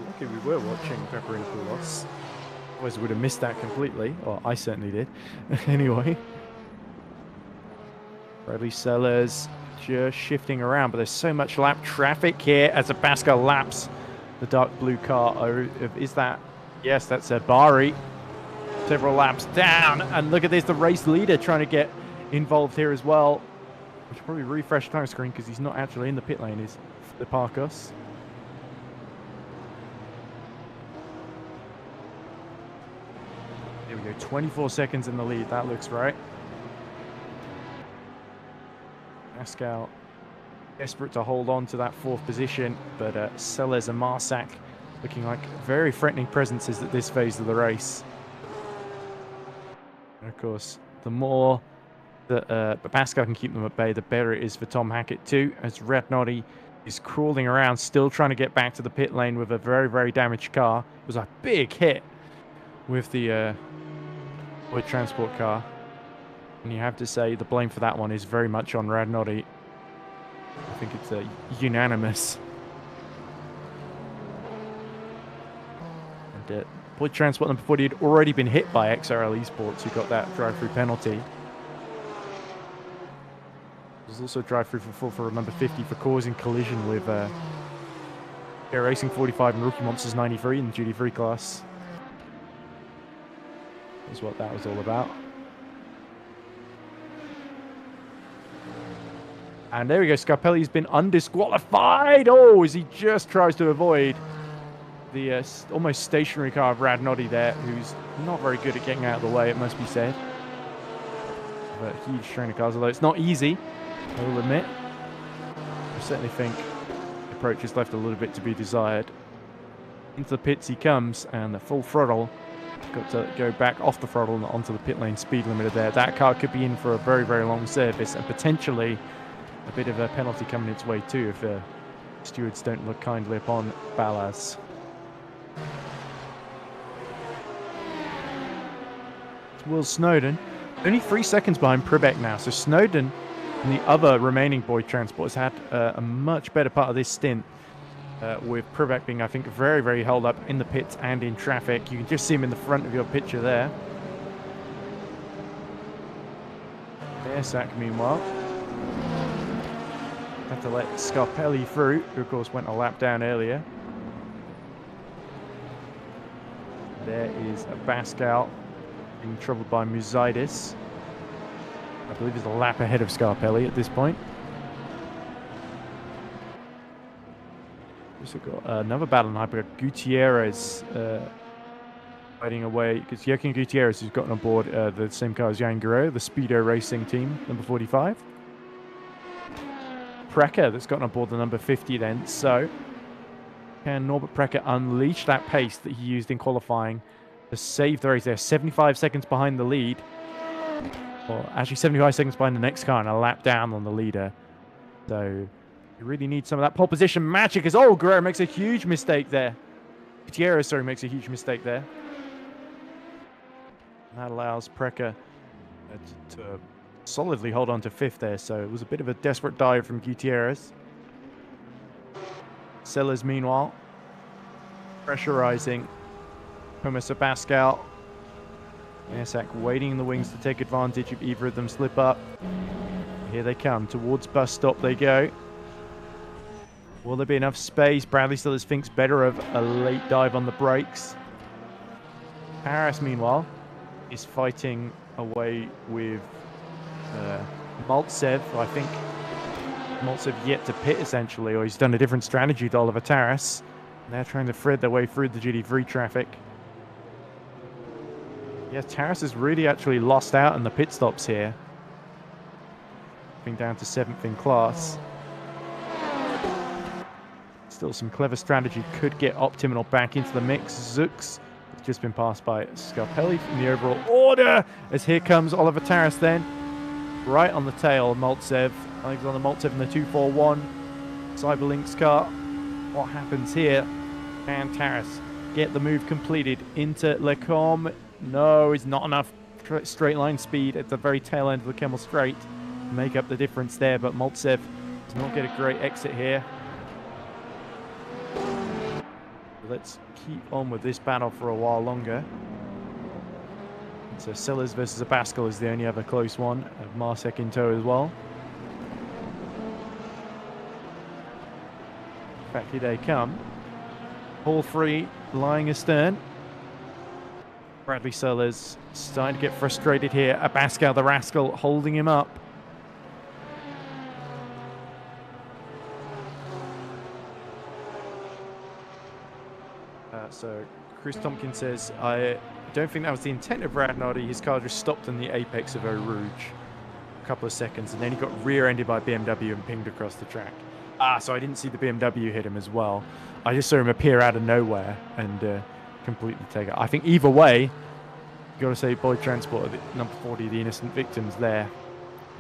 Lucky we were watching Paparinopoulos. Otherwise, we would have missed that completely. Well, I certainly did. Anyway. Bradley Sellers just shifting around, but there's so much lap traffic here as a Bascal laps the dark blue car. Oh, is that? Yes, that's a Bari. Several laps down, and look at this, the race leader trying to get involved here as well. We should probably refresh time screen because he's not actually in the pit lane, is the Parkos. Here we go, 24 seconds in the lead, that looks right. Pascal desperate to hold on to that fourth position, but Sellers and Marsac looking like very threatening presences at this phase of the race. And of course, the more that Pascal can keep them at bay, the better it is for Tom Hackett too, as Radnotti is crawling around, still trying to get back to the pit lane with a very, very damaged car. It was a big hit with the Boyd Transport car. And you have to say the blame for that one is very much on Radnotti. I think it's unanimous. And Boyd Transport number 40 had already been hit by XRL Esports, who got that drive-through penalty. There's also a drive-through for number 50 for causing collision with Air Racing 45 and Rookie Monsters 93 in the GT3 class. was what that was all about. And there we go. Scarpelli's been undisqualified. Oh, as he just tries to avoid the almost stationary car of Radnoddy there, who's not very good at getting out of the way, it must be said. But a huge train of cars, although it's not easy, I will admit. I certainly think the approach has left a little bit to be desired. Into the pits he comes, and the full throttle. Got to go back off the throttle and onto the pit lane speed limiter there. That car could be in for a very, very long service, and potentially a bit of a penalty coming its way too if the stewards don't look kindly upon Ballas. It's Will Snowden, only 3 seconds behind Pribek now. So Snowden and the other remaining Boyd Transport has had a much better part of this stint. With Pribek being, I think, very, very held up in the pits and in traffic. You can just see him in the front of your picture there. EERC, meanwhile, had to let Scarpelli through, who, of course, went a lap down earlier. There is a Pascal being troubled by Musidis. I believe he's a lap ahead of Scarpelli at this point. Also got another battle in hyper. Gutierrez fighting away, because Joaquin Gutierrez has gotten on board the same car as Jan Guerrero, the Speedo Racing team, number 45. Precker that's gotten on board the number 50 then. So can Norbert Precker unleash that pace that he used in qualifying to save the race there? 75 seconds behind the lead. Well, actually 75 seconds behind the next car and a lap down on the leader. So you really need some of that pole position magic, as Guerrero makes a huge mistake there. Gutierrez, sorry, makes a huge mistake there. And that allows Precker to solidly hold on to 5th there, so it was a bit of a desperate dive from Gutierrez. Sellers, meanwhile, pressurizing Homer Pascal. EERC waiting in the wings to take advantage if either of them slip up. Here they come, towards bus stop they go. Will there be enough space? Bradley Sellers thinks better of a late dive on the brakes. Harris, meanwhile, is fighting away with Maltsev. I think Maltsev yet to pit, essentially, or he's done a different strategy to Oliver Taras. They're trying to thread their way through the GT3 traffic. Yeah, Taras has really actually lost out in the pit stops here. Being down to 7th in class. Still some clever strategy could get Optimal back into the mix. Zux has just been passed by Scarpelli from the overall order, as here comes Oliver Taras then. Right on the tail of Maltsev. I think he's on the Maltsev in the 241. Cyberlink's car. What happens here? Can Taras get the move completed into Lecombe? No, it's not enough straight line speed at the very tail end of the Kemmel Straight to make up the difference there, but Maltsev does not get a great exit here. Let's keep on with this battle for a while longer. And so Sellers versus Abascal is the only other close one. Marsek in tow as well. Back here they come. All three lying astern. Bradley Sellers starting to get frustrated here. Abascal the rascal holding him up. So Chris Tompkins says, I don't think that was the intent of Radnoddy. His car just stopped in the apex of Eau Rouge a couple of seconds, and then he got rear-ended by BMW and pinged across the track. So I didn't see the BMW hit him as well. I just saw him appear out of nowhere and completely take it. I think either way, you got to say Boyd Transport, number 40, the innocent victims there.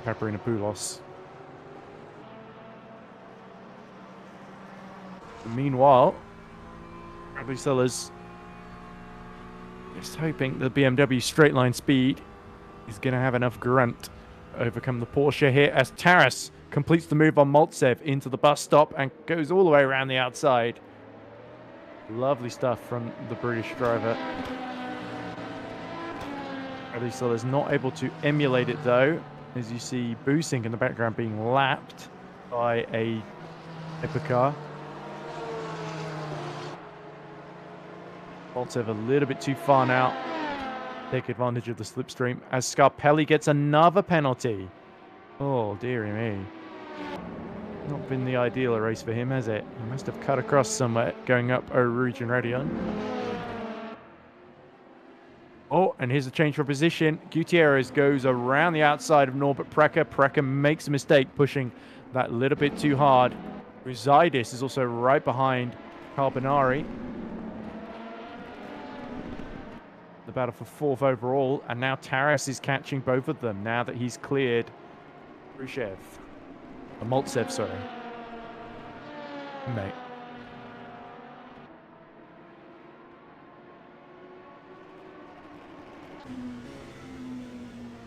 Paparinopoulos. Meanwhile, Bradley Sellers just hoping the BMW straight line speed is going to have enough grunt to overcome the Porsche here, as Taras completes the move on Maltsev into the bus stop and goes all the way around the outside. Lovely stuff from the British driver. Bradley Sellers not able to emulate it though, as you see Boosink in the background being lapped by a hypercar. Maltsev a little bit too far now. take advantage of the slipstream as Scarpelli gets another penalty. Oh, dearie me. Not been the ideal race for him, has it? He must have cut across somewhere going up over Region Radion. Oh, and here's a change for position. Gutierrez goes around the outside of Norbert Precker. Precker makes a mistake pushing that little bit too hard. Rizidis is also right behind Carbonari. The battle for fourth overall, and now Taras is catching both of them now that he's cleared Khrushchev. Maltsev, sorry. Mate.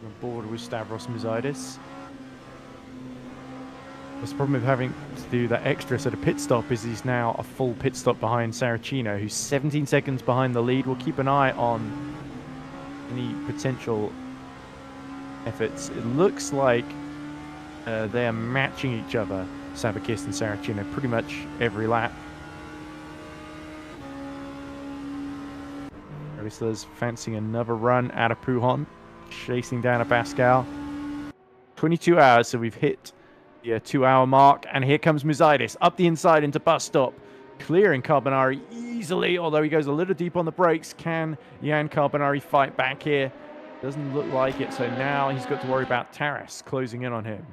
On board with Stavros Mizidis. The problem with having to do that extra sort of pit stop is he's now a full pit stop behind Saracino, who's 17 seconds behind the lead. We'll keep an eye on any potential efforts. It looks like they are matching each other, Savakis and Saracino, pretty much every lap. Whistler's fancying another run out of Pujon, chasing down a Pascal. 22 hours, so we've hit the 2-hour mark, and here comes Mizidis up the inside into bus stop, clearing Carbonari easily, although he goes a little deep on the brakes. Can Jan Carbonari fight back here? Doesn't look like it, so now he's got to worry about Taras closing in on him.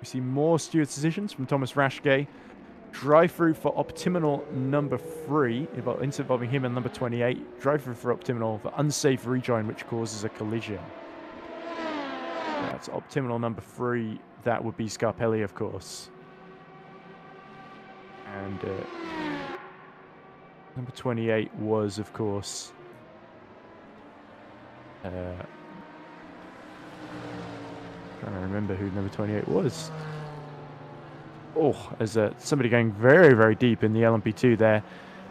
We see more stewards decisions from Thomas Raschke. Drive through for Optimal number 3, involving him and number 28. Drive through for Optimal for unsafe rejoin, which causes a collision. That's Optimal number 3. That would be Scarpelli, of course. And number 28 was, of course, trying to remember who number 28 was. Oh, there's somebody going very, very deep in the LMP2 there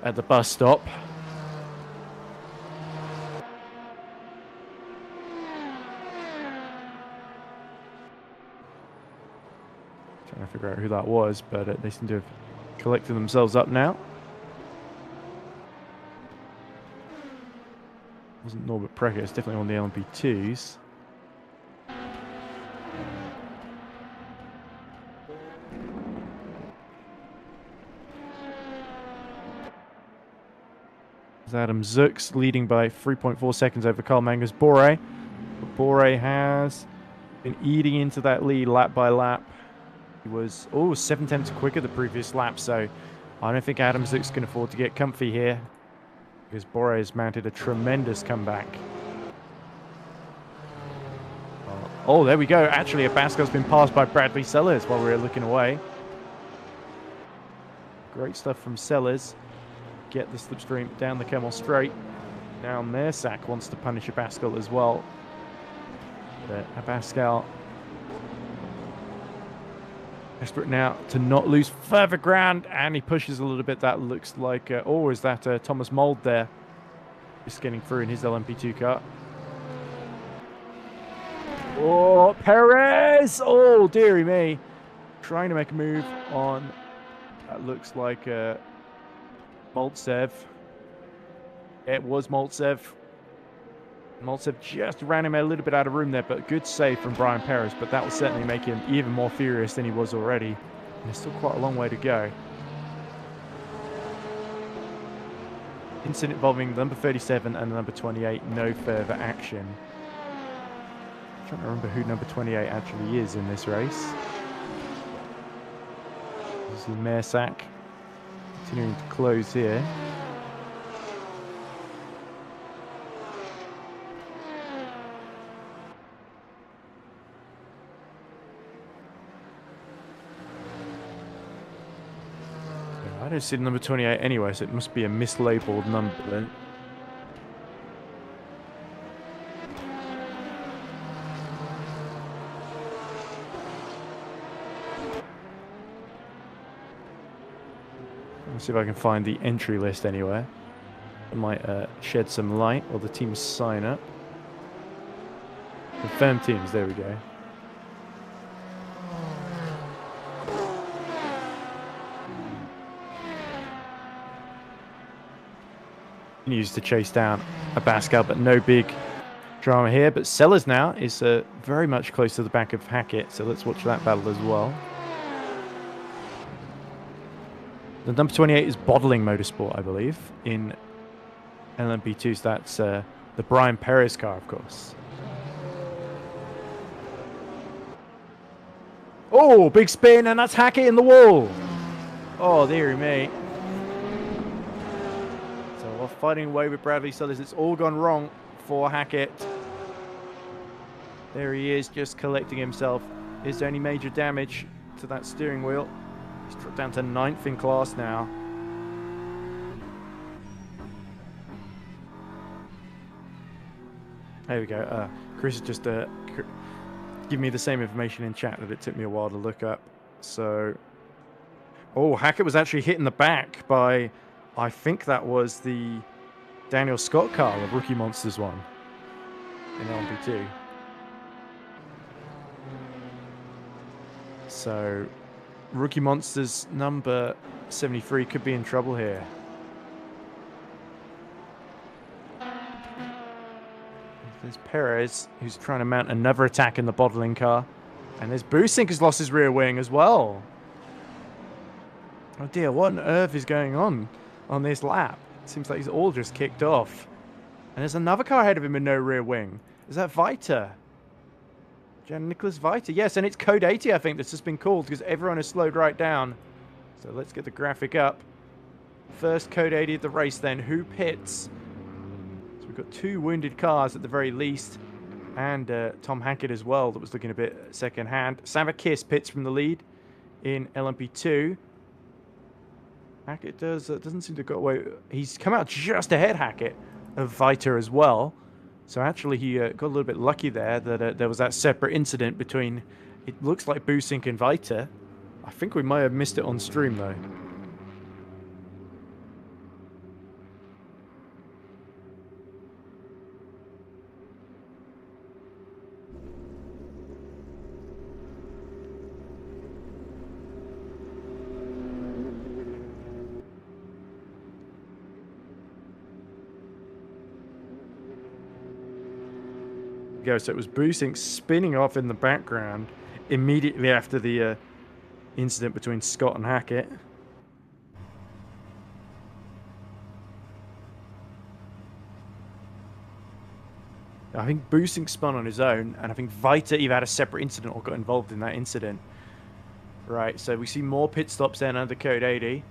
at the bus stop. Trying to figure out who that was, but they seem to have collected themselves up now. It wasn't Norbert Precker, it's definitely on the LMP2s. Adam Zux leading by 3.4 seconds over Karl Mangus Bore. Bore has been eating into that lead lap by lap. He was 7/10 quicker the previous lap, so I don't think Adam Zux can afford to get comfy here because Bore has mounted a tremendous comeback. Oh, there we go. Actually, a Pascal's been passed by Bradley Sellers while we were looking away. Great stuff from Sellers. Get the slipstream down the Kemmel Straight. Now Mersak wants to punish a Pascal as well. But a Pascal desperate now to not lose further ground, and he pushes a little bit. That looks like is that Thomas Mold there just getting through in his LMP2 car. Oh, Perez! Oh, dearie me. Trying to make a move on, that looks like Maltsev. It was Maltsev. Maltsev just ran him a little bit out of room there, but good save from Brian Perez, but that will certainly make him even more furious than he was already. And there's still quite a long way to go. Incident involving number 37 and number 28, no further action. I'm trying to remember who number 28 actually is in this race. This is Mersak. Continuing to close here. I don't see the number 28 anyway, so it must be a mislabeled number then. Let's see if I can find the entry list anywhere. It might shed some light, or the teams sign up. Confirmed teams, there we go. Continues to chase down Abascal, but no big drama here. But Sellers now is very much close to the back of Hackett, so let's watch that battle as well. The number 28 is Bottling Motorsport, I believe, in LMP2, so that's the Brian Perez car, of course. Oh, big spin, and that's Hackett in the wall. Oh, dearie me. So while fighting away with Bradley Sellers, it's all gone wrong for Hackett. There he is, just collecting himself. Is there any major damage to that steering wheel? He's dropped down to 9th in class now. There we go. Chris just give me the same information in chat that it took me a while to look up. So, oh, Hackett was actually hit in the back by, I think that was the Daniel Scott car, the Rookie Monsters one in LMP2. So, Rookie Monsters number 73 could be in trouble here. There's Perez, who's trying to mount another attack in the bottling car. And there's Boosink, who's lost his rear wing as well. Oh dear, what on earth is going on this lap? It seems like he's all just kicked off. And there's another car ahead of him with no rear wing. Is that Viter? Jan-Nicholas Viter. Yes, and it's code 80, I think, that's just been called because everyone has slowed right down. So let's get the graphic up. First code 80 of the race then. Who pits? So we've got 2 wounded cars at the very least. And Tom Hackett as well, that was looking a bit second hand. Savakis pits from the lead in LMP2. Hackett doesn't seem to have got away. He's come out just ahead, Hackett, of Viter as well. So actually he got a little bit lucky there that there was that separate incident between, it looks like Boosink and Viter. I think we might have missed it on stream though. So it was Boosink spinning off in the background immediately after the incident between Scott and Hackett. I think Boosink spun on his own, and I think Viter either had a separate incident or got involved in that incident. Right, so we see more pit stops then under code 80.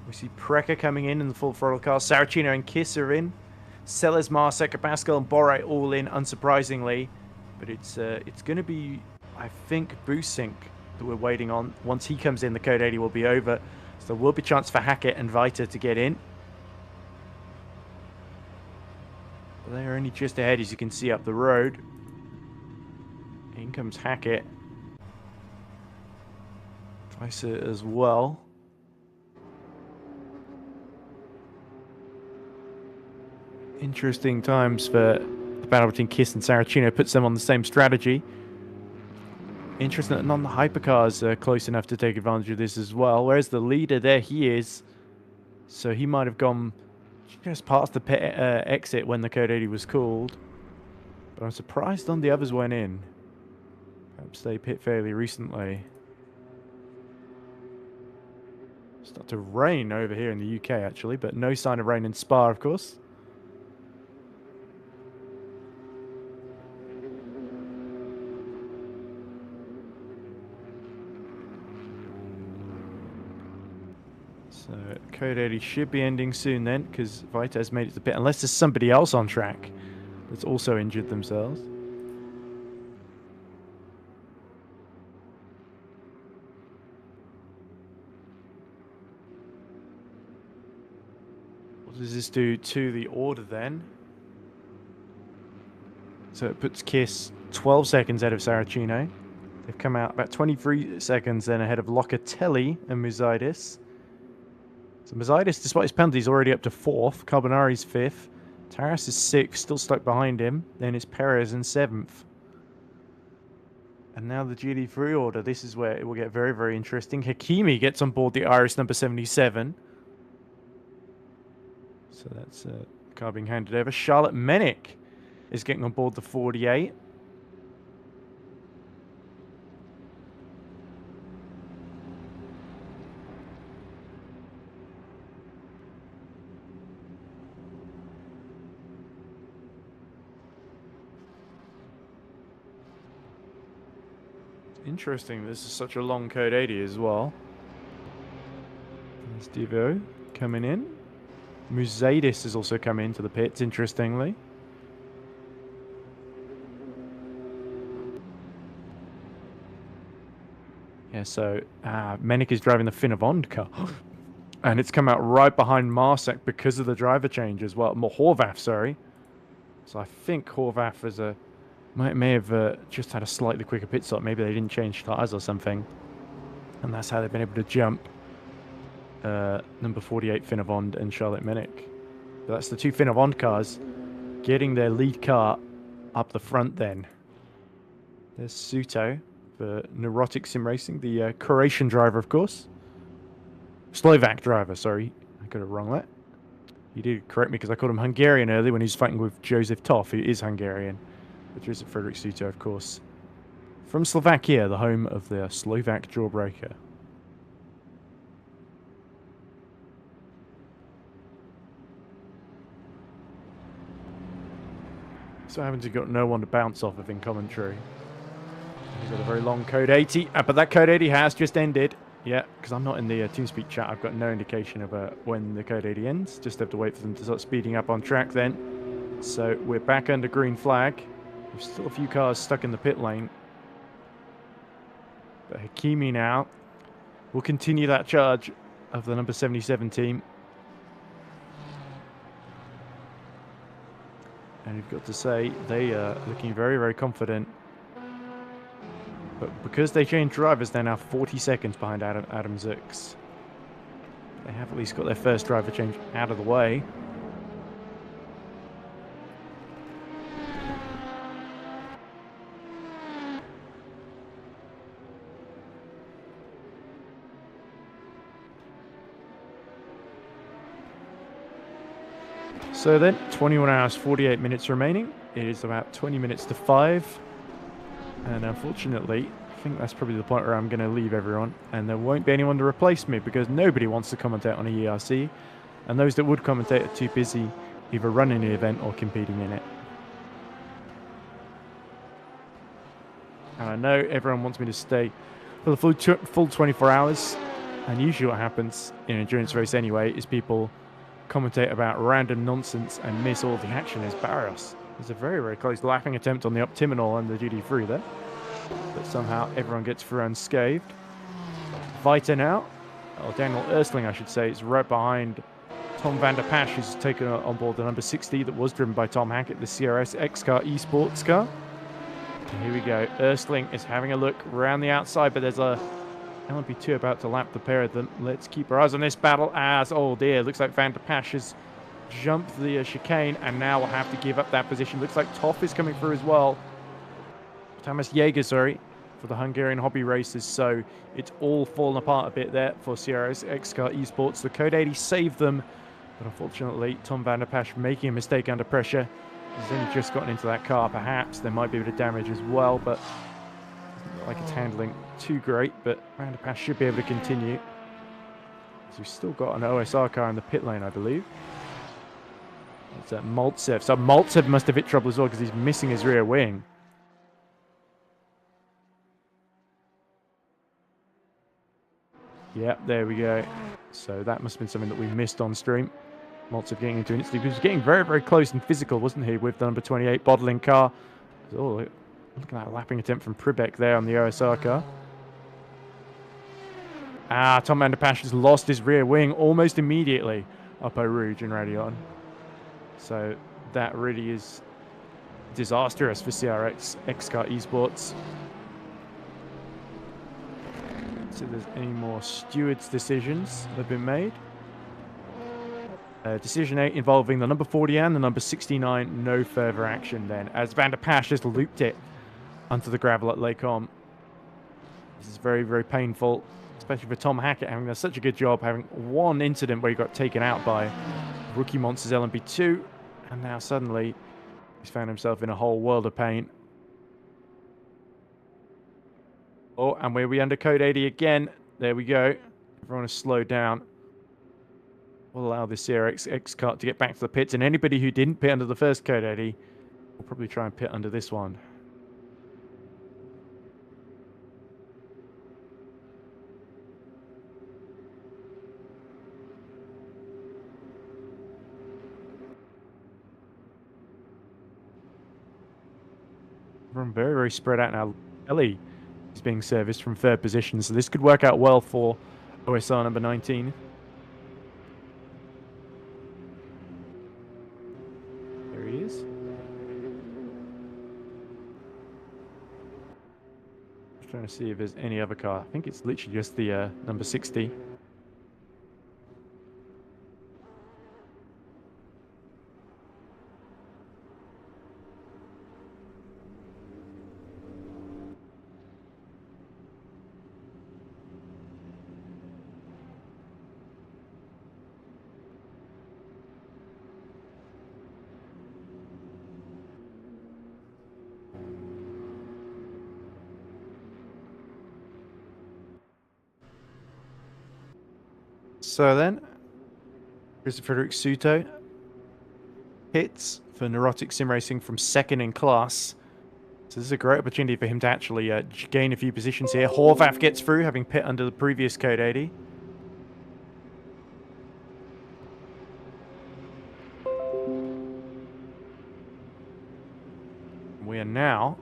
We see Precker coming in the full throttle car. Saracino and Kiss are in. Sellers, Marsek, Pascal, and Borre all in, unsurprisingly. But it's going to be, I think, Boosink that we're waiting on. Once he comes in, the code 80 will be over. So there will be a chance for Hackett and Viter to get in. But they're only just ahead, as you can see, up the road. In comes Hackett. Viter as well. Interesting times for the battle between Kiss and Saracino. Puts them on the same strategy. Interesting that none of the hypercars are close enough to take advantage of this as well. Whereas the leader, there he is. So he might have gone just past the pit, exit when the code 80 was called. But I'm surprised none of the others went in. Perhaps they pit fairly recently. Start to rain over here in the UK actually, but no sign of rain in Spa, of course. So code 80 should be ending soon then, because Viter has made it to pit, unless there's somebody else on track that's also injured themselves. What does this do to the order then? So it puts Kiss 12 seconds ahead of Saracino. They've come out about 23 seconds then ahead of Locatelli and Muzidis. So Muzidis, despite his penalty, is already up to 4th. Carbonari's 5th. Taras is 6th, still stuck behind him. Then it's Perez in 7th. And now the GD3 order. This is where it will get very, very interesting. Hakimi gets on board the Iris number 77. So that's car being handed over. Charlotte Menick is getting on board the 48. Interesting, this is such a long code 80 as well. There's Devo coming in. Musadis is also coming into the pits, interestingly. Yeah, so Menick is driving the Finnevond car. And it's come out right behind Marsek because of the driver change as well. Horvath, sorry. So I think Horvath is may have just had a slightly quicker pit stop. Maybe they didn't change tyres or something. And that's how they've been able to jump number 48 Finnevond and Charlotte Menick. But that's the two Finnevond cars getting their lead car up the front then. There's Suto for Neurotic Sim Racing, the Croatian driver, of course. Slovak driver, sorry. I got it wrong there. He did correct me because I called him Hungarian earlier when he was fighting with Joseph Toff, who is Hungarian. But Joseph Frederick Suto, of course. From Slovakia, the home of the Slovak Jawbreaker. So happens you've got no one to bounce off of in commentary. He's got a very long code 80, but that code 80 has just ended. Yeah, because I'm not in the TeamSpeak chat. I've got no indication of when the code 80 ends. Just have to wait for them to start speeding up on track then. So we're back under green flag. There's still a few cars stuck in the pit lane. But Hakimi now will continue that charge of the number 77 team. And you've got to say, they are looking very, very confident. But because they changed drivers, they're now 40 seconds behind Adam Zux. They have at least got their first driver change out of the way. So then, 21 hours, 48 minutes remaining. It is about 20 minutes to 5. And unfortunately, I think that's probably the point where I'm going to leave everyone. And there won't be anyone to replace me because nobody wants to commentate on EERC. And those that would commentate are too busy either running the event or competing in it. And I know everyone wants me to stay for the full 24 hours. And usually what happens in an endurance race anyway is people commentate about random nonsense and miss all the action. As Barrios. There's a very, very close lapping attempt on the Optiminal and the GD3 there. But somehow everyone gets through unscathed. Vita now, or Daniel Ersling I should say, is right behind Tom van der Pasch, who's taken on board the number 60 that was driven by Tom Hackett, the CRS X-Car eSports car. And here we go. Ersling is having a look around the outside, but there's a LMP2 about to lap the pair of them. Let's keep our eyes on this battle as, oh dear, looks like Van der Pasch has jumped the chicane and now will have to give up that position. Looks like Toff is coming through as well. Thomas Jaeger, sorry, for the Hungarian hobby racers. So it's all fallen apart a bit there for CRS X-Car eSports. The Code 80 saved them, but unfortunately, Tom van der Pasch making a mistake under pressure. He's only just gotten into that car. Perhaps there might be a bit of damage as well, but doesn't look like it's handling too great. But van der Pasch should be able to continue. So we've still got an OSR car in the pit lane, I believe. It's Maltsev. So Maltsev must have hit trouble as well because he's missing his rear wing. Yeah, there we go. So that must have been something that we missed on stream. Maltsev getting into it. He was getting very, very close and physical, wasn't he, with the number 28 bottling car. Oh, look at that lapping attempt from Pribek there on the OSR car. Tom van der Pasch has lost his rear wing almost immediately up Eau Rouge and Radion. So that really is disastrous for CRX X-Car eSports. So there's any more stewards' decisions that have been made. Decision 8 involving the number 40 and the number 69, no further action then, as Van der Pasch has looped it onto the gravel at Les Combes. This is very, very painful, especially for Tom Hackett having done such a good job, having one incident where he got taken out by Rookie Monsters LMP2. And now suddenly he's found himself in a whole world of pain. Oh, and we're under code 80 again. There we go. Everyone has slowed down. We'll allow this EERC cart to get back to the pits, and anybody who didn't pit under the first code 80 will probably try and pit under this one. Everyone very, very spread out now. Ellie is being serviced from third position, so this could work out well for OSR number 19. There he is. Just trying to see if there's any other car. I think it's literally just the number 60. So then, Christopher Suto hits for Neurotic Sim Racing from second in class. So this is a great opportunity for him to actually gain a few positions here. Horvath gets through, having pit under the previous code 80. We are now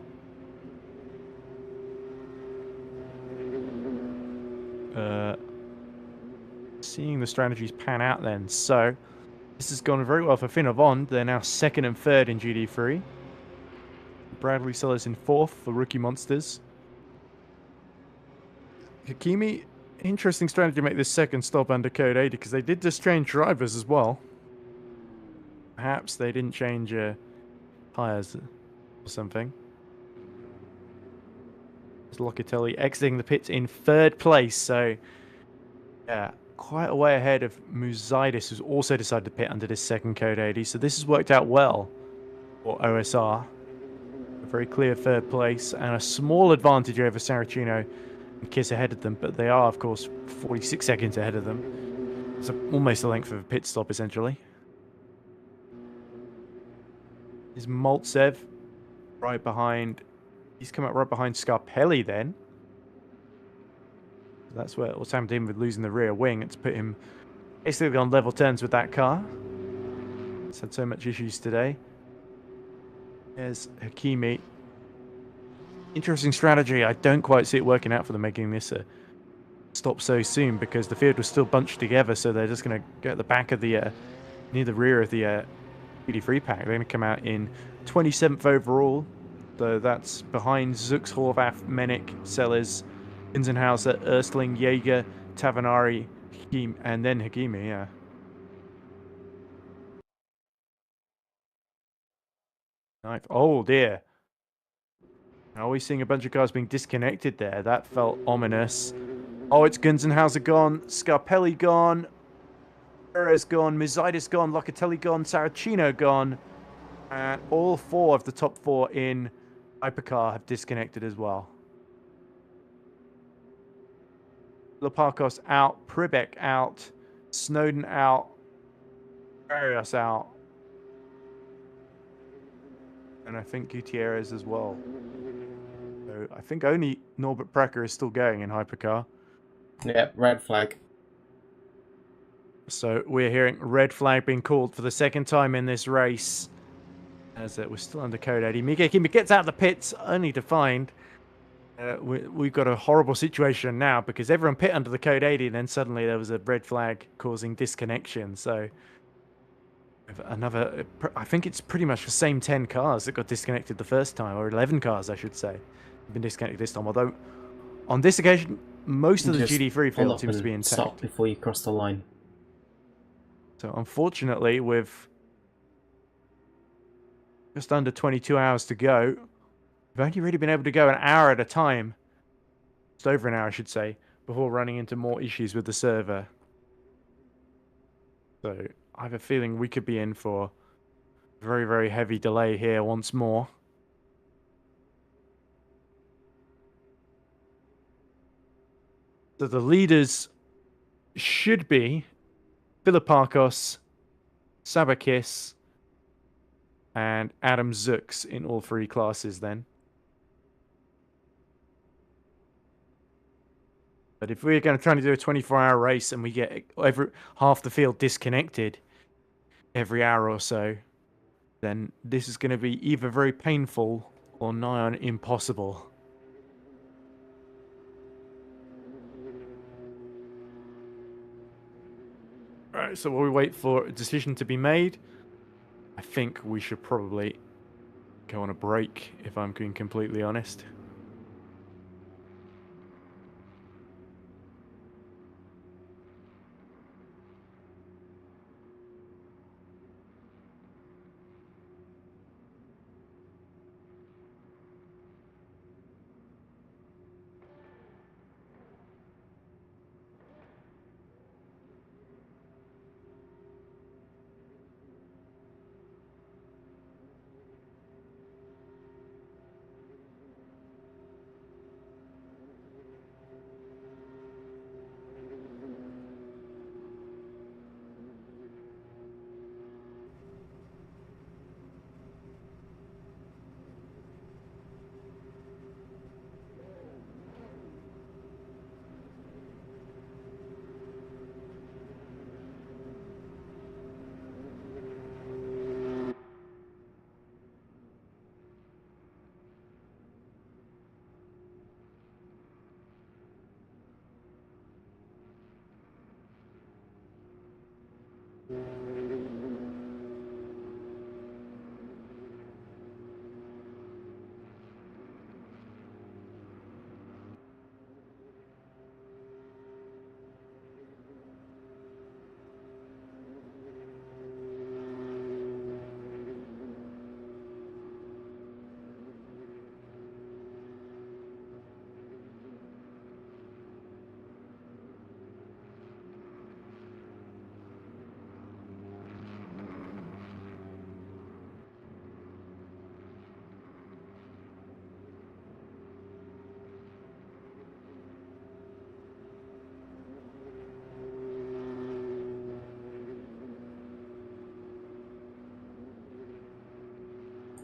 seeing the strategies pan out then. So this has gone very well for Finovon. They're now second and third in GD3. Bradley Sellers in fourth for Rookie Monsters. Hakimi, interesting strategy to make this second stop under code 80 because they did just change drivers as well. Perhaps they didn't change tires or something. Locatelli exiting the pits in third place, so yeah, quite a way ahead of Musaidis, who's also decided to pit under this second code 80. So this has worked out well for OSR. A very clear third place and a small advantage over Saracino and Kiss ahead of them, but they are, of course, 46 seconds ahead of them. It's almost the length of a pit stop, essentially. Is Maltsev right behind? He's come up right behind Scarpelli then. That's what's happened to him with losing the rear wing. It's put him basically on level terms with that car. It's had so much issues today. There's Hakimi. Interesting strategy. I don't quite see it working out for them, making this a stop so soon because the field was still bunched together. So they're just going to go at the back of the near the rear of the PD3 pack. They're going to come out in 27th overall. So that's behind Zux, Horvath, Menik, Sellers, Inzenhauser, Erstling, Jaeger, Tavanari, Hakimi, and then Hakimi, yeah. Oh dear. Are we seeing a bunch of cars being disconnected there? That felt ominous. Oh, it's Gunzenhauser gone, Scarpelli gone, Perez gone, Musaidis gone, Locatelli gone, Saracino gone. And all four of the top four in Hypercar have disconnected as well. Loparkos out, Pribek out, Snowden out, Arias out, and I think Gutierrez as well. So I think only Norbert Precker is still going in Hypercar. Yep, red flag. So we're hearing red flag being called for the second time in this race. As we're still under code 80. Mika Hakimi gets out of the pits only to find we've got a horrible situation now because everyone pit under the code 80 and then suddenly there was a red flag causing disconnection. So another, I think it's pretty much the same 10 cars that got disconnected the first time, or 11 cars I should say, have been disconnected this time. Although on this occasion most of the GD3 field seems to be intact. Stop before you cross the line. So unfortunately, with just under 22 hours to go, we've only really been able to go an hour at a time. Just over an hour, I should say, before running into more issues with the server. So I have a feeling we could be in for Very, very heavy delay here once more. So the leaders should be Philippakos, Sabakis, and Adam Zux in all three classes then. But if we're going to try to do a 24-hour race and we get half the field disconnected every hour or so, then this is going to be either very painful or nigh on impossible. Right, so while we wait for a decision to be made, I think we should probably go on a break, if I'm being completely honest.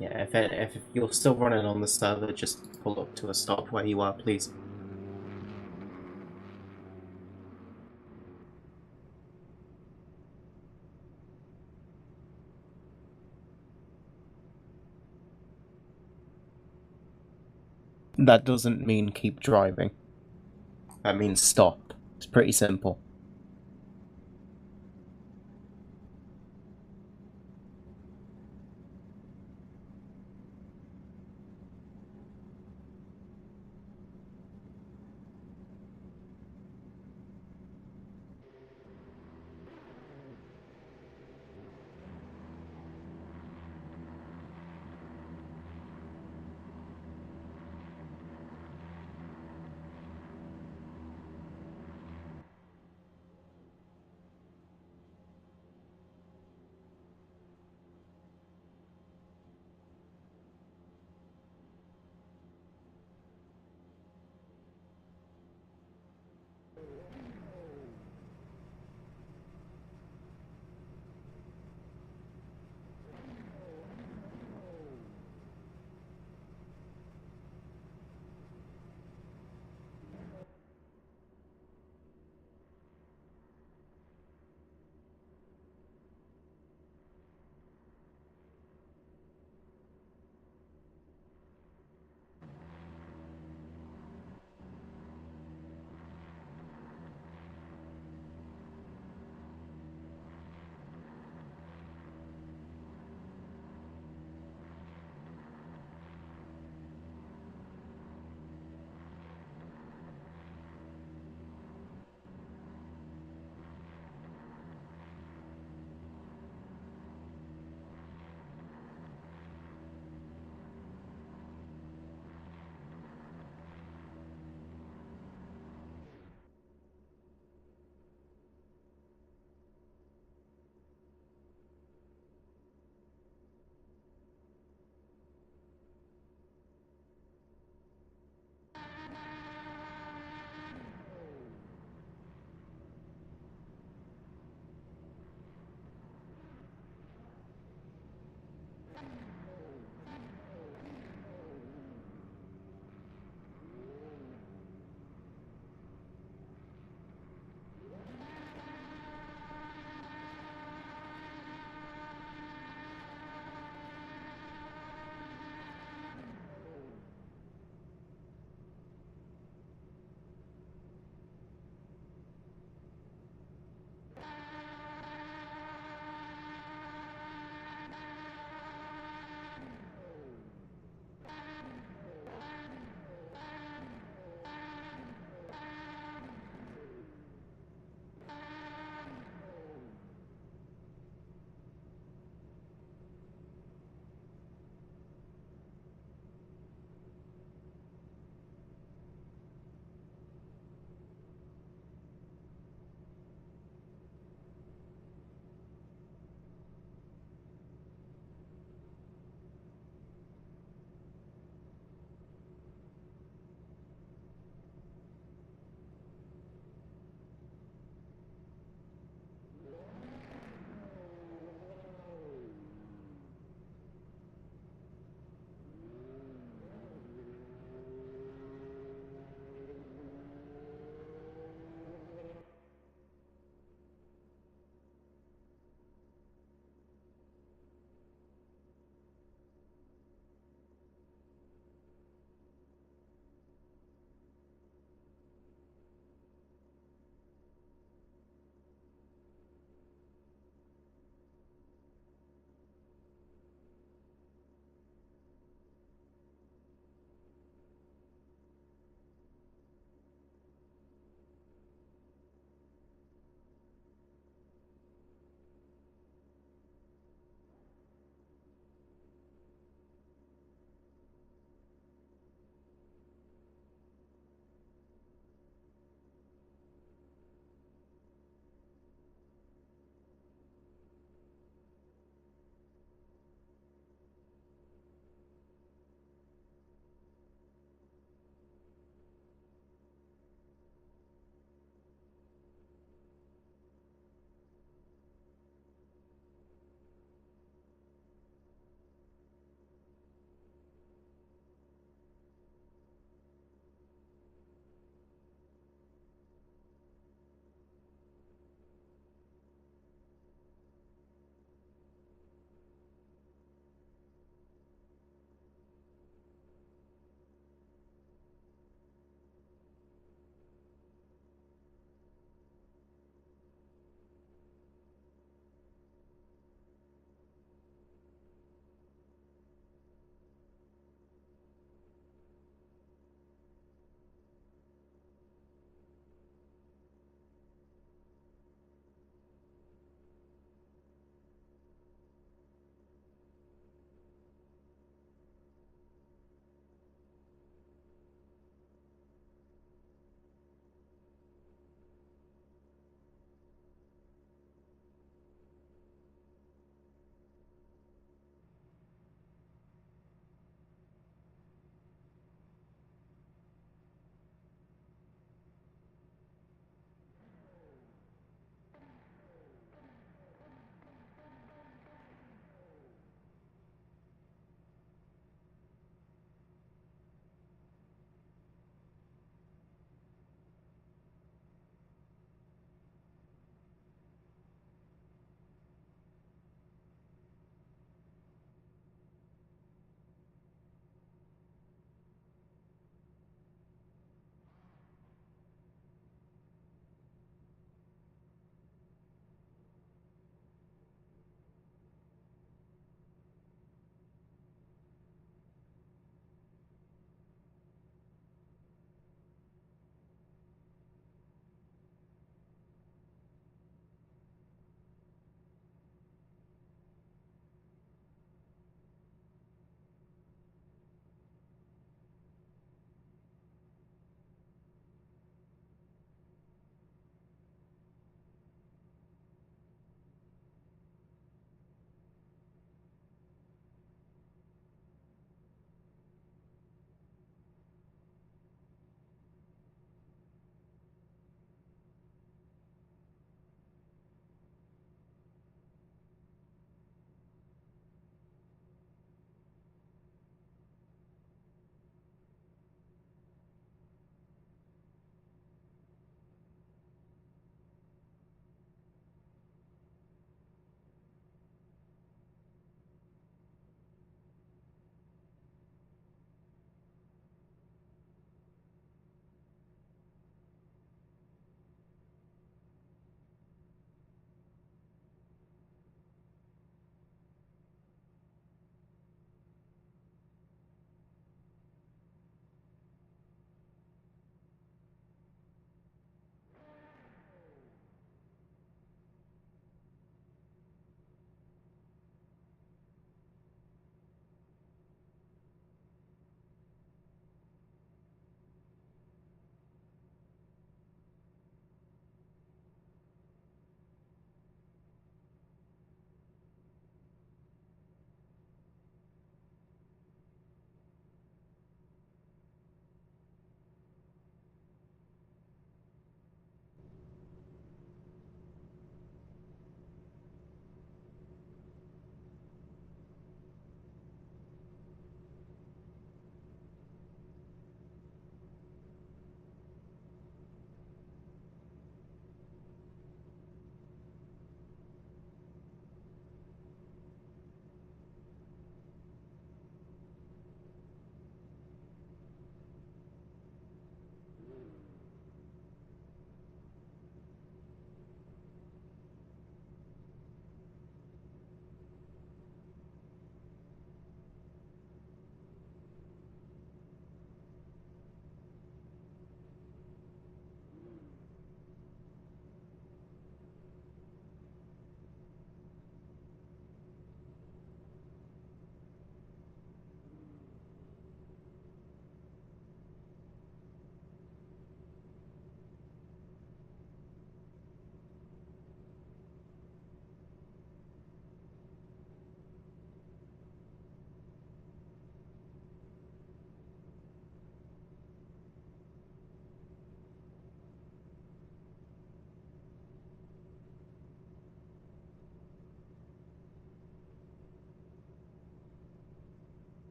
Yeah, if you're still running on the server, just pull up to a stop where you are, please. That doesn't mean keep driving. That means stop. It's pretty simple.